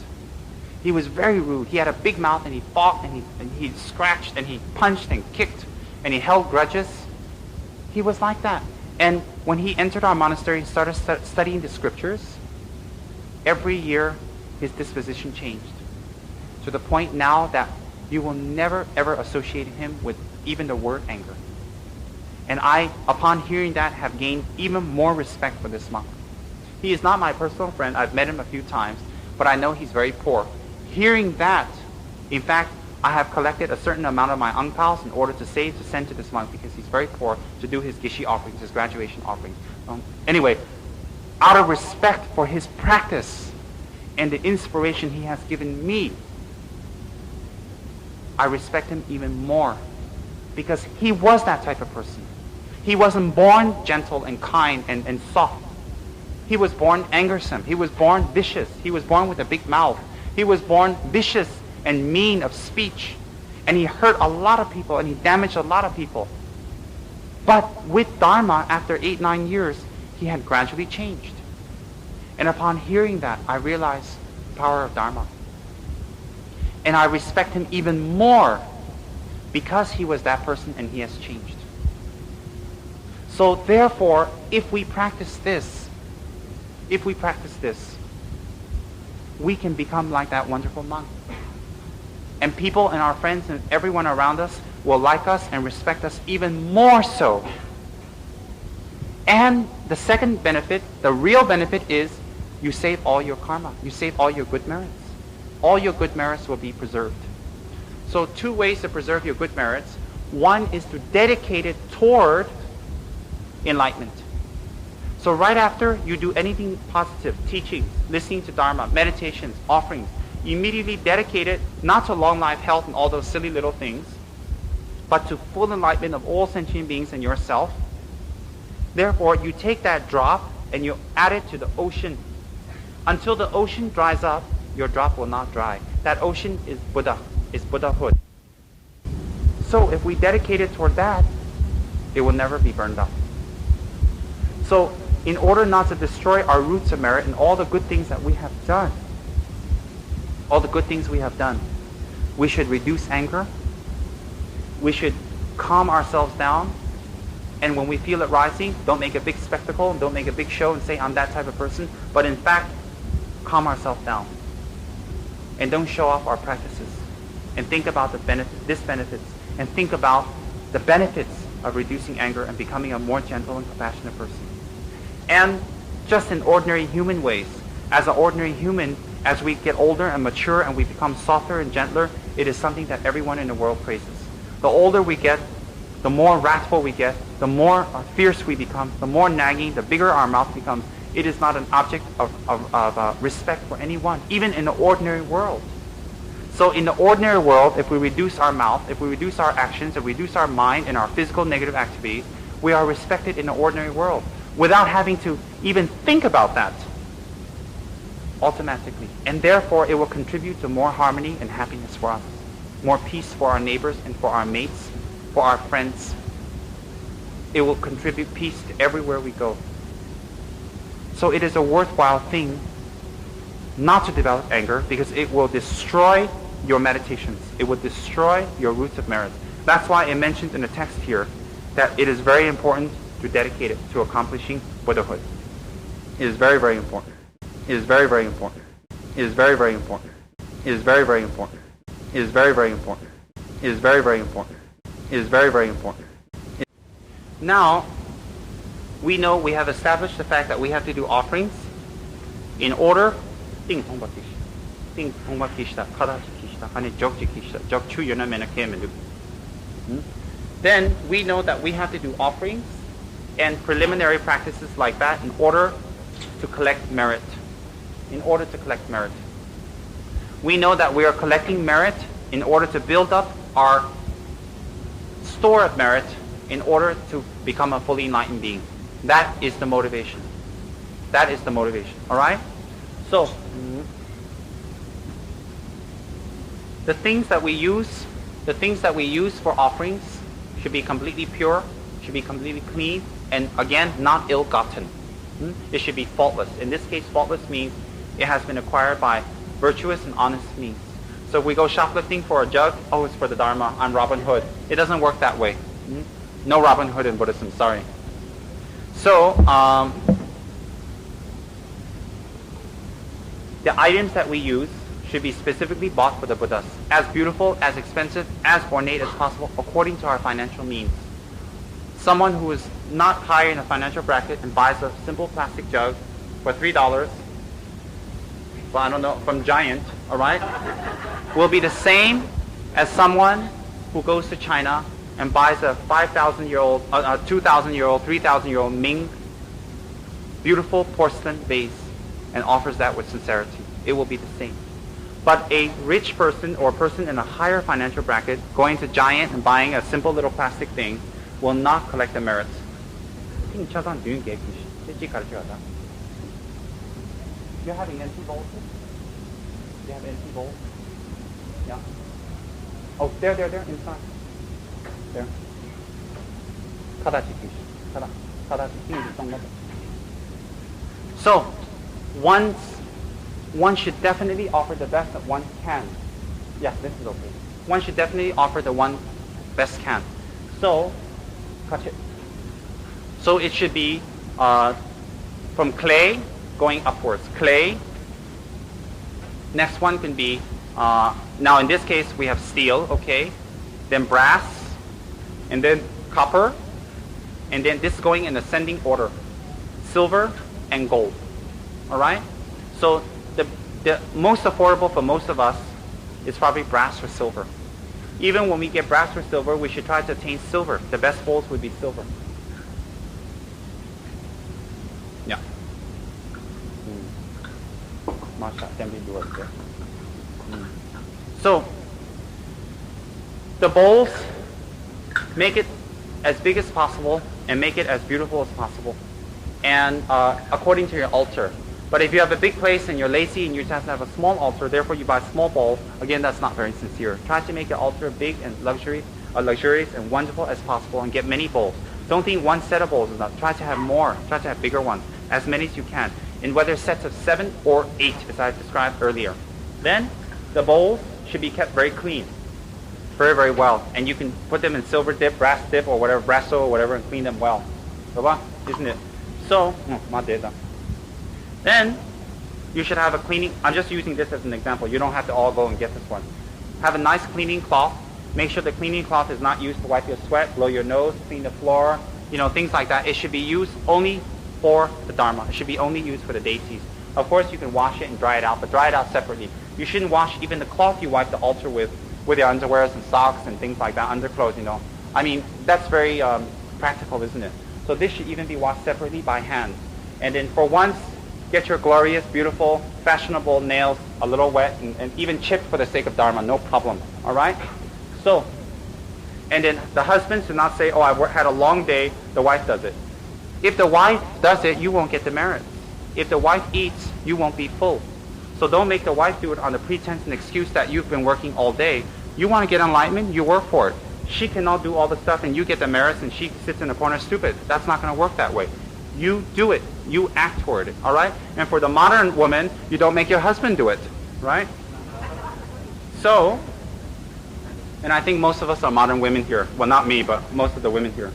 He was very rude. He had a big mouth and he fought and he scratched and he punched and kicked and he held grudges. He was like that. And when he entered our monastery and started studying the scriptures, every year his disposition changed to the point now that you will never ever associate him with even the word anger. And I, upon hearing that, have gained even more respect for this monk. He is not my personal friend. I've met him a few times, but I know he's very poor. Hearing that, in fact, I have collected a certain amount of my ang paos in order to send to this monk because he's very poor, to do his gishi offerings, his graduation offerings. Anyway, out of respect for his practice and the inspiration he has given me, I respect him even more because he was that type of person. He wasn't born gentle and kind and soft. He was born angersome. He was born vicious. He was born with a big mouth. He was born vicious and mean of speech. And he hurt a lot of people and he damaged a lot of people. But with Dharma, after 8, 9 years, he had gradually changed. And upon hearing that, I realized the power of Dharma. And I respect him even more because he was that person and he has changed. So therefore, if we practice this, we can become like that wonderful monk. And people and our friends and everyone around us will like us and respect us even more so. And the second benefit, the real benefit, is you save all your karma. You save all your good merits. All your good merits will be preserved. So 2 ways to preserve your good merits. One is to dedicate it toward enlightenment. So right after you do anything positive, teaching, listening to Dharma, meditations, offerings, you immediately dedicate it not to long life, health, and all those silly little things, but to full enlightenment of all sentient beings and yourself. Therefore, you take that drop and you add it to the ocean. Until the ocean dries up, your drop will not dry. That ocean is Buddha, is Buddhahood. So if we dedicate it toward that, it will never be burned up. So in order not to destroy our roots of merit and all the good things that we have done, we should reduce anger. We should calm ourselves down. And when we feel it rising, don't make a big spectacle and don't make a big show and say, I'm that type of person. But in fact, calm ourselves down. And don't show off our practices. And think about the benefits. And think about the benefits of reducing anger and becoming a more gentle and compassionate person. And just in ordinary human ways, as an ordinary human, as we get older and mature and we become softer and gentler, it is something that everyone in the world praises. The older we get, the more wrathful we get, the more fierce we become, the more nagging, the bigger our mouth becomes. It is not an object of respect for anyone, even in the ordinary world. So in the ordinary world, if we reduce our mouth, if we reduce our actions, if we reduce our mind and our physical negative activities, we are respected in the ordinary world. without having to even think about that automatically. And therefore, it will contribute to more harmony and happiness for us, more peace for our neighbors and for our mates, for our friends. It will contribute peace to everywhere we go. So it is a worthwhile thing not to develop anger, because it will destroy your meditations. It will destroy your roots of merit. That's why it mentions in the text here that it is very important to dedicate it to accomplishing Buddhahood. It is very, very important. It is very, very important. It is very, very important. It is very, very important. It is very, very important. It is very, very important. It is very, very important. Now, we know we have established the fact that we have to do offerings in order. Then we know that we have to do offerings and preliminary practices like that in order to collect merit. In order to collect merit. We know that we are collecting merit in order to build up our store of merit in order to become a fully enlightened being. That is the motivation. That is the motivation. Alright? So, the things that we use for offerings should be completely pure, should be completely clean, and again, not ill-gotten. It should be faultless. In this case, faultless means it has been acquired by virtuous and honest means. So if we go shoplifting for a jug, oh, it's for the Dharma, I'm Robin Hood. It doesn't work that way. No Robin Hood in Buddhism, sorry. So, the items that we use should be specifically bought for the Buddhas. As beautiful, as expensive, as ornate as possible, according to our financial means. Someone who is not higher in a financial bracket and buys a simple plastic jug for $3, well, I don't know, from Giant, alright, will be the same as someone who goes to China and buys a 5,000-year-old, 2,000-year-old, 3,000-year-old Ming beautiful porcelain vase and offers that with sincerity. It will be the same. But a rich person or a person in a higher financial bracket going to Giant and buying a simple little plastic thing will not collect the merits. You're having empty bowls? You have empty bowls? Yeah. Oh, there, inside. There. So, one should definitely offer the best that one can. Yeah, this is okay. One should definitely offer the one best can. So, cut it. So it should be from clay going upwards. Clay. Next one can be, now in this case we have steel, okay. Then brass, and then copper, and then this is going in ascending order. Silver and gold. Alright? So the most affordable for most of us is probably brass or silver. Even when we get brass or silver, we should try to attain silver. The best bowls would be silver. Yeah. So, the bowls, make it as big as possible and make it as beautiful as possible. And according to your altar. But if you have a big place and you're lazy and you just have to have a small altar, therefore you buy a small bowl, again, that's not very sincere. Try to make your altar big and luxurious and wonderful as possible and get many bowls. Don't think one set of bowls is enough. Try to have more. Try to have bigger ones, as many as you can. In whether sets of 7 or 8, as I described earlier. Then, the bowls should be kept very clean. Very, very well. And you can put them in silver dip, brass dip, or whatever, brasso or whatever, and clean them well. Isn't it? So, then, you should have a cleaning, I'm just using this as an example. You don't have to all go and get this one. Have a nice cleaning cloth. Make sure the cleaning cloth is not used to wipe your sweat, blow your nose, clean the floor, things like that. It should be used only for the Dharma. It should be only used for the deities. Of course, you can wash it and dry it out, but dry it out separately. You shouldn't wash even the cloth you wipe the altar with your underwears and socks and things like that, underclothes, I mean, that's very practical, isn't it? So this should even be washed separately by hand. And then for once, get your glorious, beautiful, fashionable nails a little wet and even chipped for the sake of Dharma, no problem. All right? So, and then the husbands do not say, oh, I've had a long day, the wife does it. If the wife does it, you won't get the merits. If the wife eats, you won't be full. So don't make the wife do it on the pretense and excuse that you've been working all day. You want to get enlightenment, you work for it. She cannot do all the stuff and you get the merits and she sits in the corner stupid. That's not going to work that way. You do it. You act toward it. All right? And for the modern woman, you don't make your husband do it. Right? So, and I think most of us are modern women here. Well, not me, but most of the women here.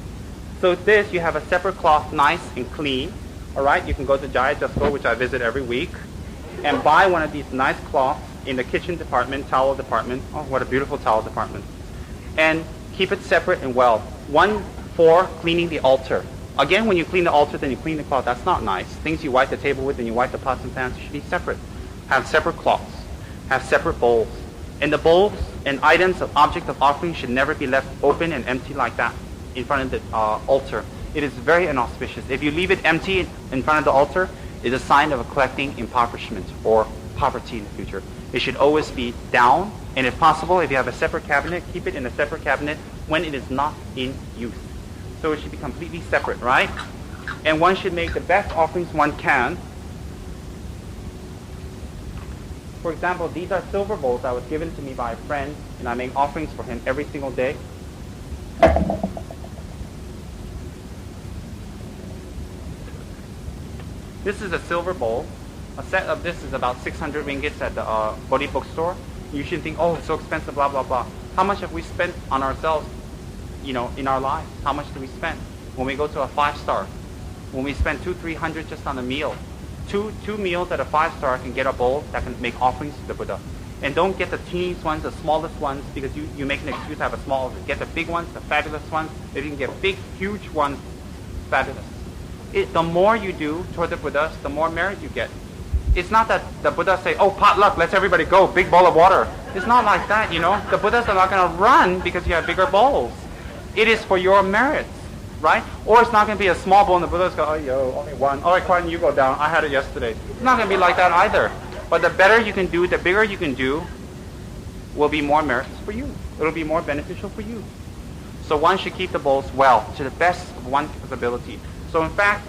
So this, you have a separate cloth, nice and clean. All right? You can go to Jaya Jusko, which I visit every week, and buy one of these nice cloths in the kitchen department, towel department. Oh, what a beautiful towel department. And keep it separate and well. One for cleaning the altar. Again, when you clean the altar, then you clean the cloth. That's not nice. Things you wipe the table with and you wipe the pots and pans should be separate. Have separate cloths. Have separate bowls. And the bowls and items of object of offering should never be left open and empty like that in front of the altar. It is very inauspicious. If you leave it empty in front of the altar, it's a sign of a collecting impoverishment or poverty in the future. It should always be down, and if possible, if you have a separate cabinet, keep it in a separate cabinet when it is not in use. So it should be completely separate, right? And one should make the best offerings one can. For example, these are silver bowls that was given to me by a friend, and I make offerings for him every single day. This is a silver bowl. A set of this is about 600 ringgits at the Bodhi bookstore. You shouldn't think, oh, it's so expensive, blah, blah, blah. How much have we spent on ourselves, in our lives? How much do we spend? When we go to a 5-star, when we spend 200-300 just on a meal. Two meals at a 5-star can get a bowl that can make offerings to the Buddha. And don't get the teeniest ones, the smallest ones, because you make an excuse to have a small. Get the big ones, the fabulous ones. If you can get big, huge ones, fabulous. The more you do toward the Buddhas, the more merit you get. It's not that the Buddhas say, oh, potluck, let's everybody go, big bowl of water. It's not like that, The Buddhas are not going to run because you have bigger bowls. It is for your merits, right? Or it's not going to be a small bowl and the Buddhas go, oh, yo, only one. All right, quiet, you go down. I had it yesterday. It's not going to be like that either. But the better you can do, the bigger you can do, will be more merits for you. It'll be more beneficial for you. So one should keep the bowls well, to the best of one's ability. So in fact,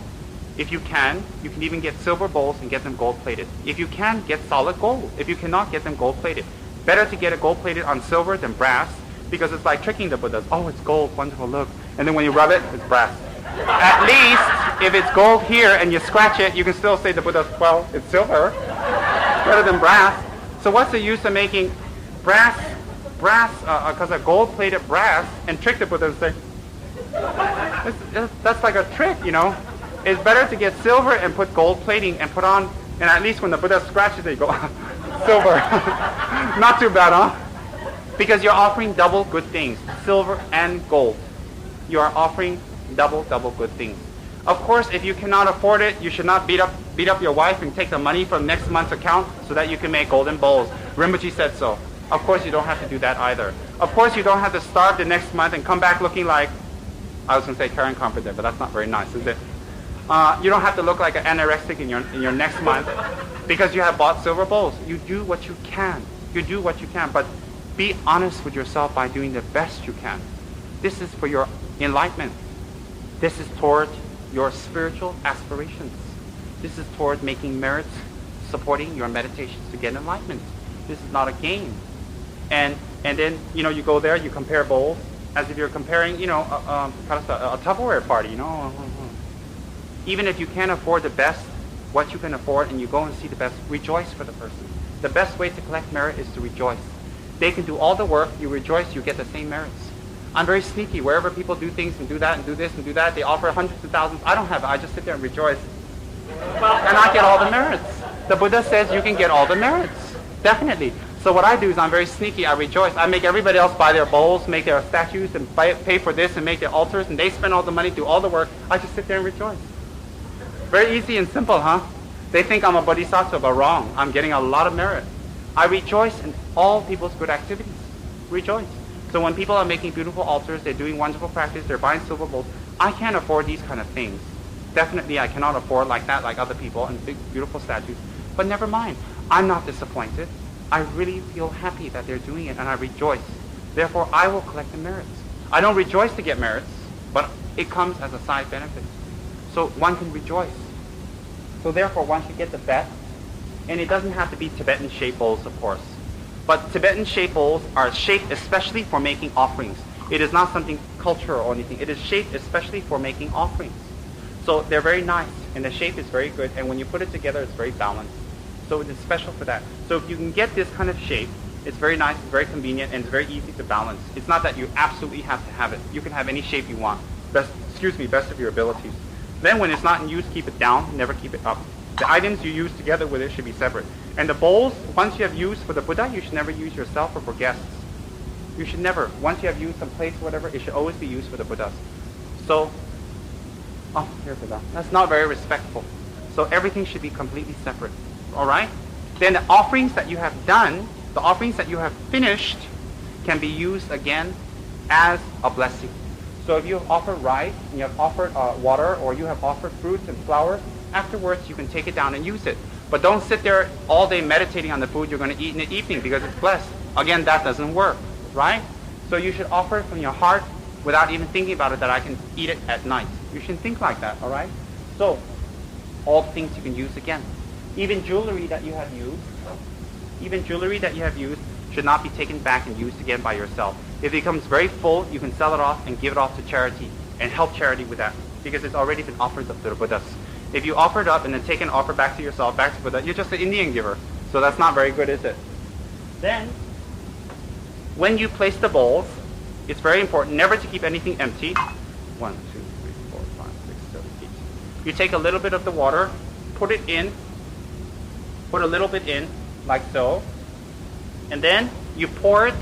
if you can even get silver bowls and get them gold-plated. If you can, get solid gold. If you cannot, get them gold-plated. Better to get it gold-plated on silver than brass, because it's like tricking the Buddhas. Oh, it's gold, wonderful, look. And then when you rub it, it's brass. At least, if it's gold here and you scratch it, you can still say to the Buddhas, well, it's silver. Better than brass. So what's the use of making brass, because a gold-plated brass, and trick the Buddha and say, that's like a trick, It's better to get silver and put gold plating and put on, and at least when the Buddha scratches it, you go, silver. Not too bad, huh? Because you're offering double good things, silver and gold. You are offering double good things. Of course, if you cannot afford it, you should not beat up your wife and take the money from next month's account so that you can make golden bowls. Rinpoche said so. Of course, you don't have to do that either. Of course, you don't have to starve the next month and come back looking like, I was going to say Karen Confident, but that's not very nice, is it? You don't have to look like an anorexic in your next month because you have bought silver bowls. You do what you can. You do what you can, but be honest with yourself by doing the best you can. This is for your enlightenment. This is toward your spiritual aspirations. This is toward making merits, supporting your meditations to get enlightenment. This is not a game. And then, you go there, you compare bowls as if you're comparing, a Tupperware party, Even if you can't afford the best, what you can afford, and you go and see the best, rejoice for the person. The best way to collect merit is to rejoice. They can do all the work, you rejoice, you get the same merits. I'm very sneaky. Wherever people do things and do that and do this and do that, they offer hundreds of thousands. I don't have it. I just sit there and rejoice. And I get all the merits. The Buddha says you can get all the merits. Definitely. So what I do is I'm very sneaky. I rejoice. I make everybody else buy their bowls, make their statues, and pay for this and make their altars, and they spend all the money, do all the work. I just sit there and rejoice. Very easy and simple, huh? They think I'm a Bodhisattva, but wrong. I'm getting a lot of merit. I rejoice in all people's good activities. Rejoice. So when people are making beautiful altars, they're doing wonderful practice, they're buying silver bowls, I can't afford these kind of things. Definitely I cannot afford like that, like other people, and big, beautiful statues. But never mind. I'm not disappointed. I really feel happy that they're doing it, and I rejoice. Therefore, I will collect the merits. I don't rejoice to get merits, but it comes as a side benefit. So one can rejoice. So therefore one should get the best. And it doesn't have to be Tibetan shaped bowls, of course. But Tibetan shaped bowls are shaped especially for making offerings. It is not something cultural or anything. It is shaped especially for making offerings. So they're very nice, and the shape is very good, and when you put it together, it's very balanced. So it is special for that. So if you can get this kind of shape, it's very nice, it's very convenient, and it's very easy to balance. It's not that you absolutely have to have it. You can have any shape you want. Best of your abilities. Then when it's not in use, keep it down, never keep it up. The items you use together with it should be separate. And the bowls, once you have used for the Buddha, you should never use yourself or for guests. You should never. Once you have used some place or whatever, it should always be used for the Buddhas. So, here's Buddha. That's not very respectful. So everything should be completely separate. All right? Then the offerings that you have done, the offerings that you have finished, can be used again as a blessing. So if you have offered rice, and you have offered water, or you have offered fruits and flowers, afterwards you can take it down and use it. But don't sit there all day meditating on the food you're going to eat in the evening because it's blessed. Again, that doesn't work, right? So you should offer it from your heart without even thinking about it that I can eat it at night. You shouldn't think like that, all right? So all the things you can use again. Even jewelry that you have used, should not be taken back and used again by yourself. If it becomes very full, you can sell it off and give it off to charity and help charity with that because it's already been offered up to the Buddhas. If you offer it up and then take an offer back to yourself, back to Buddha, you're just an Indian giver. So that's not very good, is it? Then, when you place the bowls, it's very important never to keep anything empty. 1, 2, 3, 4, 5, 6, 7, 8. You take a little bit of the water, put a little bit in, like so, and then you pour it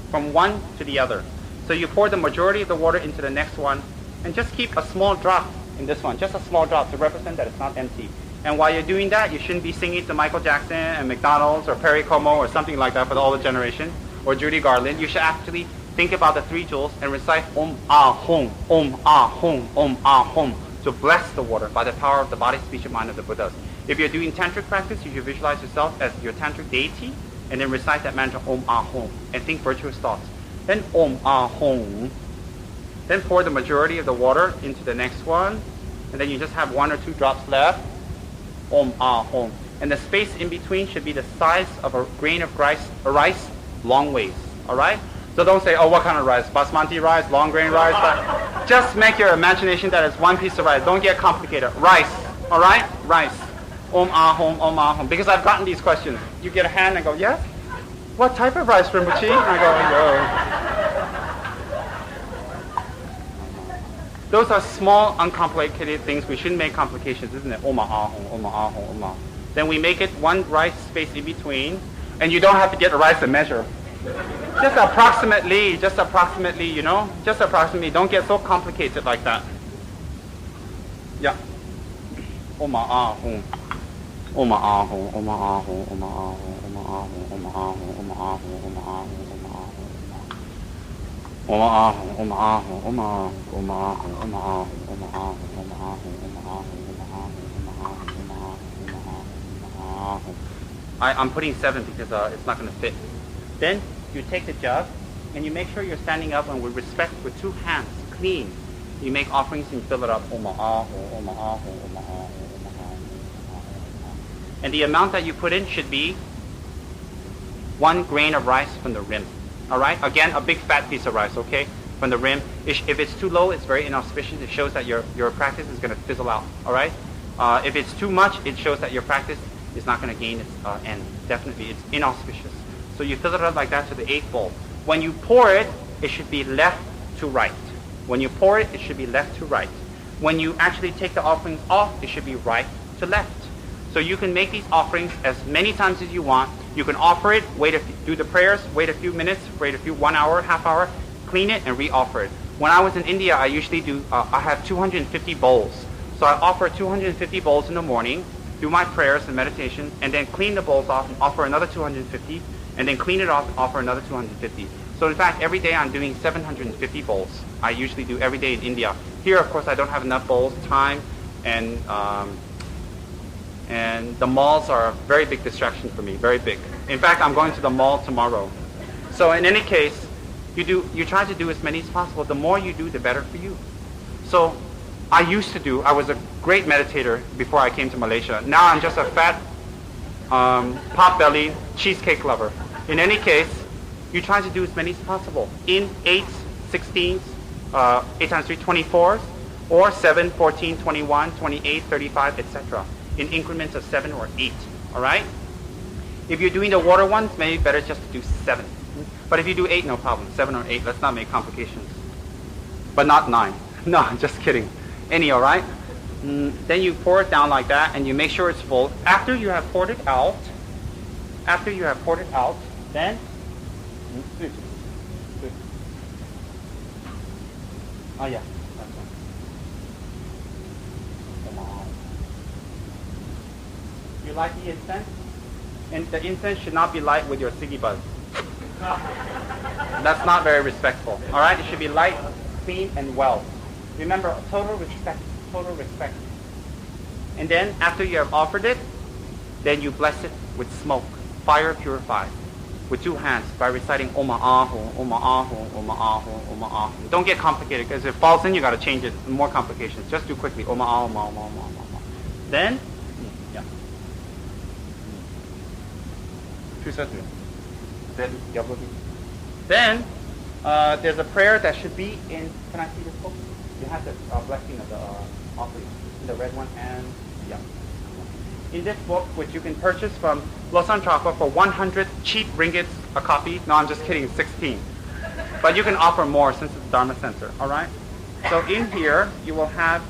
from one to the other. So you pour the majority of the water into the next one, and just keep a small drop in this one, just a small drop to represent that it's not empty. And while you're doing that, you shouldn't be singing to Michael Jackson and McDonald's or Perry Como or something like that for the older generation, or Judy Garland. You should actually think about the 3 jewels and recite Om Ah Hum, Om Ah Hum, Om Ah Hum to bless the water by the power of the body, speech, and mind of the Buddhas. If you're doing tantric practice, you should visualize yourself as your tantric deity and then recite that mantra Om Ah Hum and think virtuous thoughts. Then Om Ah Hum. Then pour the majority of the water into the next one, and then you just have 1 or 2 drops left. Om Ah Hum. And the space in between should be the size of a grain of rice long ways. All right? So don't say, oh, what kind of rice? Basmati rice, long grain rice? But just make your imagination that it's one piece of rice. Don't get complicated. Rice. All right? Rice. Om Ah Hum, Om Ah Hum. Because I've gotten these questions. You get a hand and go, yes? What type of rice, Rinpoche? And I go, Those are small, uncomplicated things. We shouldn't make complications, isn't it? Om Ah Hum, Om Ah Hum, Om Ah. Then we make it one rice space in between. And you don't have to get the rice and measure. Just approximately, you know? Just approximately. Don't get so complicated like that. Yeah. Om Ah Hum. Om Ah Hum, Om Ah Hum, Om Ah Hum, Om Ah Hum, Om Ah Hum, Om Ah Hum, Om Ah Hum, Om Ah Hum, Om Ah Hum, Om Ah Hum, Om Ah Hum, Om Ah Hum, Om Ah Hum, Om Ah Hum, Om Ah Hum, Om Ah Hum. I'm putting 7 because it's not going to fit. Then you take the jug and you make sure you're standing up and with respect with 2 hands, clean. You make offerings and you fill it up. And the amount that you put in should be 1 grain of rice from the rim. All right? Again, a big fat piece of rice, okay? From the rim. If it's too low, it's very inauspicious. It shows that your practice is going to fizzle out. All right? If it's too much, it shows that your practice is not going to gain its end. Definitely, it's inauspicious. So you fill it up like that to the 8th bowl. When you pour it, it should be left to right. When you pour it, it should be left to right. When you actually take the offerings off, it should be right to left. So you can make these offerings as many times as you want. You can offer it, do the prayers, wait a few minutes, 1 hour, half hour, clean it, and re-offer it. When I was in India, I usually I have 250 bowls. So I offer 250 bowls in the morning, do my prayers and meditation, and then clean the bowls off and offer another 250, and then clean it off and offer another 250. So in fact, every day I'm doing 750 bowls. I usually do every day in India. Here, of course, I don't have enough bowls, time, and the malls are a very big distraction for me, very big. In fact, I'm going to the mall tomorrow. So in any case, you try to do as many as possible. The more you do, the better for you. So I was a great meditator before I came to Malaysia. Now I'm just a fat, pot-belly cheesecake lover. In any case, you try to do as many as possible. In 8s, 16s, 8 times 3, 24s, or 7, 14, 21, 28, 35, etc. in increments of 7 or 8. All right? If you're doing the water ones, maybe better just to do 7. But if you do 8, no problem. 7 or 8, let's not make complications. But not 9. No, I'm just kidding. Any, all right? Then you pour it down like that, and you make sure it's full. After you have poured it out, then oh yeah, that's one. You like the incense? And the incense should not be light with your ciggy buzz. That's not very respectful. All right, it should be light, clean, and well. Remember, total respect. And then after you have offered it, then you bless it with smoke, fire purified, with 2 hands by reciting Oma Ahu, Oma Ahu, Oma Ahu, Oma Ahu. Don't get complicated, because if it falls in, you got to change it. More complications. Just do quickly. Oma Ahu, Oma Ahu, Oma Ahu. Then, yeah. Then, there's a prayer that should be in. Can I see this book? You have the blessing of the offering, the red one, and yeah. In this book, which you can purchase from Losan Chakra for 100 cheap ringgits a copy. No, I'm just kidding, 16. But you can offer more since it's Dharma Center, all right? So in here, you will have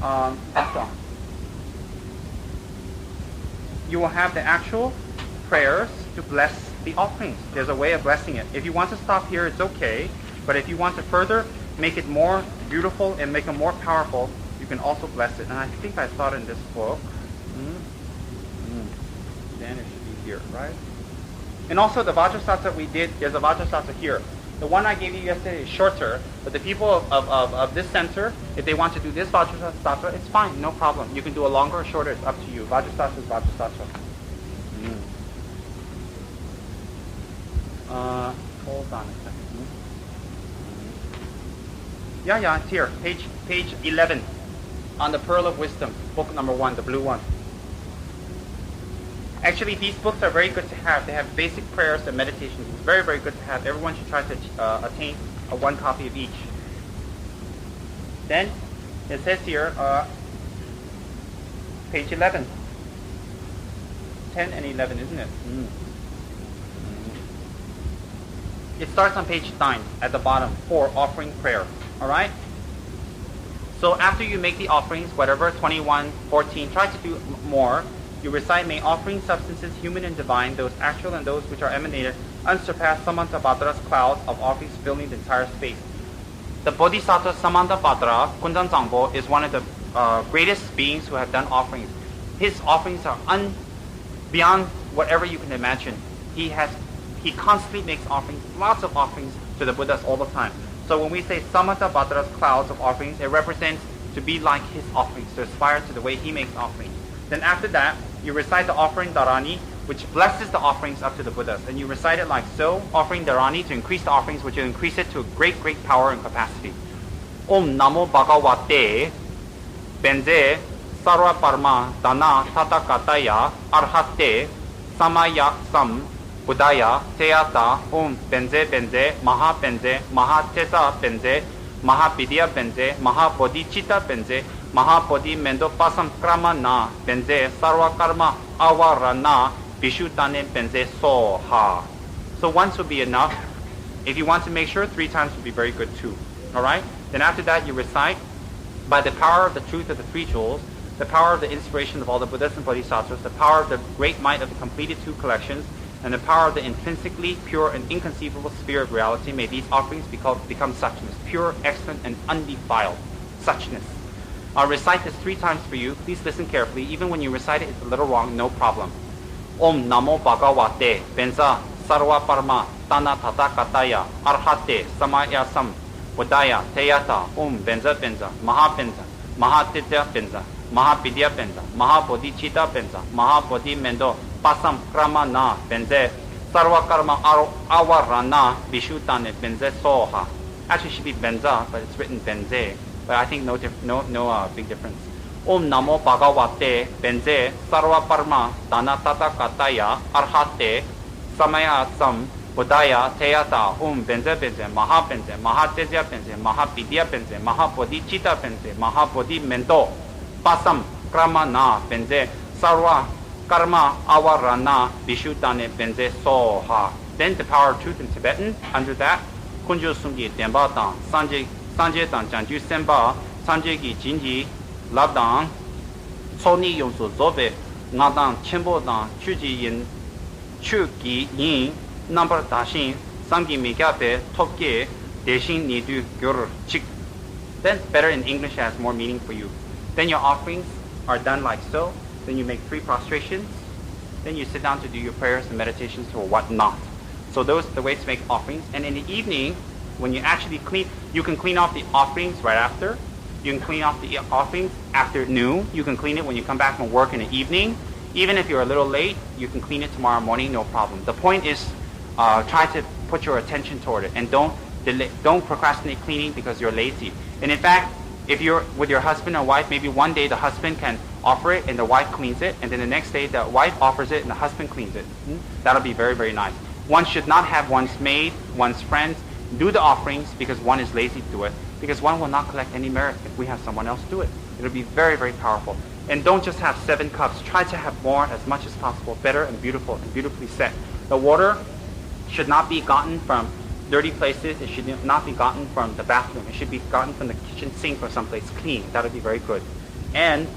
the actual prayers to bless the offerings. There's a way of blessing it. If you want to stop here, it's okay. But if you want to further make it more beautiful and make it more powerful, you can also bless it. And I think I saw it in this book. Then it should be here, right? And also the Vajrasattva we did, there's a Vajrasattva here. The one I gave you yesterday is shorter, but the people of this center, if they want to do this Vajrasattva, it's fine, no problem. You can do a longer or shorter, it's up to you. Vajrasattva is Vajrasattva. Hold on a second. Yeah, it's here. Page 11 on the Pearl of Wisdom, book number 1, the blue one. Actually, these books are very good to have. They have basic prayers and meditations. It's very, very good to have. Everyone should try to attain one copy of each. Then, it says here, page 11. 10 and 11, isn't it? It starts on page 9 at the bottom for offering prayer. All right? So after you make the offerings, whatever, 21, 14, try to do more. You recite, may offering substances, human and divine, those actual and those which are emanated, unsurpassed Samantabhadra's clouds of offerings filling the entire space. The Bodhisattva Samantabhadra, Kundan Zangpo, is one of the greatest beings who have done offerings. His offerings are beyond whatever you can imagine. He constantly makes offerings, lots of offerings to the Buddhas all the time. So when we say Samantabhadra's clouds of offerings, it represents to be like his offerings, to aspire to the way he makes offerings. Then after that, you recite the offering Dharani, which blesses the offerings up to the Buddhas. And you recite it like so, offering Dharani to increase the offerings, which will increase it to a great, great power and capacity. Om Namo Bhagavate Benze Sarva Parma Dana Tata Kataya Arhate Samaya Sam Buddhaya Teyata Om Benze Benze Maha Benze Maha Tesa Benze Maha Vidya Benze Maha Bodhisattva Benze Maha Bodhi Mendo Pasam Krama Na Benze Sarva Karma Awarana Vishutane Benze Soha. So once would be enough. If you want to make sure, 3 times would be very good too. Alright? Then after that you recite, by the power of the truth of the 3 jewels, the power of the inspiration of all the Buddhas and Bodhisattvas, the power of the great might of the completed 2 collections, and the power of the intrinsically pure and inconceivable sphere of reality, may these offerings become suchness, pure, excellent, and undefiled suchness. I'll recite this 3 times for you. Please listen carefully. Even when you recite it, it's a little wrong, no problem. Om Namo Bhagavate Benza Sarva Parma Tana Tata Kataya Arhate Samaya Sam Buddhaya Teyata Om Benza Benza Maha Benza Maha Titya Benza Maha Vidya Benza Maha Bodhisattva Benza Maha Bodhi Mendo Pasam Krama Na Benze Sarva Karma Awarana Vishutane Benze Soha. Actually it should be Benza, but it's written Benze. but I think no big difference. Om Namo Bhagavate Benze Sarva Parma Dana Tata Kataya Arhate Samaya Sam Bodhaya Teyata Benze Benze Maha Benze Maha Tezya Benze Maha Vidya Benze Maha Bodhicitta Benze Maha Bodhi Mento Pasam Krama Na Benze Sarva Karma Avarana Vishuddhane Benze Soha. Then the power of truth in Tibetan, under that, Kunjo Sungi Denpa Tang, Sanje Tang Janju Senpa, Sanje Gi Jinji, Labdang, Soni Yongsu Zobe, Ngadang Chenpo Tang, Chuji Yin, Chu Gi Yin, Number Dashin, Samgi Mikape, Topke, Deshin Nidu Gyur Chik. Then better in English has more meaning for you. Then your offerings are done like so. Then you make 3 prostrations. Then you sit down to do your prayers and meditations or whatnot. So those are the ways to make offerings. And in the evening, when you actually clean, you can clean off the offerings right after. You can clean off the offerings after noon. You can clean it when you come back from work in the evening. Even if you're a little late, you can clean it tomorrow morning, no problem. The point is, try to put your attention toward it and don't procrastinate cleaning because you're lazy. And in fact, if you're with your husband or wife, maybe one day the husband can offer it and the wife cleans it, and then the next day the wife offers it and the husband cleans it. That'll be very, very nice. One should not have one's maid, one's friends do the offerings because one is lazy to do it, because one will not collect any merit if we have someone else do it. It'll be very, very powerful. And don't just have 7 cups. Try to have more as much as possible, better and beautiful and beautifully set. The water should not be gotten from dirty places. It should not be gotten from the bathroom. It should be gotten from the kitchen sink or someplace clean. That would be very good. And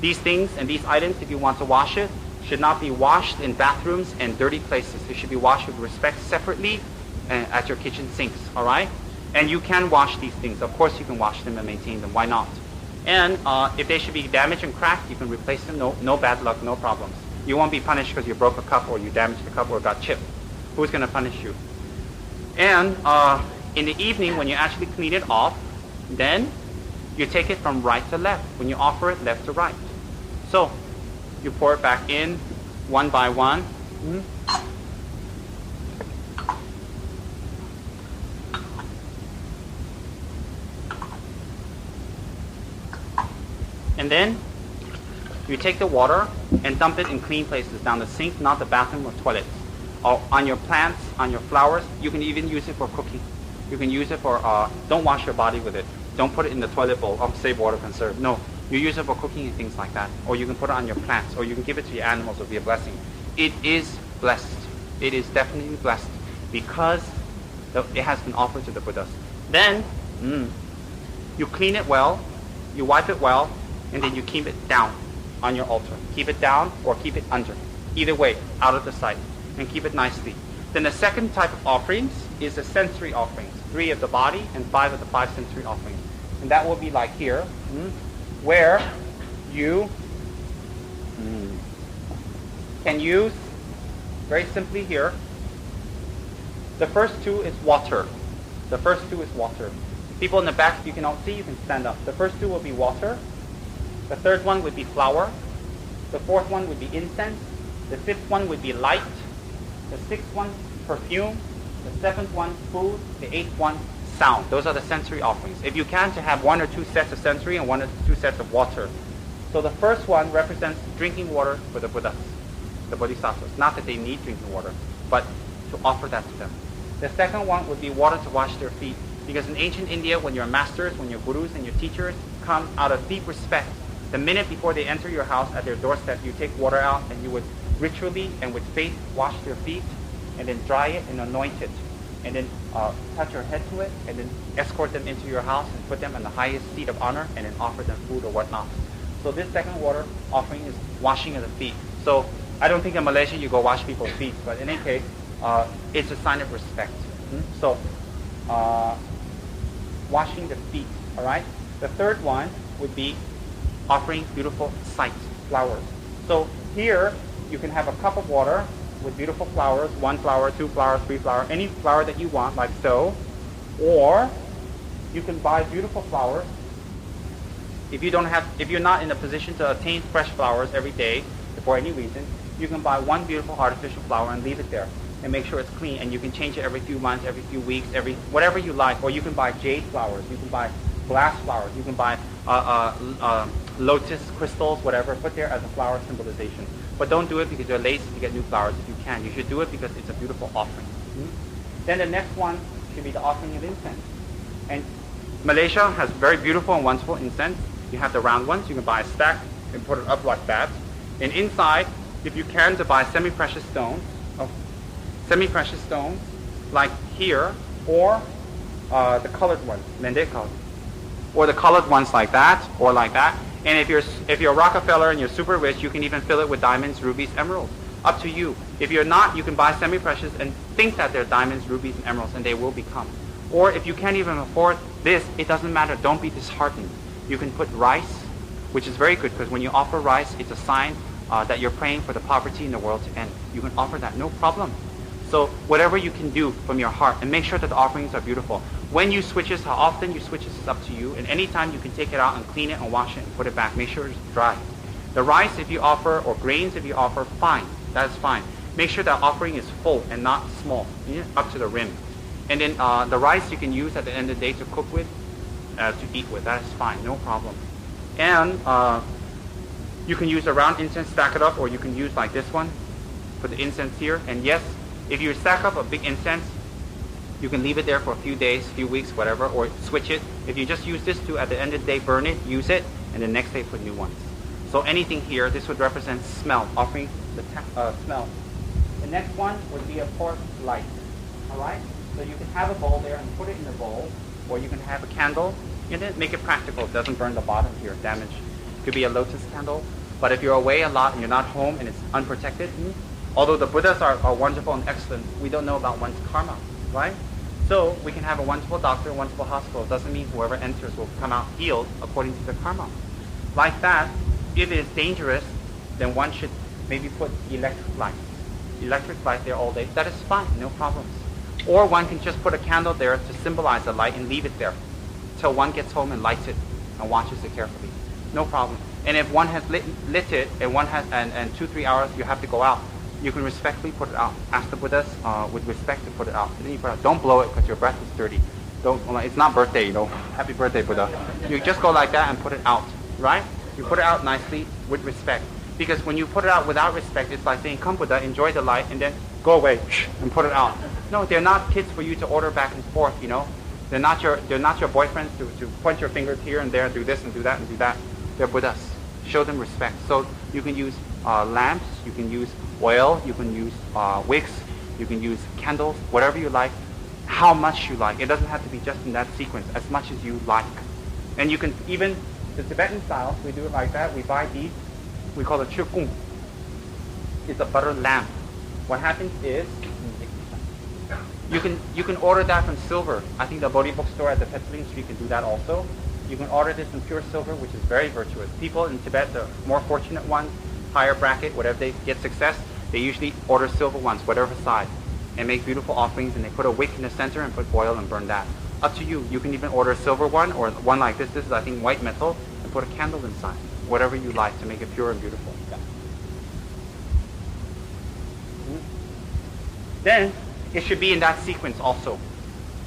these things and these items, if you want to wash it, should not be washed in bathrooms and dirty places. It should be washed with respect separately at your kitchen sinks, all right? And you can wash these things. Of course you can wash them and maintain them. Why not? And if they should be damaged and cracked, you can replace them. No bad luck, no problems. You won't be punished because you broke a cup or you damaged the cup or got chipped. Who's going to punish you? And in the evening, when you actually clean it off, then you take it from right to left. When you offer it, left to right. So you pour it back in one by one. And then you take the water and dump it in clean places, down the sink, not the bathroom or toilet. Or on your plants, on your flowers. You can even use it for cooking. You can use it for, don't wash your body with it. Don't put it in the toilet bowl. Save water, conserve. No, you use it for cooking and things like that. Or you can put it on your plants. Or you can give it to your animals. It'll be a blessing. It is blessed. It is definitely blessed because it has been offered to the Buddhas. Then, you clean it well, you wipe it well, and then you keep it down on your altar. Keep it down or keep it under. Either way, out of the sight. And keep it nicely. Then the second type of offerings is the sensory offerings. 3 of the body and 5 of the 5 sensory offerings. And that will be like here, where you can use, very simply here, the first 2 is water. The first 2 is water. People in the back, if you cannot see, you can stand up. The first 2 will be water. The third one would be flour. The fourth one would be incense. The 5th one would be light. The 6th one, perfume. The 7th one, food. The 8th one, sound. Those are the sensory offerings. If you can, to have 1 or 2 sets of sensory and 1 or 2 sets of water. So the first one represents drinking water for the Buddhas, the Bodhisattvas. Not that they need drinking water, but to offer that to them. The second one would be water to wash their feet. Because in ancient India, when your masters, when your gurus and your teachers come out of deep respect, the minute before they enter your house at their doorstep, you take water out and you would ritually and with faith wash their feet and then dry it and anoint it and then touch your head to it and then escort them into your house and put them on the highest seat of honor and then offer them food or whatnot. So this second water offering is washing of the feet. So I don't think in Malaysia you go wash people's feet, but in any case, it's a sign of respect. So washing the feet, all right? The third one would be offering beautiful sights, flowers. So here you can have a cup of water with beautiful flowers, 1 flower, 2 flowers, 3 flowers, any flower that you want, like so. Or you can buy beautiful flowers. If you're not in a position to attain fresh flowers every day for any reason, you can buy 1 beautiful artificial flower and leave it there and make sure it's clean. And you can change it every few months, every few weeks, whatever you like. Or you can buy jade flowers. You can buy glass flowers. You can buy lotus crystals, whatever, put there as a flower symbolization. But don't do it because you're lazy to get new flowers. If you can, you should do it because it's a beautiful offering. Then the next one should be the offering of incense. And Malaysia has very beautiful and wonderful incense. You have the round ones. You can buy a stack and put it up like that. And inside, if you can, to buy semi-precious stones, like here, or the colored ones, mendeka, or the colored ones like that, or like that. And if you're Rockefeller and you're super rich, you can even fill it with diamonds, rubies, emeralds. Up to you. If you're not, you can buy semi-precious and think that they're diamonds, rubies, and emeralds, and they will become. Or if you can't even afford this, it doesn't matter. Don't be disheartened. You can put rice, which is very good, because when you offer rice, it's a sign that you're praying for the poverty in the world to end. You can offer that, no problem. So whatever you can do from your heart, and make sure that the offerings are beautiful. When you switch this, how often you switch this is up to you, and anytime you can take it out and clean it and wash it and put it back. Make sure it's dry. The rice, if you offer, or grains, if you offer, fine. That's fine. Make sure that offering is full and not small, up to the rim. And then the rice you can use at the end of the day to cook with, to eat with. That is fine, no problem. And you can use a round incense, stack it up, or you can use like this one, put the incense here. And yes, if you stack up a big incense, you can leave it there for a few days, few weeks, whatever, or switch it. If you just use this to, at the end of the day, burn it, use it, and the next day put new ones. So anything here, this would represent smell, offering the smell. The next one would be, of course, light. All right? So you can have a bowl there and put it in the bowl, or you can have a candle, and then make it practical. It doesn't burn the bottom here, damage. It could be a lotus candle. But if you're away a lot and you're not home and it's unprotected, although the Buddhas are wonderful and excellent, we don't know about one's karma, right? So we can have a wonderful doctor, a wonderful hospital. It doesn't mean whoever enters will come out healed according to the karma. Like that, if it is dangerous, then one should maybe put electric light there all day. That is fine, no problems. Or one can just put a candle there to symbolize the light and leave it there till one gets home and lights it and watches it carefully. No problem. And if one has lit it and one has and 2-3 hours you have to go out, you can respectfully put it out. Ask the Buddhas with respect to put it out. And then you put it out. Don't blow it because your breath is dirty. It's not birthday, Happy birthday, Buddha. You just go like that and put it out, right? You put it out nicely with respect. Because when you put it out without respect, it's like saying, come Buddha, enjoy the light, and then go away and put it out. No, they're not kids for you to order back and forth, They're not your boyfriends to point your fingers here and there and do this and do that and do that. They're Buddhas. Show them respect. So you can use lamps, you can use oil, you can use wicks, you can use candles, whatever you like, how much you like. It doesn't have to be just in that sequence, as much as you like. And you can even, the Tibetan style, we do it like that. We buy these, we call it chukung. It's a butter lamp. What happens is, you can order that from silver. I think the Bodhi bookstore at the Petling Street can do that also. You can order this in pure silver, which is very virtuous. People in Tibet, the more fortunate ones, higher bracket, whatever they get success, they usually order silver ones, whatever size, and make beautiful offerings, and they put a wick in the center and put oil and burn that. Up to you. You can even order a silver one or one like this. This is, I think, white metal, and put a candle inside. Whatever you like to make it pure and beautiful. Yeah. Then, it should be in that sequence also.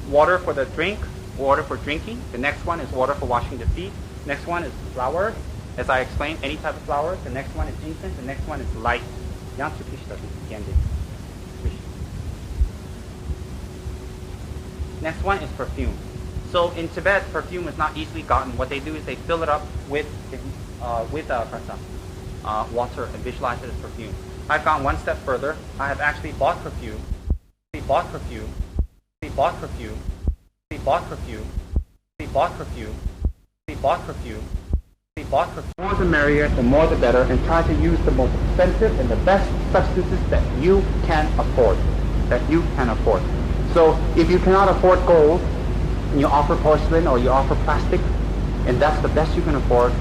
Water for the drink, water for drinking. The next one is water for washing the feet. Next one is flowers. As I explained, any type of flowers. The next one is incense. The next one is light. Next one is perfume. So in Tibet, perfume is not easily gotten. What they do is they fill it up with water and visualize it as perfume. I've gone one step further. I have actually bought perfume. The more the merrier, the more the better, and try to use the most expensive and the best substances that you can afford. So if you cannot afford gold, and you offer porcelain or you offer plastic, and that's the best you can afford,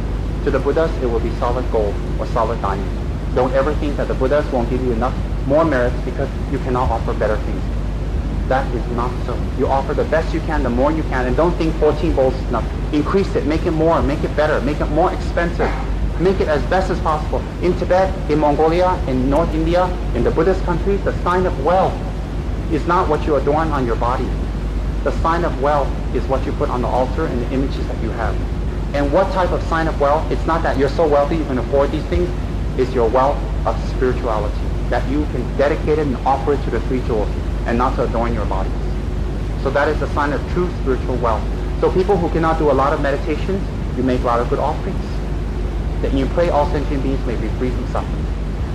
to the Buddhas it will be solid gold or solid diamond. Don't ever think that the Buddhas won't give you enough more merits because you cannot offer better things. That is not so. You offer the best you can, the more you can, and don't think 14 bowls is enough. Increase it, make it more, make it better, make it more expensive. Make it as best as possible. In Tibet, in Mongolia, in North India, in the Buddhist countries, the sign of wealth is not what you adorn on your body. The sign of wealth is what you put on the altar and the images that you have. And what type of sign of wealth? It's not that you're so wealthy you can afford these things. It's your wealth of spirituality, that you can dedicate it and offer it to the three jewels and not to adorn your bodies. So that is a sign of true spiritual wealth. So people who cannot do a lot of meditations, you make a lot of good offerings. That you pray all sentient beings may be free from suffering.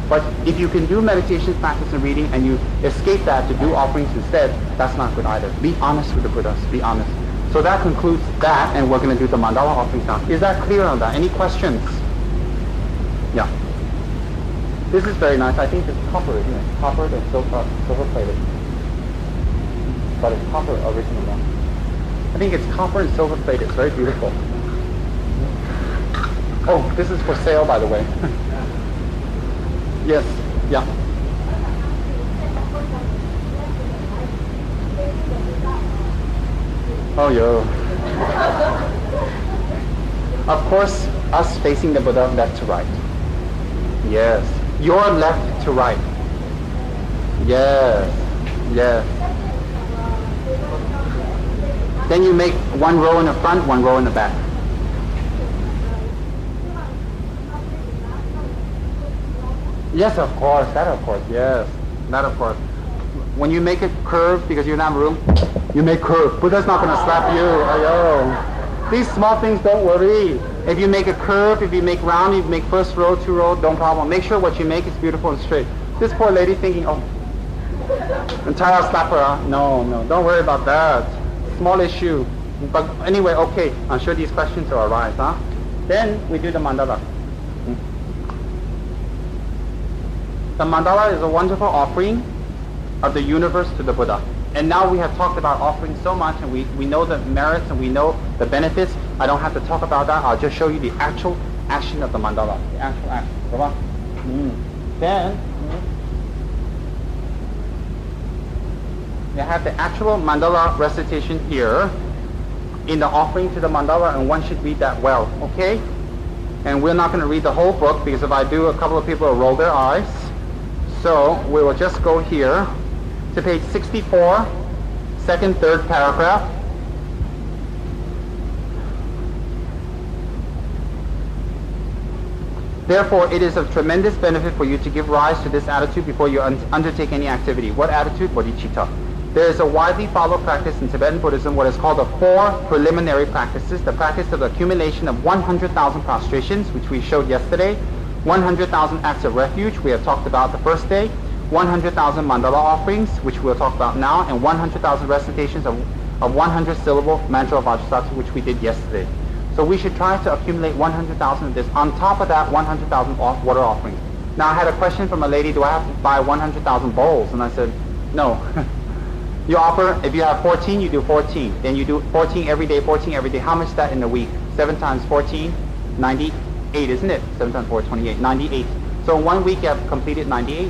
But if you can do meditation, practice, and reading, and you escape that to do offerings instead, that's not good either. Be honest with the Buddhas. Be honest. So that concludes that, and we're going to do the mandala offerings now. Is that clear on that? Any questions? Yeah. This is very nice. I think it's copper, isn't it? Copper and silver plated. But it's copper original one. I think it's copper and silver plated. It's very beautiful. Oh, this is for sale, by the way. Yes. Yeah. Oh, yo. Of course, us facing the Buddha left to right. Yes. Your left to right. Yes. Yes. Then you make one row in the front, one row in the back. Yes, of course. That, of course. Yes. That, of course. When you make it curved because you don't have room, you make curve. Buddha's not going to slap you. Ayo. These small things, don't worry. If you make a curve, if you make round, if you make first row, two row, don't problem. Make sure what you make is beautiful and straight. This poor lady thinking, oh, entire slap her. Huh? No, don't worry about that. Small issue. But anyway, okay. I'm sure these questions will arise, huh? Then we do the mandala. The mandala is a wonderful offering of the universe to the Buddha. And now we have talked about offering so much, and we know the merits and we know the benefits. I don't have to talk about that. I'll just show you the actual action of the mandala. The actual action. Then you have the actual mandala recitation here in the offering to the mandala, and one should read that well, okay? And we're not going to read the whole book, because if I do, a couple of people will roll their eyes. So we will just go here to page 64, second, third paragraph. Therefore, it is of tremendous benefit for you to give rise to this attitude before you undertake any activity. What attitude? Bodhicitta. There is a widely followed practice in Tibetan Buddhism, what is called the 4 preliminary practices, the practice of the accumulation of 100,000 prostrations, which we showed yesterday, 100,000 acts of refuge, we have talked about the first day, 100,000 mandala offerings, which we'll talk about now, and 100,000 recitations of 100-syllable mantra of Bodhisattva, which we did yesterday. So we should try to accumulate 100,000 of this. On top of that, 100,000 water offerings. Now I had a question from a lady, do I have to buy 100,000 bowls? And I said, no. You offer, if you have 14, you do 14. Then you do 14 every day, 14 every day. How much is that in a week? 7 times 14, 98, isn't it? 7 times 4, 28, 98. So in 1 week you have completed 98.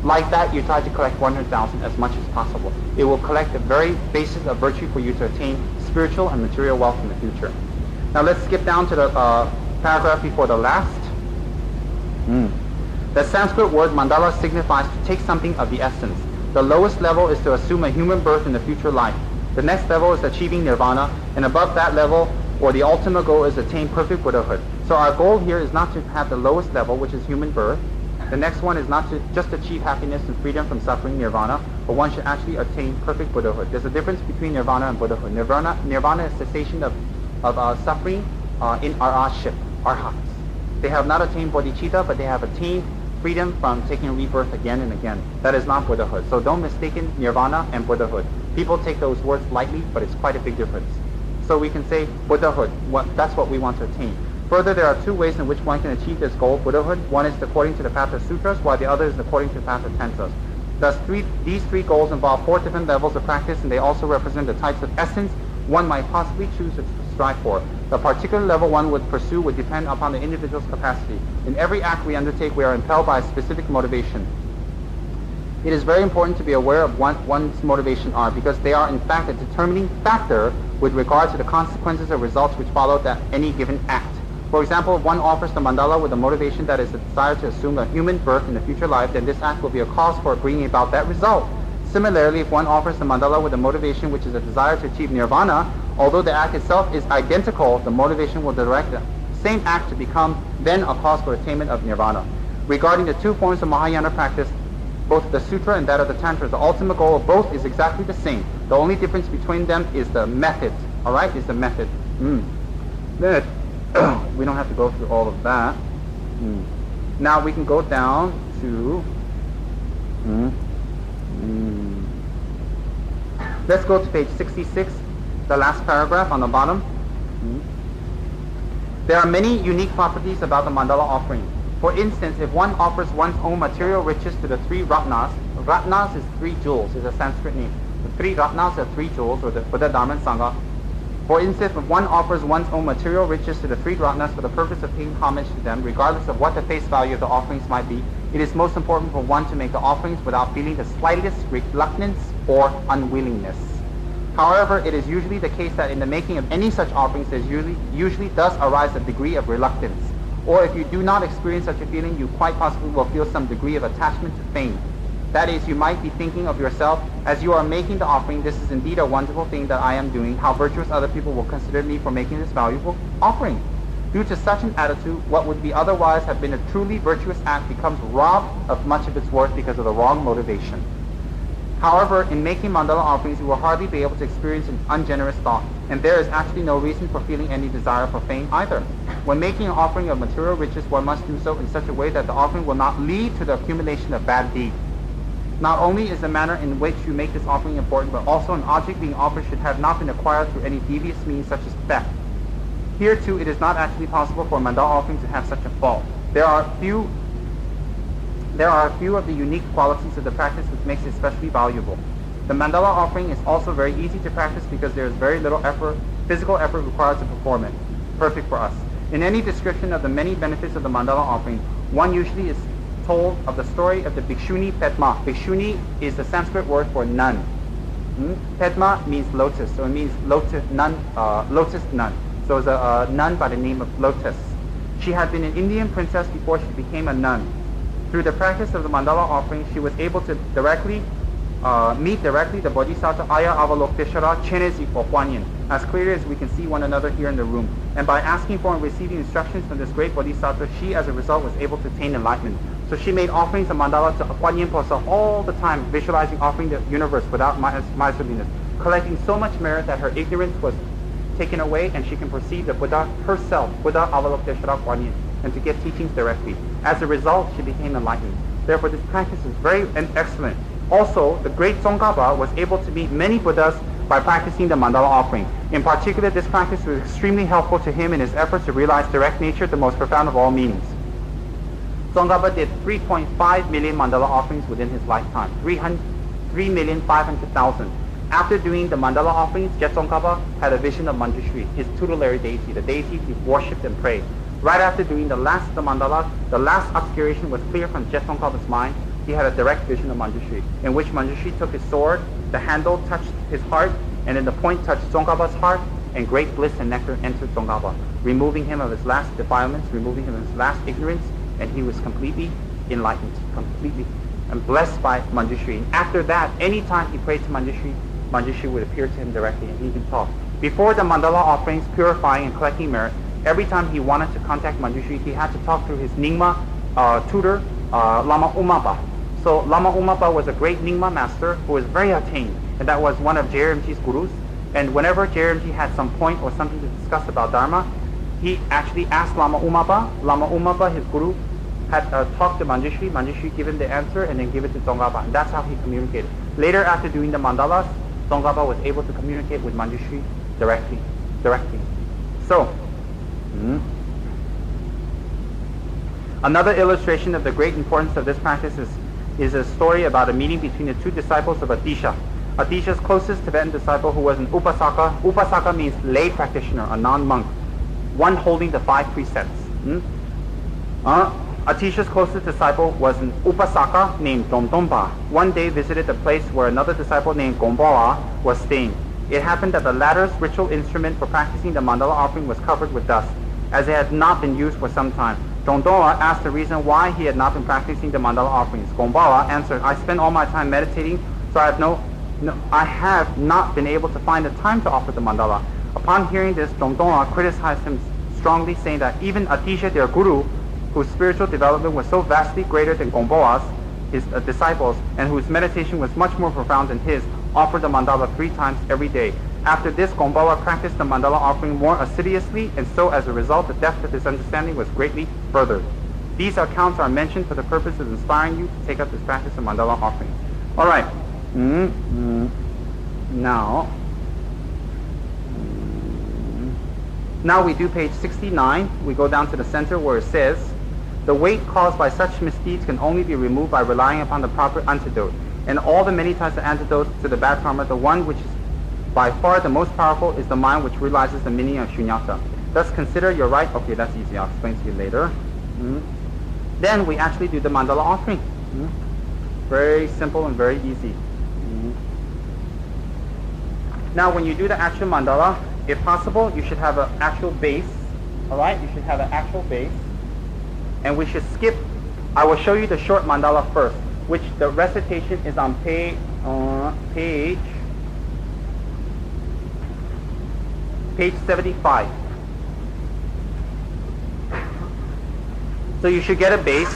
Like that, you try to collect 100,000 as much as possible. It will collect the very basis of virtue for you to attain spiritual and material wealth in the future. Now let's skip down to the paragraph before the last. The Sanskrit word mandala signifies to take something of the essence. The lowest level is to assume a human birth in the future life. The next level is achieving nirvana, and above that level, or the ultimate goal, is attain perfect Buddhahood. So our goal here is not to have the lowest level, which is human birth. The next one is not to just achieve happiness and freedom from suffering, nirvana, but one should actually attain perfect Buddhahood. There's a difference between nirvana and Buddhahood. Nirvana is cessation of suffering in arhatship, arhats. They have not attained bodhicitta, but they have attained freedom from taking rebirth again and again. That is not Buddhahood. So don't mistake nirvana and Buddhahood. People take those words lightly, but it's quite a big difference. So we can say Buddhahood, that's what we want to attain. Further, there are 2 ways in which one can achieve this goal, Buddhahood. One is according to the path of sutras, while the other is according to the path of tantras. Thus, these 3 goals involve 4 different levels of practice, and they also represent the types of essence one might possibly choose to strive for. The particular level one would pursue would depend upon the individual's capacity. In every act we undertake, we are impelled by a specific motivation. It is very important to be aware of what one's motivation are, because they are in fact a determining factor with regard to the consequences or results which follow any given act. For example, if one offers the mandala with a motivation that is the desire to assume a human birth in the future life, then this act will be a cause for bringing about that result. Similarly, if one offers the mandala with a motivation which is a desire to achieve nirvana, although the act itself is identical, the motivation will direct the same act to become then a cause for attainment of nirvana. Regarding the two forms of Mahayana practice, both the sutra and that of the Tantra, the ultimate goal of both is exactly the same. The only difference between them is the method. Alright, is the method. Then, we don't have to go through all of that. Now we can go down to... Let's go to page 66, the last paragraph on the bottom. There are many unique properties about the mandala offering. For instance, if one offers one's own material riches to the three ratnas, ratnas is three jewels, is a Sanskrit name. The three ratnas are three jewels, or the Buddha, Dharma, and Sangha. For instance, if one offers one's own material riches to the three ratnas for the purpose of paying homage to them, regardless of what the face value of the offerings might be, it is most important for one to make the offerings without feeling the slightest reluctance or unwillingness. However, it is usually the case that in the making of any such offerings there usually does arise a degree of reluctance. Or if you do not experience such a feeling, you quite possibly will feel some degree of attachment to fame. That is, you might be thinking of yourself, as you are making the offering, this is indeed a wonderful thing that I am doing, how virtuous other people will consider me for making this valuable offering. Due to such an attitude, what would be otherwise have been a truly virtuous act becomes robbed of much of its worth because of the wrong motivation. However, in making mandala offerings, you will hardly be able to experience an ungenerous thought, and there is actually no reason for feeling any desire for fame either. When making an offering of material riches, one must do so in such a way that the offering will not lead to the accumulation of bad deeds. Not only is the manner in which you make this offering important, but also an object being offered should have not been acquired through any devious means such as theft. Here too, it is not actually possible for a mandala offering to have such a fault. There are a few of the unique qualities of the practice which makes it especially valuable. The mandala offering is also very easy to practice because there is very little physical effort required to perform it. Perfect for us. In any description of the many benefits of the mandala offering, one usually is told of the story of the Bhikshuni Padma. Bhikshuni is the Sanskrit word for nun. Padma means lotus, so it means lotus nun. So it's a nun by the name of Lotus. She had been an Indian princess before she became a nun. Through the practice of the mandala offering, she was able to meet directly the Bodhisattva Aya Avalokiteshvara Chenezi for Huanyin, as clearly as we can see one another here in the room. And by asking for and receiving instructions from this great Bodhisattva, she as a result was able to attain enlightenment. So she made offerings of mandala to Huanyin Posa all the time, visualizing offering the universe without miserliness, collecting so much merit that her ignorance was taken away and she can perceive the Buddha herself, Buddha Avalokiteshvara Huanyin, and to get teachings directly. As a result, she became enlightened. Therefore, this practice is very excellent. Also, the great Tsongkhapa was able to meet many Buddhas by practicing the mandala offering. In particular, this practice was extremely helpful to him in his efforts to realize direct nature, the most profound of all meanings. Tsongkhapa did 3.5 million mandala offerings within his lifetime, 3,500,000. After doing the mandala offerings, Tsongkhapa had a vision of Manjushri, his tutelary deity, the deity he worshipped and prayed. Right after doing the last of the mandala, the last obscuration was clear from Tsongkhapa's mind. He had a direct vision of Manjushri, in which Manjushri took his sword, the handle touched his heart, and then the point touched Tsongkhapa's heart, and great bliss and nectar entered Tsongkhapa, removing him of his last defilements, removing him of his last ignorance, and he was completely enlightened, completely, and blessed by Manjushri. And after that, any time he prayed to Manjushri, Manjushri would appear to him directly, and he can talk. Before the mandala offerings, purifying and collecting merit, every time he wanted to contact Manjushri, he had to talk through his Nyingma tutor, Lama Umapa. So Lama Umapa was a great Nyingma master who was very attained, and that was one of JRMG's gurus. And whenever JRMG had some point or something to discuss about Dharma, he actually asked Lama Umapa. Lama Umapa, his guru, had talked to Manjushri. Manjushri gave him the answer and then gave it to Tsongkhapa, and that's how he communicated. Later, after doing the mandalas, Tsongkhapa was able to communicate with Manjushri directly. So, another illustration of the great importance of this practice is a story about a meeting between the two disciples of Atisha. Atisha's closest Tibetan disciple, who was an Upasaka. Upasaka means lay practitioner, a non-monk, one holding the 5 precepts. Atisha's closest disciple was an Upasaka named Domdompa. One day visited the place where another disciple named Gomboa was staying. It happened that the latter's ritual instrument for practicing the mandala offering was covered with dust, as it had not been used for some time. Domdoa asked the reason why he had not been practicing the mandala offerings. Gomboa answered, I spend all my time meditating, so I have not been able to find the time to offer the mandala. Upon hearing this, Dongdonga criticized him strongly, saying that even Atisha, their guru, whose spiritual development was so vastly greater than Gomboa's, his disciples, and whose meditation was much more profound than his, offered the mandala 3 times every day. After this, Gomboa practiced the mandala offering more assiduously, and so as a result, the depth of his understanding was greatly furthered. These accounts are mentioned for the purpose of inspiring you to take up this practice of mandala offering. All right. Now we do page 69. We go down to the center where it says, the weight caused by such misdeeds can only be removed by relying upon the proper antidote. And all the many types of antidotes to the bad karma, the one which is by far the most powerful is the mind which realizes the meaning of shunyata. Thus consider your right. Okay, that's easy. I'll explain to you later. Then we actually do the mandala offering. Very simple and very easy. Now when you do the actual mandala, if possible, you should have an actual base. Alright, you should have an actual base. And we should skip, I will show you the short mandala first, which the recitation is on page 75. So you should get a base.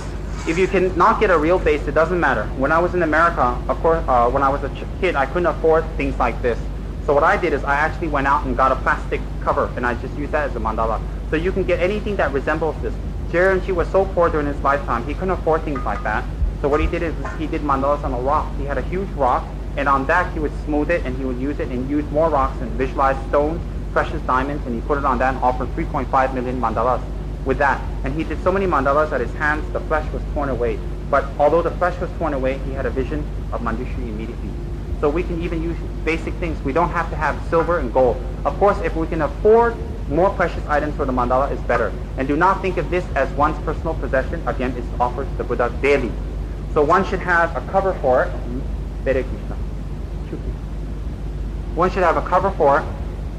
If you can not get a real base, it doesn't matter. When I was in America, of course, when I was a kid, I couldn't afford things like this. So what I did is I actually went out and got a plastic cover, and I just used that as a mandala. So you can get anything that resembles this. Jirenchi was so poor during his lifetime, he couldn't afford things like that. So what he did is he did mandalas on a rock. He had a huge rock, and on that he would smooth it, and he would use it and use more rocks and visualize stones, precious diamonds, and he put it on that and offered 3.5 million mandalas with that. And he did so many mandalas that his hands, the flesh was torn away. But although the flesh was torn away, he had a vision of Manjushri immediately. So we can even use basic things. We don't have to have silver and gold. Of course, if we can afford more precious items for the mandala, is better. And do not think of this as one's personal possession. Again, it's offered to the Buddha daily. So one should have a cover for it. One should have a cover for it.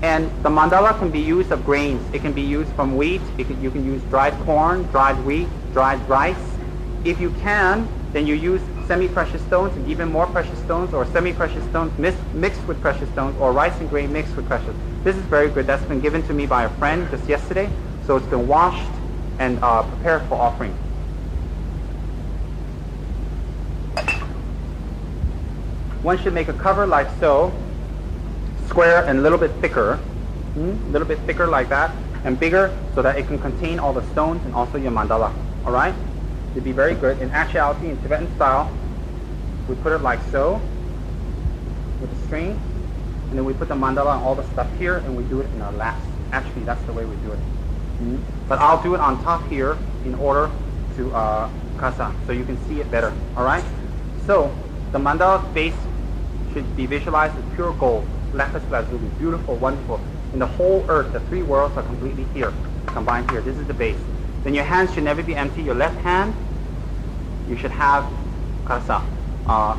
And the mandala can be used of grains. It can be used from wheat. You can use dried corn, dried wheat, dried rice. If you can, then you use semi-precious stones and even more precious stones, or semi-precious stones mixed with precious stones, or rice and grain mixed with precious. This is very good. That's been given to me by a friend just yesterday. So it's been washed and prepared for offering. One should make a cover like so, square and a little bit thicker, like that, and bigger, so that it can contain all the stones and also your mandala. All right? To be very good. In actuality, in Tibetan style, we put it like so, with a string, and then we put the mandala and all the stuff here, and we do it in our laps. Actually, that's the way we do it. But I'll do it on top here in order to kasa, so you can see it better. All right? So the mandala base should be visualized as pure gold, lapis lazuli, beautiful, wonderful. In the whole earth, the 3 worlds are completely here, combined here. This is the base. Then your hands should never be empty. Your left hand, you should have kasa,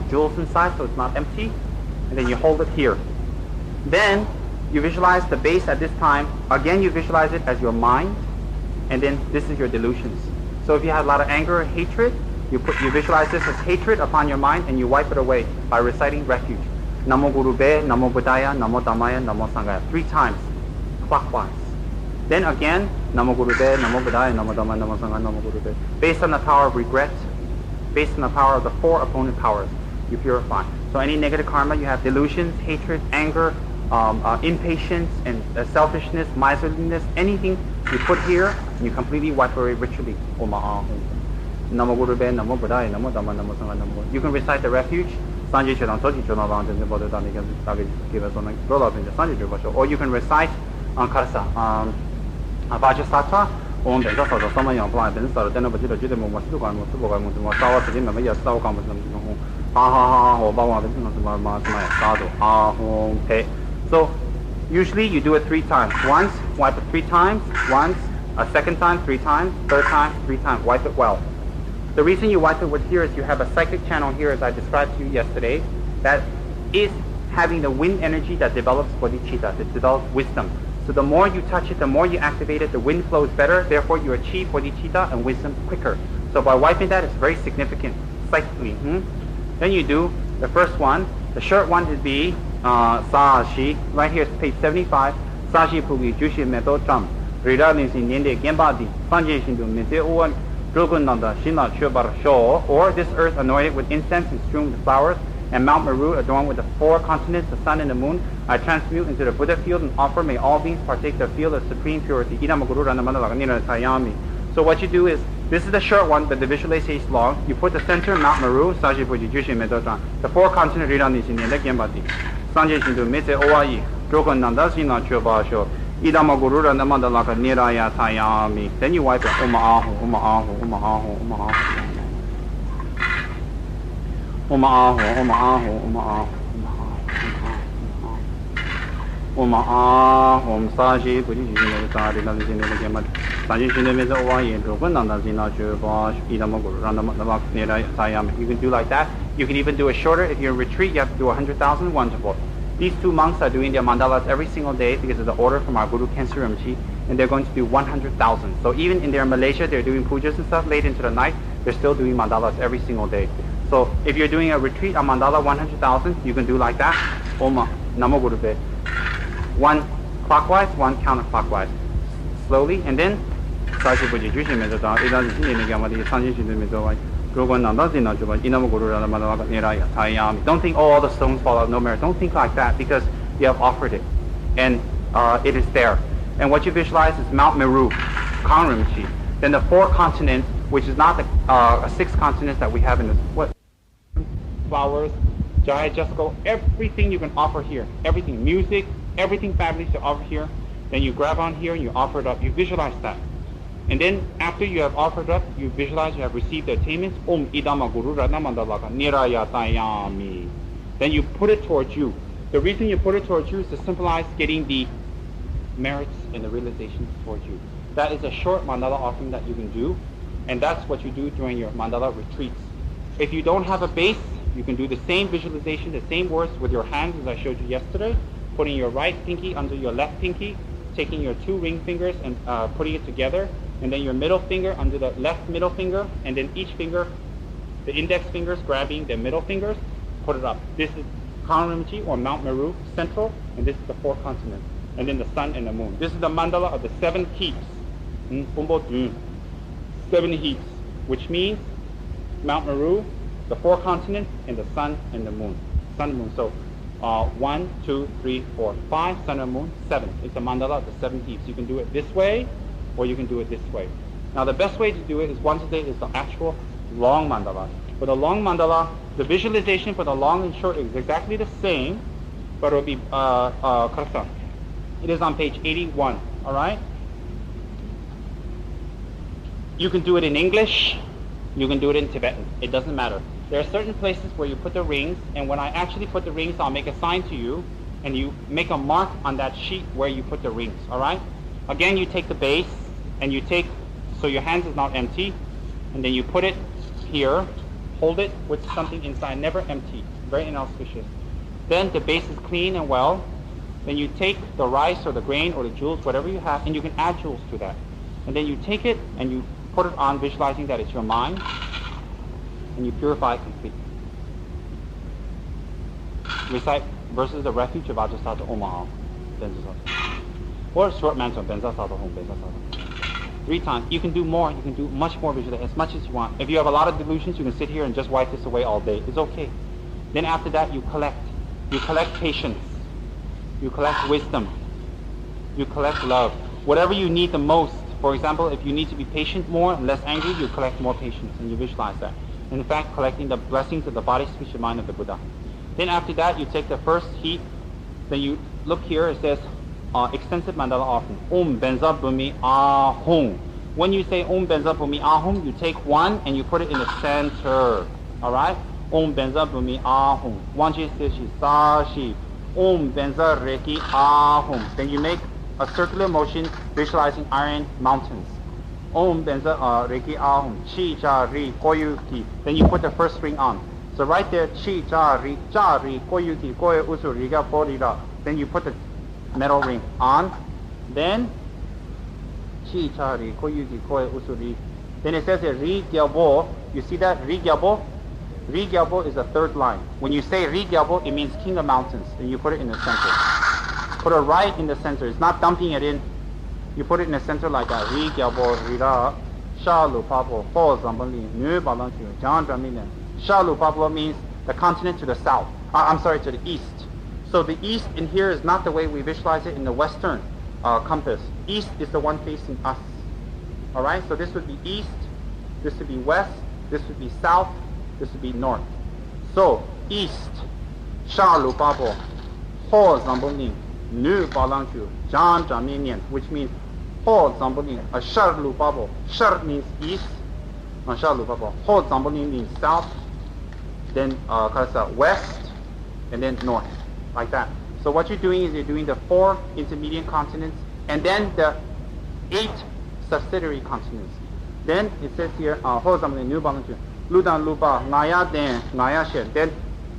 jewels inside, so it's not empty. And then you hold it here. Then you visualize the base at this time. Again, you visualize it as your mind, and then this is your delusions. So if you have a lot of anger or hatred, you visualize this as hatred upon your mind, and you wipe it away by reciting refuge. Namo Guru Be, Namo Buddhaya, Namo Dhammaya, Namo Sanghaya. 3 times, clockwise. Then again, Namo Guru Be, Namo Buddhaya, Namo Dhammaya, Namo Sanghaya, Namo Guru Be. Based on the power of regret, based on the power of the 4 opponent powers, you purify. So any negative karma, you have delusions, hatred, anger, impatience, and selfishness, miserliness, anything you put here, and you completely wipe away ritually. Namo Guru Be, Namo Buddhaya, Namo Dhammaya, Namo Sanghaya, Namo. You can recite the refuge, or you can recite Karsa, Bodhisattva, Om Denta Sasa Sama Yang Plan, then Sara, then Abajita Judah Masuka, Musuka, Musawa, Maya, Sawa Okay. So usually you do it 3 times. Once, wipe it 3 times, once, a second time, 3 times, third time, 3 times, wipe it well. The reason you wipe it with here is you have a psychic channel here, as I described to you yesterday, that is having the wind energy that develops bodhicitta, that develops wisdom. So the more you touch it, the more you activate it, the wind flows better, therefore you achieve bodhicitta and wisdom quicker. So by wiping that, it's very significant psychically. Then you do the first one, The short one would be Sashi. Right here is page 75. Sashi Pugi Jushi Meto Cham. Regarding Ninde Gembadi, Sanjay Shindu Mete Uwan, Drogunanda, Shina Chubar Sho, or this earth anointed with incense and strewn with flowers, and Mount Meru adorned with the 4 continents, the sun and the moon, I transmute into the Buddha field and offer, may all beings partake the field of supreme purity. So what you do is, this is the short one, but the visualization is long. You put the center, Mount Meru, Sashi Puji Jushi Medotran, the 4 continents, Rirani Shininde Gembadi, Sanjay Shindu Mete Oai, Drogunanda, Shina Chubar Sho. Then you wipe it. You can do like that. You can even do it shorter. If you're in retreat, you have to do 100,000. Wonderful. These 2 monks are doing their mandalas every single day because of the order from our Guru Khyentse Rinpoche, and they're going to do 100,000. So even in their Malaysia, they're doing pujas and stuff late into the night. They're still doing mandalas every single day. So if you're doing a retreat, a mandala 100,000, you can do like that. Oma Namo Guru Be. 1 clockwise, 1 counterclockwise. Slowly, and then don't think, oh, all the stones fall out, no merit. Don't think like that, because you have offered it, and it is there. And what you visualize is Mount Meru, Kangrimchi. Then the 4 continents, which is not the 6 continents that we have in this. What? Flowers, Jaya Jusko, everything you can offer here. Everything, music, everything fabulous to offer here. Then you grab on here and you offer it up. You visualize that. And then after you have offered up, you visualize you have received the attainments. Om Idama Guru Ratna Mandalaka Nirayatayami. Then you put it towards you. The reason you put it towards you is to symbolize getting the merits and the realizations towards you. That is a short mandala offering that you can do, and that's what you do during your mandala retreats. If you don't have a base, you can do the same visualization, the same words with your hands as I showed you yesterday, putting your right pinky under your left pinky, taking your 2 ring fingers and putting it together, and then your middle finger under the left middle finger, and then each finger, the index fingers grabbing the middle fingers, put it up. This is Kangrimchi or Mount Meru central, and this is the 4 continents, and then the sun and the moon. This is the mandala of the 7 heaps. 7 heaps, which means Mount Meru, the 4 continents, and the sun and the moon. Sun and moon. So 1, 2, 3, 4, 5, sun and moon, 7. It's a mandala of the 7 heaps. You can do it this way, or you can do it this way. Now the best way to do it is once a day is the actual long mandala. For the long mandala, the visualization for the long and short is exactly the same, but it will be it is on page 81. All right. You can do it in English. You can do it in Tibetan. It doesn't matter. There are certain places where you put the rings, and when I actually put the rings, I'll make a sign to you, and you make a mark on that sheet where you put the rings. All right. Again, you take the base, and you take, so your hands is not empty, and then you put it here, hold it with something inside, never empty, very inauspicious. Then the base is clean and well. Then you take the rice or the grain or the jewels, whatever you have, and you can add jewels to that. And then you take it and you put it on, visualizing that it's your mind, and you purify it completely. Recite verses the refuge of Bodhisattva Omaha. Or short mantra, Benzasato Home, Benzasato. 3 times. You can do more. You can do much more visually, as much as you want. If you have a lot of delusions, you can sit here and just wipe this away all day. It's okay. Then after that, you collect. You collect patience. You collect wisdom. You collect love. Whatever you need the most. For example, if you need to be patient more and less angry, you collect more patience, and you visualize that. In fact, collecting the blessings of the body, speech, and mind of the Buddha. Then after that, you take the first heat. Then you look here. It says extensive mandala offering. Om Benza Bhumi Ahum. When you say Om Benza Bhumi Ahum, you take 1 and you put it in the center. All right. Om Benza Bhumi Ahum. 1 2 3 4 5 Om Benza Reki Ahum. Then you make a circular motion visualizing iron mountains. Om Benza Reki Ahum. Chi Cha Ri Koyuki. Then you put the first ring on. So right there, Chi Cha Ri Koyuki Koyu Usu Riga Porira. Then you put the metal ring on. Then Chi Cha Ri Koyuki Koyu Usu Ri. Then it says here Ri Gyabo. You see that? Ri Gyabo? Ri Gyalpo is the third line. When you say Ri Gyalpo, it means king of mountains, and you put it in the center. Put it right in the center. It's not dumping it in. You put it in the center like that. Ri Gyalpo, Rira, Sha Lu Papo, Ho Zambali, Nu Balang Chu, Jan Draminen. Sha Lu Papo means the continent to the south. To the east. So the east in here is not the way we visualize it in the western compass. East is the one facing us. All right, so this would be east, this would be west, this would be south, this would be north. So east, Sha Lu Papo, Ho Zambali, Nu Balang Chu, Jan Draminen, which means Ho Zambali, Shar Lu Papo. Shar means east, Shar Lu Papo. Ho Zambali means south, then west, and then north, like that. So what you're doing is you're doing the 4 intermediate continents and then the 8 subsidiary continents. Then it says here, Ludan Lupa, Ngaya Den, Ngaya Shen. Then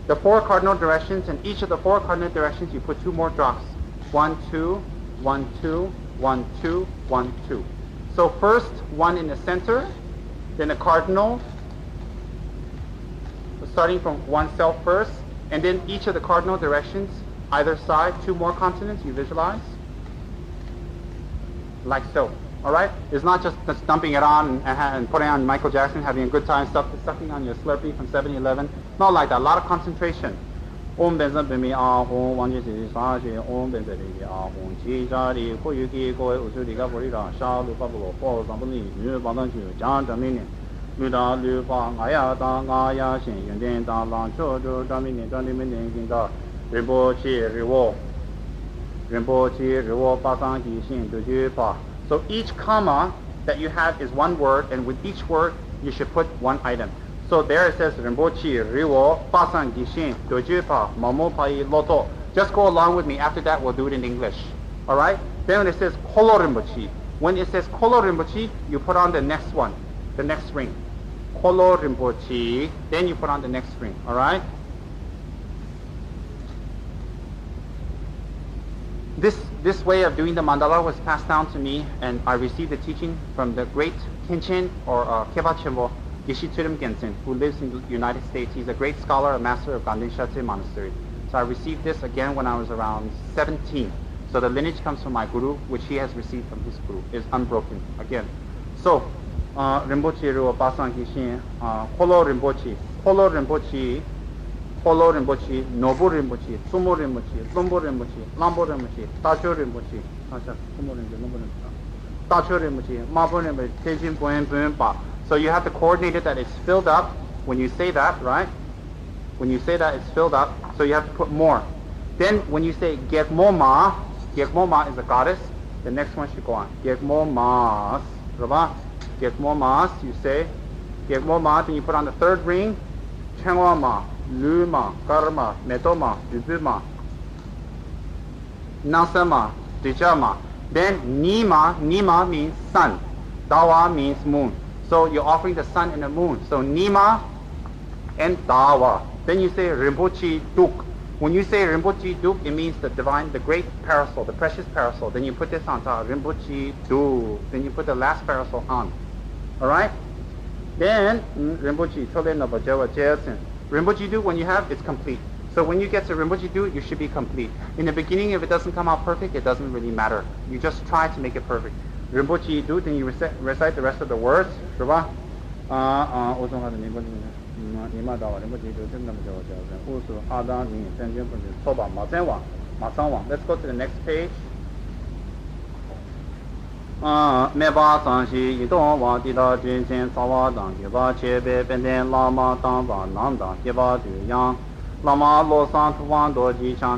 the 4 cardinal directions, and each of the 4 cardinal directions you put 2 more drops. 1, 2, 1, 2, 1, 2, 1, 2. So first 1 in the center, then a cardinal, starting from oneself first, and then each of the cardinal directions, either side, 2 more continents you visualize, like so. All right? It's not just dumping it on and putting on Michael Jackson, having a good time, sucking on your Slurpee from 7-Eleven. Not like that. A lot of concentration. Om benza bimi ahon wangji si saji om benza li ahon chi jari ko yuki ko usu li ga bori ra sha lu pa bo ho zang buni yu ba dang ju jang zang min lu da lu fa nga ya da nga ya shin yun den da lang cho jo da min da ni min yin da rinpo chi riwo pa sang ji shin du ju pa. So each comma that you have is 1 word, and with each word you should put 1 item. So there it says Rinpoche, Riwo, Pasan, Gishin, Dojupa, Mamo Pai, Loto. Just go along with me. After that, we'll do it in English. All right? Then when it says Kolo Rinpoche, when it says Kolo Rinpoche, you put on the next one, the next ring. Kolo Rinpoche, then you put on the next ring. All right? This way of doing the mandala was passed down to me, and I received the teaching from the great Kinchin or Keba Chimbo, Geshe Tsurim Gensen, who lives in the United States. He's a great scholar, a master of Ganden Shatse Monastery. So I received this again when I was around 17. So the lineage comes from my guru, which he has received from his guru, is unbroken again. So, Rinpoche Ruo Basan Gishin, Holo Rinpoche, Nobu Rinpoche, Sumo Rinpoche, Lumbo Rinpoche, Lambo Rinpoche, Tacho Rinpoche, Tacho Rinpoche, Mabo Rinpoche, Tenshin Buen Buen Ba. So you have to coordinate it that it's filled up. When you say that, right? When you say that it's filled up, so you have to put more. Then when you say Gekmo Ma is a goddess, the next one should go on. Gekmo Mas, Gekmo Mas, you say Gekmo Ma, then you put on the 3rd ring, Chengwa Ma, Lu Ma, Karma, Metoma, Dubu Ma, Nasama, Dijama. Then Nima means sun, Dawa means moon. So you're offering the sun and the moon. So Nima and Dawa. Then you say Rinpoche Duk. When you say Rinpoche Duk, it means the divine, the great parasol, the precious parasol. Then you put this on top, Rinpoche Duk. Then you put the last parasol on. Alright? Then Rinpoche Duk, when you have, it's complete. So when you get to Rinpoche Duk, you should be complete. In the beginning, if it doesn't come out perfect, it doesn't really matter. You just try to make it perfect. Rinpoche do, then you recite the rest of the words. Let's go to the next page.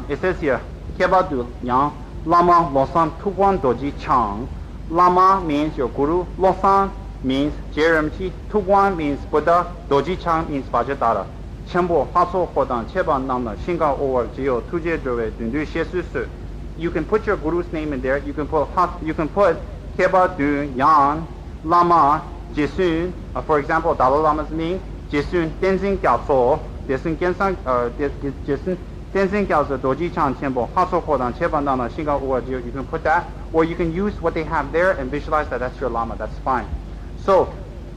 It says here, Keba du yang, Lama losan tuwan doji chang. Lama means your guru, Losan means Jeremchi, Tuguan means Buddha, Doji Chang means Vajradhara. Chenpo Haso Hodan Cheban Namna Shinga or Jio Tuje Drove Dundu Shesusu. You can put your guru's name in there. You can put Keba Du Yang Lama Jesun. For example, Dalai Lama's name Jesun Tenzin Gyatso. Jesun Tenzin Gyatso Doji Chang Chenpo Haso Hodan Cheban Namna Shinga or Jio. You can put that. Or you can use what they have there and visualize that that's your Lama. That's fine. So,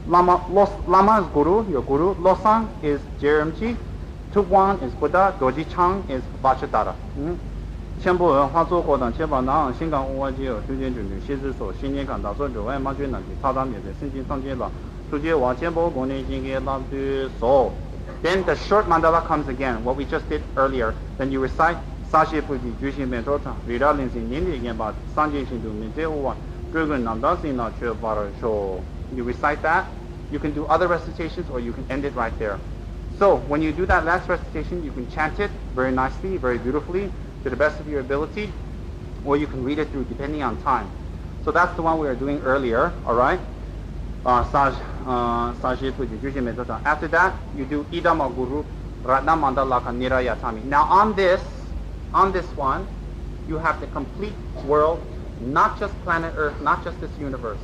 Lama is Guru, your Guru. Losang is Jeremji. Tukwan is Buddha. Goji Chang is Vajradhara. 千部文化做过等千宝囊新港无外界有修建准备西之所新年港打算者外马军能操当免费申请上街了出街往千波国内经给拉对手 Then the short mandala comes again, what we just did earlier. Then you recite 사시 부디 주신 멘토타 리랄린신 년리겐 바 상진신도 민제우와 그건 남다신나 최바라쇼. You recite that. You can do other recitations or you can end it right there. So when you do that last recitation, you can chant it very nicely, very beautifully, to the best of your ability, or you can read it through depending on time. So that's the one we were doing earlier, alright? After that, you do Idama Guru Ratna Mandalaka Nirayatami. Now on this one, you have the complete world, not just planet Earth, not just this universe.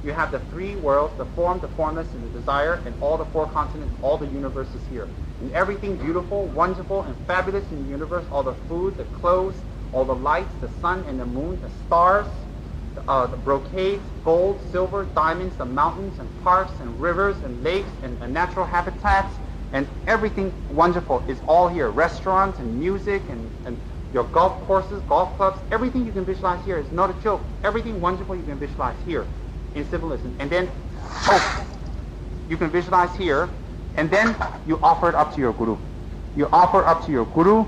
You have the three worlds, the form, the formless, and the desire, and all the four continents, all the universes here. And everything beautiful, wonderful, and fabulous in the universe, all the food, the clothes, all the lights, the sun and the moon, the stars, the brocades, gold, silver, diamonds, the mountains and parks and rivers and lakes and natural habitats, and everything wonderful is all here. Restaurants and music and your golf courses, golf clubs, everything you can visualize here is not a joke. Everything wonderful you can visualize here in symbolism. And then, you can visualize here, and then you offer it up to your Guru. You offer up to your Guru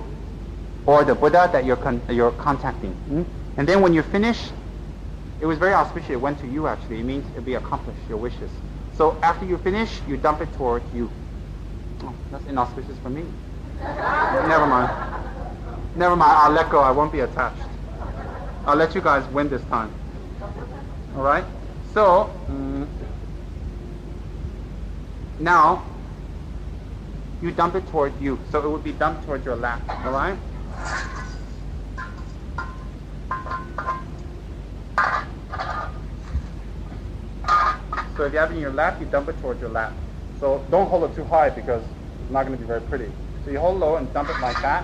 or the Buddha that you're contacting. And then when you finish, it was very auspicious. It went to you actually. It means it'll be accomplished, your wishes. So after you finish, you dump it towards you. Oh, that's inauspicious for me. Never mind. Never mind, I'll let go. I won't be attached. I'll let you guys win this time. Alright? So, now, you dump it towards you. So it would be dumped towards your lap. Alright? So if you have it in your lap, you dump it towards your lap. So don't hold it too high because it's not going to be very pretty. So you hold low and dump it like that,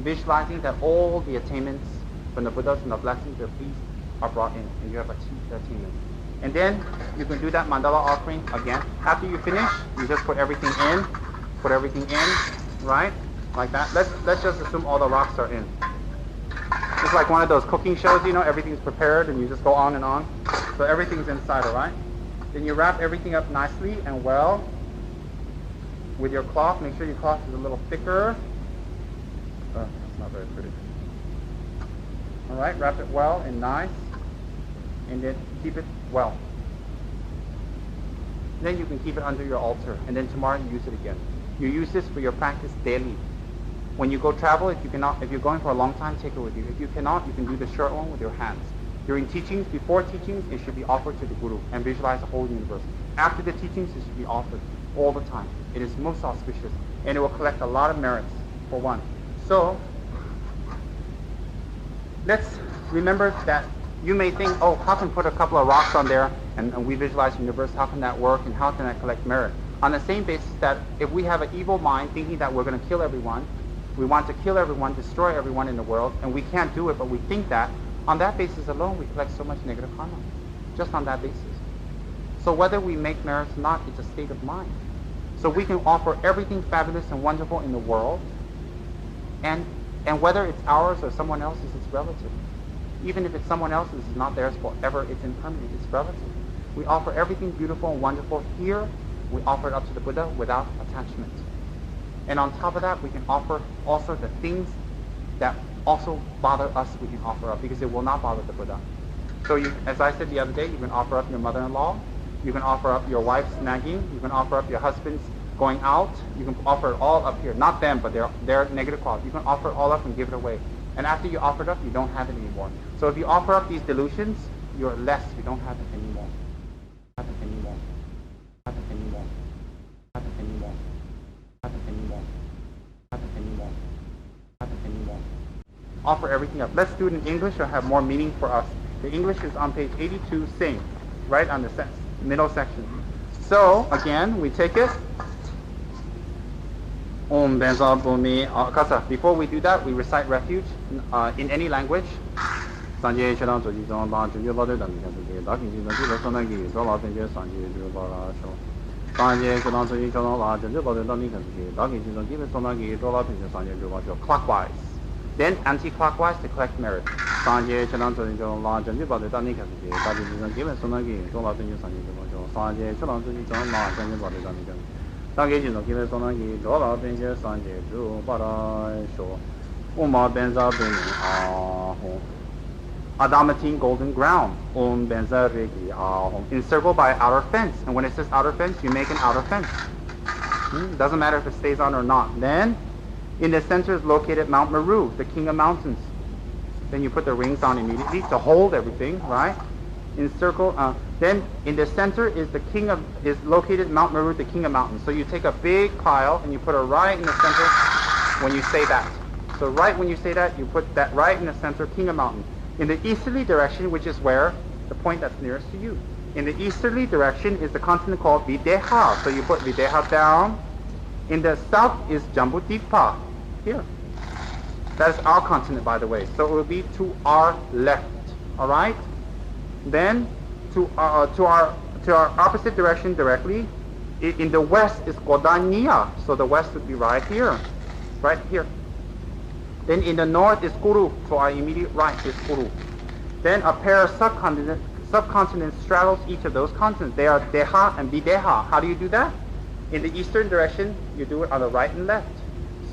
visualizing that all the attainments from the Buddhas and the blessings, their peace are brought in, and you have achieved the attainment. And then you can do that mandala offering again. After you finish, you just put everything in, right? Like that. Let's just assume all the rocks are in. It's like one of those cooking shows, you know, everything's prepared and you just go on and on. So everything's inside, alright? Then you wrap everything up nicely and well with your cloth. Make sure your cloth is a little thicker. Oh, it's not very pretty. Alright, wrap it well and nice. And then keep it well. Then you can keep it under your altar. And then tomorrow you use it again. You use this for your practice daily. When you go travel, if you're going for a long time, take it with you. If you cannot, you can do the short one with your hands. During teachings, before teachings, it should be offered to the Guru and visualize the whole universe. After the teachings, it should be offered all the time. It is most auspicious, and it will collect a lot of merits, for one. So, let's remember that you may think, oh, how can I put a couple of rocks on there and we visualize the universe? How can that work, and how can I collect merit? On the same basis that if we have an evil mind thinking that we're going to kill everyone, we want to kill everyone, destroy everyone in the world, and we can't do it, but we think that, on that basis alone, we collect so much negative karma. Just on that basis. So whether we make merits or not, it's a state of mind. So we can offer everything fabulous and wonderful in the world, and whether it's ours or someone else's, it's relative. Even if it's someone else's, it's not theirs forever, it's impermanent, it's relative. We offer everything beautiful and wonderful here, we offer it up to the Buddha without attachment. And on top of that, we can offer also the things that also bother us, we can offer up, because it will not bother the Buddha. So you, as I said the other day, you can offer up your mother-in-law, you can offer up your wife's nagging, you can offer up your husband's going out, you can offer it all up here. Not them, but their negative quality. You can offer it all up and give it away. And after you offer it up, you don't have it anymore. So if you offer up these delusions, you're less, you don't have it anymore. Have it anymore. Have it anymore. Have it anymore. Have it anymore. Have it anymore. Have it anymore. Offer everything up. Let's do it in English, it'll have more meaning for us. The English is on page 82, sing, right on the middle section. So, again, we take it. Om Benza Bumi Kasa. Before we do that, we recite refuge in any language. Sanje Chirang Soji Zong Lang Chunju Lode Dami Kansuke, Daki Jizan Jila Sonagi, Zola Penje Sanje Ju Bara Sho. Sanje Chirang Soji Chirang Lang Chunju Lode Dami Kansuke, Daki Jizan Jila Sonagi, Zola Penje Sanje Ju Bara Sho. Clockwise. Then anti-clockwise to collect merit. Sanje Chirang Soji Chirang Lang Chunju Lode Dami Kansuke, Daki Jizan Jila Sonagi, Zola Penje Sanje Ju Bara Sho. Sanje Chirang Soji Chirang Lang Chunju Lode Dami Kansuke, Daki Jizan Jila Sonagi, Zola Penje Sanje Ju Bara Sho. Uma Benza Bini Ahom. Adamantine golden ground, benza regi ahom, encircled by outer fence. And when it says outer fence, you make an outer fence. Doesn't matter if it stays on or not. Then, in the center is located Mount Meru, the king of mountains. Then you put the rings on immediately to hold everything, right? Encircle. Then in the center is located Mount Meru, the king of mountains. So you take a big pile and you put it right in the center when you say that. So right when you say that, you put that right in the center, king of mountains. In the easterly direction, which is where the point that's nearest to you. In the easterly direction is the continent called Videha. So you put Videha down. In the south is Jambudvipa. Here. That is our continent, by the way. So it will be to our left. All right. Then to our opposite direction directly. In the west is Godania. So the west would be right here. Right here. Then in the north is Kuru, to our immediate right is Kuru. Then a pair of subcontinents straddles each of those continents. They are Deha and Videha. How do you do that? In the eastern direction, you do it on the right and left.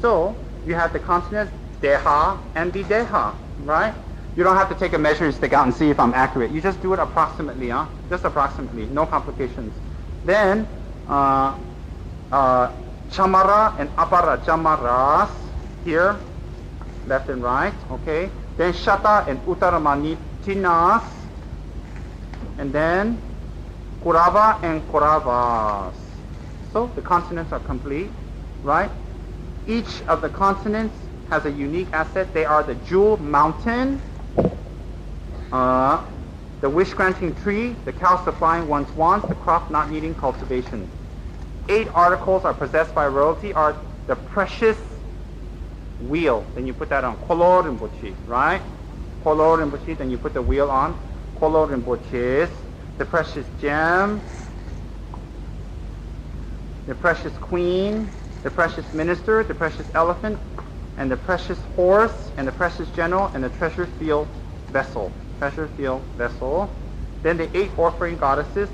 So you have the continents Deha and Videha, right? You don't have to take a measuring stick out and see if I'm accurate. You just do it approximately, just approximately, no complications. Then Chamara and Apara Chamaras here. Left and right, okay. Then Shata and Uttaramanitinas. And then Kurava and Kuravas. So the continents are complete, right? Each of the continents has a unique asset. They are the jewel mountain, the wish-granting tree, the cow supplying one's wants, the crop not needing cultivation. 8 articles are possessed by royalty are the precious wheel, then you put that on Kolo Rinpoche, right? Kolo Rinpoche, then you put the wheel on Kolo Rinpoche's, the precious gem, the precious queen, the precious minister, the precious elephant, and the precious horse, and the precious general, and the treasure field vessel. Treasure field vessel. Then the 8 offering goddesses.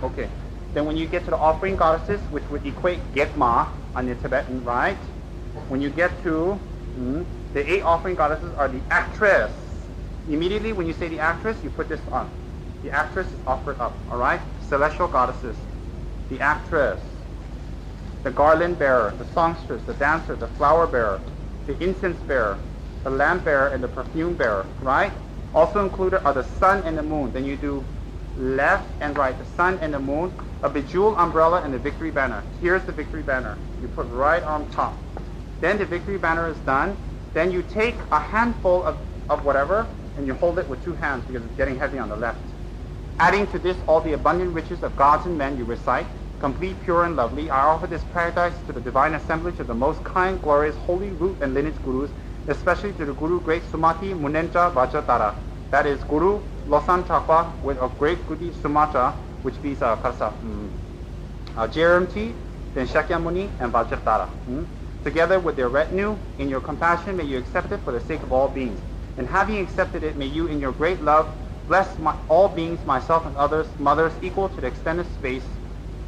Okay. Then when you get to the offering goddesses, which would equate Gekma on the Tibetan, right? When you get to the 8 offering goddesses are the actress. Immediately when you say the actress, you put this on. The actress is offered up, all right? Celestial goddesses. The actress. The garland bearer, the songstress, the dancer, the flower bearer, the incense bearer, the lamp bearer, and the perfume bearer, right? Also included are the sun and the moon. Then you do left and right, the sun and the moon, a bejeweled umbrella, and the victory banner. Here's the victory banner. You put right on top. Then the victory banner is done. Then you take a handful of whatever, and you hold it with 2 hands because it's getting heavy on the left. Adding to this all the abundant riches of gods and men you recite, complete, pure, and lovely, I offer this paradise to the divine assemblage of the most kind, glorious, holy root and lineage gurus, especially to the Guru Great Sumati Munencha Vajratara. That is Guru Losan Chakwa with a great Gudi Sumatra, which means Jeramti, then Shakyamuni, and Vajratara. Together with their retinue, in your compassion, may you accept it for the sake of all beings. And having accepted it, may you, in your great love, bless all beings, myself and others, mothers equal to the extended space.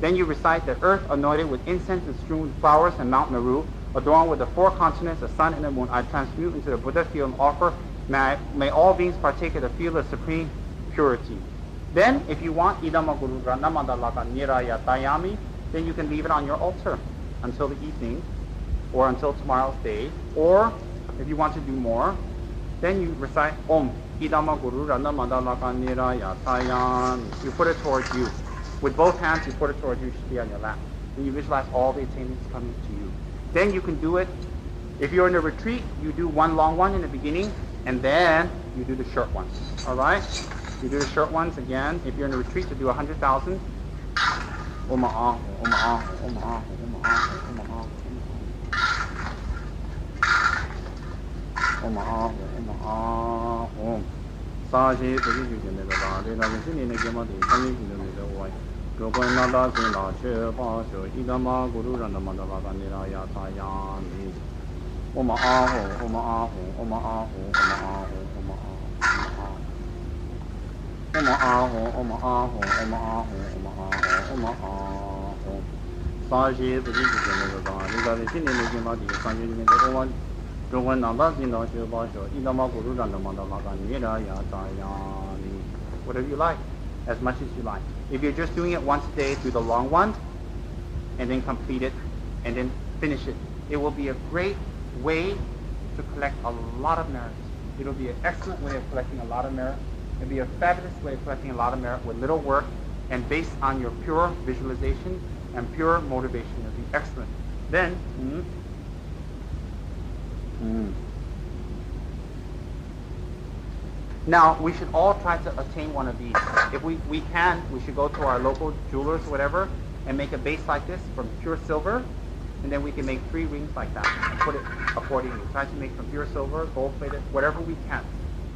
Then you recite the earth anointed with incense and strewn with flowers and Mount Meru, adorned with the 4 continents, the sun and the moon. I transmute into the Buddha field and offer, may all beings partake of the field of supreme purity. Then, if you want, Idama Guru Rana Mandalaka Niraya Tayami, then you can leave it on your altar until the evening, or until tomorrow's day, or if you want to do more, then you recite Om Idama Guru Rana Mandalaka Niraya Tayami. You put it towards you. With both hands, you put it towards you, it should be on your lap. And you visualize all the attainments coming to you. Then you can do it. If you're in a retreat, you do one long one in the beginning. And then you do the short ones. All right? You do the short ones again. If you're in a retreat, to do 100,000. Om Aho, Om Aho, Om Aho, Om Aho, Om Aho. Om Aho, Om Aho. Saji, the Yukin, the Badi, the Sinin, Gamadi, Sami, the White. Gopananda, Zina, Chepasho, Idama, Guru, and the Mandala, Niraya, Tayani. Om Aho, Om Aho, Om Aho, Om Aho, Om Aho. Om Aho, Om Aho, Om Aho, Om Aho, Om Aho. Saji, the Yukin, the Badi, the Sinin, Gamadi, Sami, the White. Whatever you like, as much as you like. If you're just doing it once a day, do the long one, and then complete it, and then finish it. It will be a great way to collect a lot of merits. It will be an excellent way of collecting a lot of merit. It will be a fabulous way of collecting a lot of merit with little work, and based on your pure visualization and pure motivation. It will be excellent. Then, now, we should all try to attain one of these. If we can, we should go to our local jewelers or whatever and make a base like this from pure silver, and then we can make 3 rings like that and put it accordingly. Try to make from pure silver, gold-plated, whatever we can.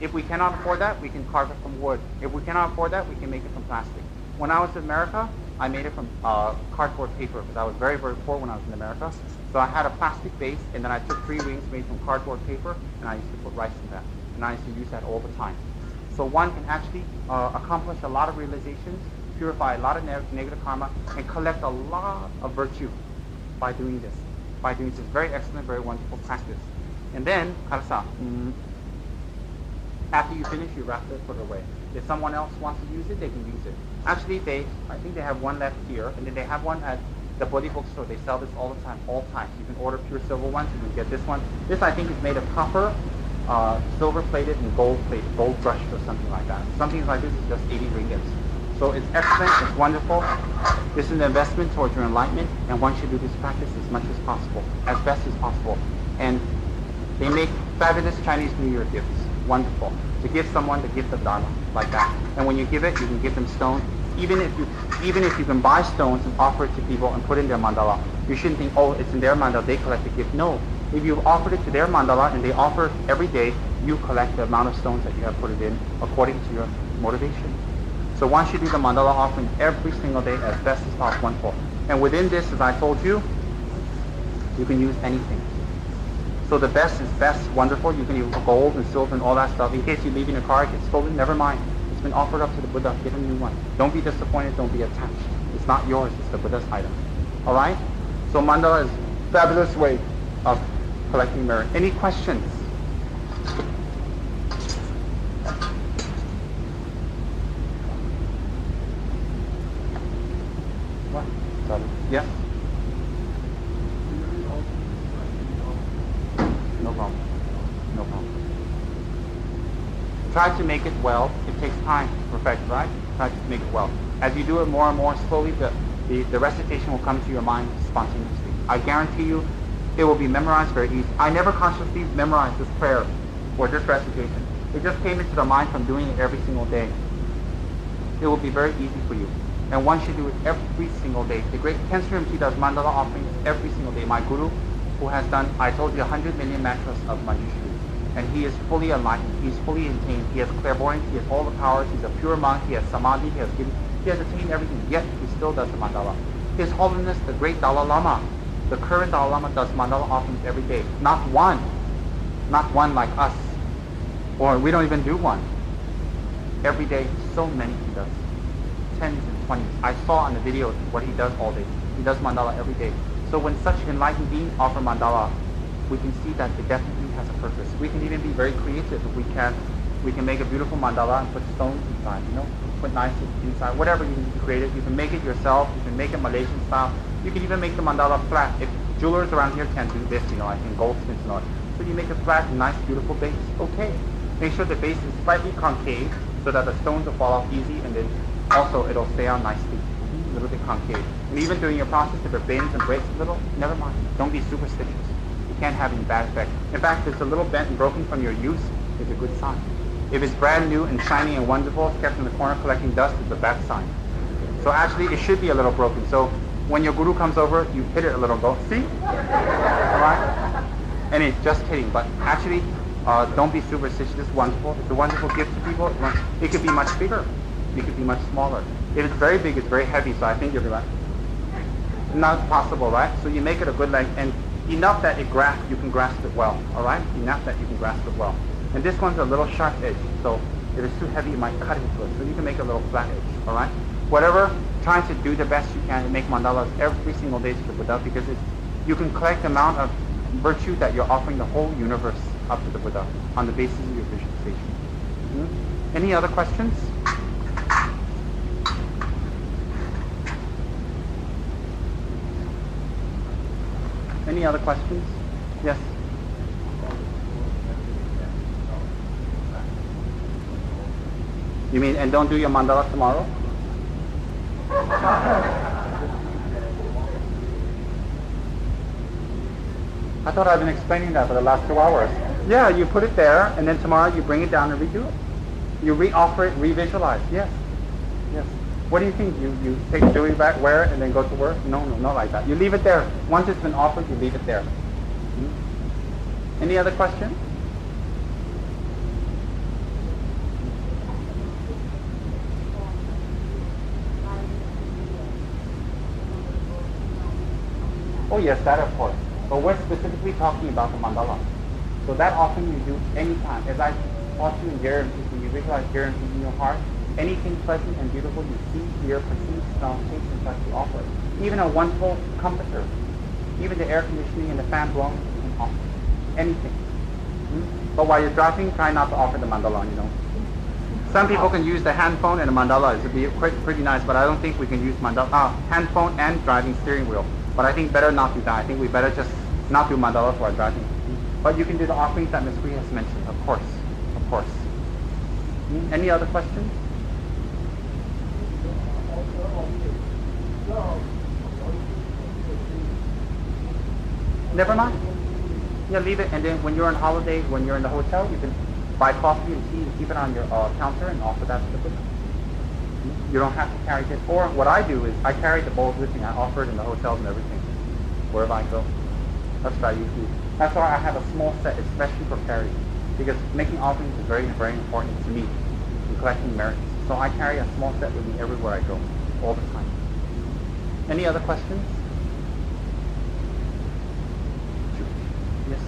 If we cannot afford that, we can carve it from wood. If we cannot afford that, we can make it from plastic. When I was in America, I made it from cardboard paper because I was very, very poor when I was in America. So I had a plastic base, and then I took 3 rings made from cardboard paper, and I used to put rice in that. And I used to use that all the time. So one can actually accomplish a lot of realizations, purify a lot of negative karma, and collect a lot of virtue by doing this. By doing this very excellent, very wonderful practice. And then, karasa, after you finish, you wrap it, put it away. If someone else wants to use it, they can use it. Actually, I think they have one left here, and then they have one at the Bodhi bookstore. They sell this all the time, all times. You can order pure silver ones, you can get this one. This, I think, is made of copper, silver plated and gold plated, gold brushed or something like that. Something like this is just 80 ringgits. So it's excellent, it's wonderful. This is an investment towards your enlightenment, and one should do this practice as much as possible, as best as possible. And they make fabulous Chinese New Year gifts. Wonderful. To give someone the gift of Dharma, like that. And when you give it, you can give them stones. Even if you can buy stones and offer it to people and put in their mandala, you shouldn't think, oh, it's in their mandala, they collect the gift. No. If you've offered it to their mandala and they offer it every day, you collect the amount of stones that you have put it in according to your motivation. So one should do the mandala offering every single day as best as possible. And within this, as I told you, you can use anything. So the best is best, wonderful. You can use gold and silver and all that stuff. In case you leave in your car, it gets stolen, never mind. It's been offered up to the Buddha. Get a new one. Don't be disappointed. Don't be attached. It's not yours. It's the Buddha's item. All right? So mandala is a fabulous way of collecting merit. Any questions? What? Sorry. Yes? No problem. No problem. Try to make it well. It takes time to perfect, right? Try to make it well. As you do it more and more slowly, the recitation will come to your mind spontaneously. I guarantee you, it will be memorized very easy. I never consciously memorized this prayer or this recitation. It just came into the mind from doing it every single day. It will be very easy for you. And one should do it every single day. The great Tsem Rinpoche does Mandala Offerings every single day. My guru, who has done, I told you, 100 million mantras of Manjushri. And he is fully enlightened. He's fully attained. He has clairvoyance. He has all the powers. He's a pure monk. He has samadhi. He has attained everything. Yet he still does the mandala. His Holiness, the great Dalai Lama, the current Dalai Lama, does mandala offerings every day. Not one like us. Or we don't even do one. Every day, so many he does. 10s and 20s. I saw on the video what he does all day. He does mandala every day. So when such enlightened beings offer mandala, we can see that it definitely has a purpose. We can even be very creative if we can. We can make a beautiful mandala and put stones inside, put nice inside, whatever you can create it. You can make it yourself. You can make it Malaysian style. You can even make the mandala flat. If jewelers around here can do this, I think goldsmiths and all. So you make a flat, nice, beautiful base. Okay. Make sure the base is slightly concave so that the stones will fall off easy, and then also it'll stay on nicely. A little bit concave. And even during your process, if it bends and breaks a little, never mind. Don't be superstitious. You can't have any bad effect. In fact, if it's a little bent and broken from your use, it's a good sign. If it's brand new and shiny and wonderful, it's kept in the corner collecting dust, it's a bad sign. So actually, it should be a little broken. So when your guru comes over, you hit it a little, go, see? All right? And it's just kidding, but actually, don't be superstitious. It's wonderful. It's a wonderful gift to people. It could be much bigger. It could be much smaller. If it's very big, it's very heavy, so I think you'll be like, not possible, right? So you make it a good length, and enough that you can grasp it well, all right? Enough that you can grasp it well. And this one's a little sharp edge, so if it's too heavy, it might cut into it. So you can make a little flat edge, all right? Whatever, trying to do the best you can and make mandalas every single day to the Buddha, because you can collect the amount of virtue that you're offering the whole universe up to the Buddha on the basis of your visualization. Mm-hmm. Any other questions? Any other questions? Yes. You mean, and don't do your mandala tomorrow? I thought I've been explaining that for the last 2 hours. Yeah, you put it there, and then tomorrow you bring it down and redo it. You re-offer it, re-visualize. Yes. Yes. What do you think? You take the jewelry back, wear it, and then go to work? No, not like that. You leave it there. Once it's been offered, you leave it there. Hmm? Any other question? Oh yes, that of course. But we're specifically talking about the mandala. So that offering you do anytime. As I taught you in guarantee, when you visualize guarantee in your heart, anything pleasant and beautiful you see, hear, perceive, smell, taste, and touch, you offer it. Even a wonderful comforter, even the air conditioning and the fan blowing, you can offer anything. But while you're driving, try not to offer the mandala, you know. Some people can use the hand phone and the mandala. It would be pretty nice, but I don't think we can use mandala, hand phone and driving steering wheel. But I think better not do that. I think we better just not do mandala for our driving. But you can do the offerings that Ms. Hui has mentioned, of course. Of course. Any other questions? Never mind. Yeah, leave it, and then when you're on holiday, when you're in the hotel, you can buy coffee and tea and keep it on your counter and offer that to the Buddha. You don't have to carry it. Or what I do is I carry the bowls with me. I offer it in the hotels and everything, wherever I go. That's what I usually do. That's why I have a small set, especially for carrying, because making offerings is very, very important to me in collecting merits. So I carry a small set with me everywhere I go, all the time. Any other questions? Yes.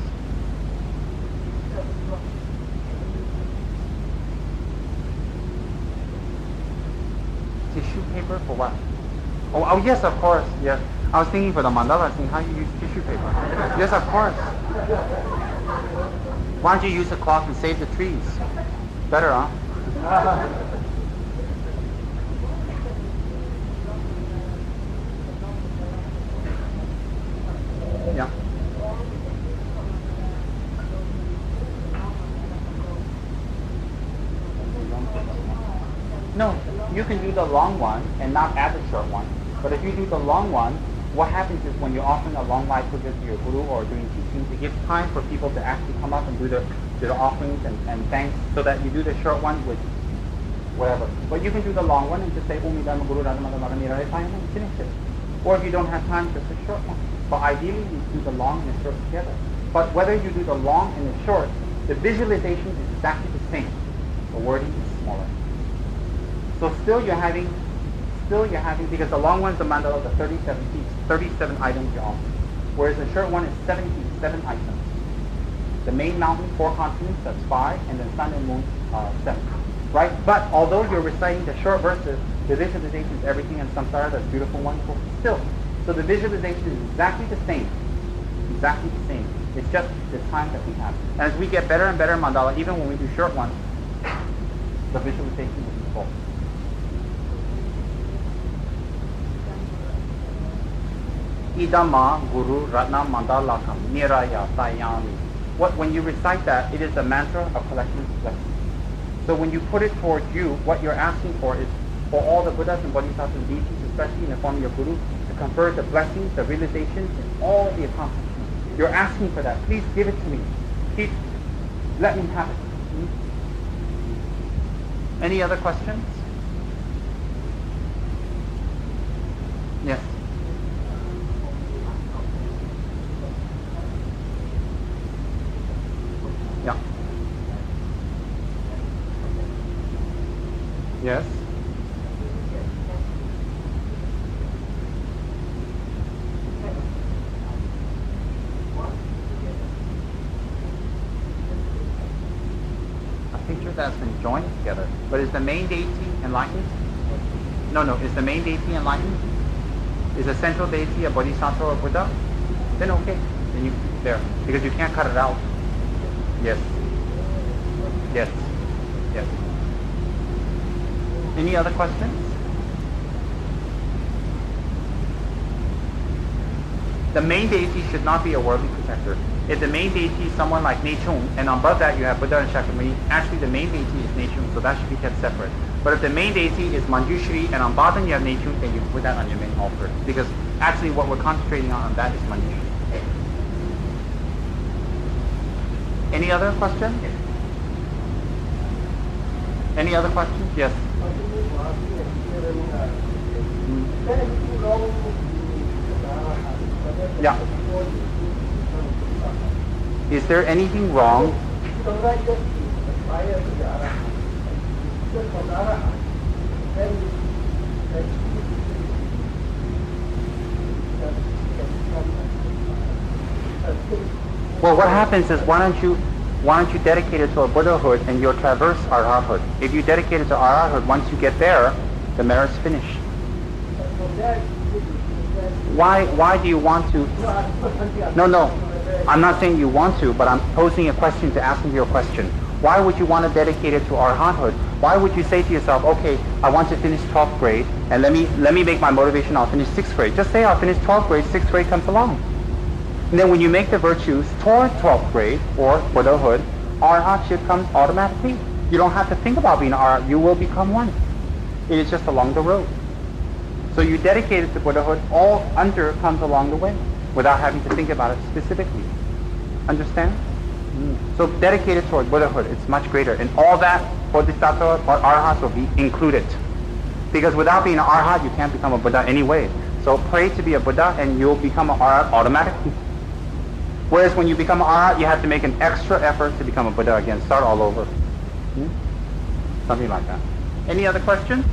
Tissue paper for what? Oh yes, of course. Yes. I was thinking for the mandala, I was thinking how you use tissue paper. Yes, of course. Why don't you use a cloth and save the trees? Better, huh? Yeah. No, you can do the long one and not add the short one. But if you do the long one, what happens is when you're offering a long life visit to your guru or doing teachings, it gives time for people to actually come up and do the offerings and thanks, so that you do the short one with whatever. But you can do the long one and just say, Umi Dharma Guru Radha Madhava Niraya and finish it. Or if you don't have time, just a short one. But ideally, you do the long and the short together. But whether you do the long and the short, the visualization is exactly the same. The wording is smaller. So still you're having, because the long one's the mandala, the 37 feet, 37 items you offer. Whereas the short one is 7 feet, 7 items. The main mountain, 4 continents, that's 5, and then sun and moon, 7. Right? But although you're reciting the short verses, the visualization is everything in samsara, that's beautiful, wonderful, still. So the visualization is exactly the same. Exactly the same. It's just the time that we have. And as we get better and better mandala, even when we do short ones, the visualization will be full. Idama Guru Ratna Mandalakam Niraya Sayami. When you recite that, it is a mantra of collecting blessings. So when you put it towards you, what you're asking for is for all the Buddhas and Bodhisattvas and deities, especially in the form of your Guru, to confer the blessings, the realizations, and all the accomplishments. You're asking for that. Please give it to me. Please let me have it. Any other questions? Yes. Yeah. Yes. A picture that's been joined together. But is the main deity enlightened? No. Is the main deity enlightened? Is the central deity a Bodhisattva or Buddha? Then okay. Then you keep it there. Because you can't cut it out. Yes. Yes. Yes. Any other questions? The main deity should not be a worldly protector. If the main deity is someone like Nechung, and above that you have Buddha and Shakyamuni, actually the main deity is Nechung, so that should be kept separate. But if the main deity is Manjushri, and on bottom you have Nechung, then you put that on your main altar. Because actually what we're concentrating on that is Manjushri. Any other question? Any other questions? Yes. Yeah. Is there anything wrong? Well, what happens is why don't you dedicate it to a Buddhahood and you'll traverse Arhathood. If you dedicate it to Arhathood, once you get there, the merit's finished. Why do you want to? No. I'm not saying you want to, but I'm posing a question to ask you your question. Why would you want to dedicate it to Arhathood? Why would you say to yourself, okay, I want to finish 12th grade, and let me make my motivation, I'll finish 6th grade. Just say I'll finish 12th grade, 6th grade comes along. And then when you make the virtues toward 12th grade, or Buddhahood, Arhatship comes automatically. You don't have to think about being Arhat, you will become one. It is just along the road. So you dedicate it to Buddhahood, all under comes along the way, without having to think about it specifically. Understand? So dedicated toward Buddhahood, it's much greater. And all that Bodhisattva or Arhat will be included. Because without being an Arhat, you can't become a Buddha anyway. So pray to be a Buddha and you'll become an Arhat automatically. Whereas when you become an Arhat, you have to make an extra effort to become a Buddha again. Start all over. Something like that. Any other questions?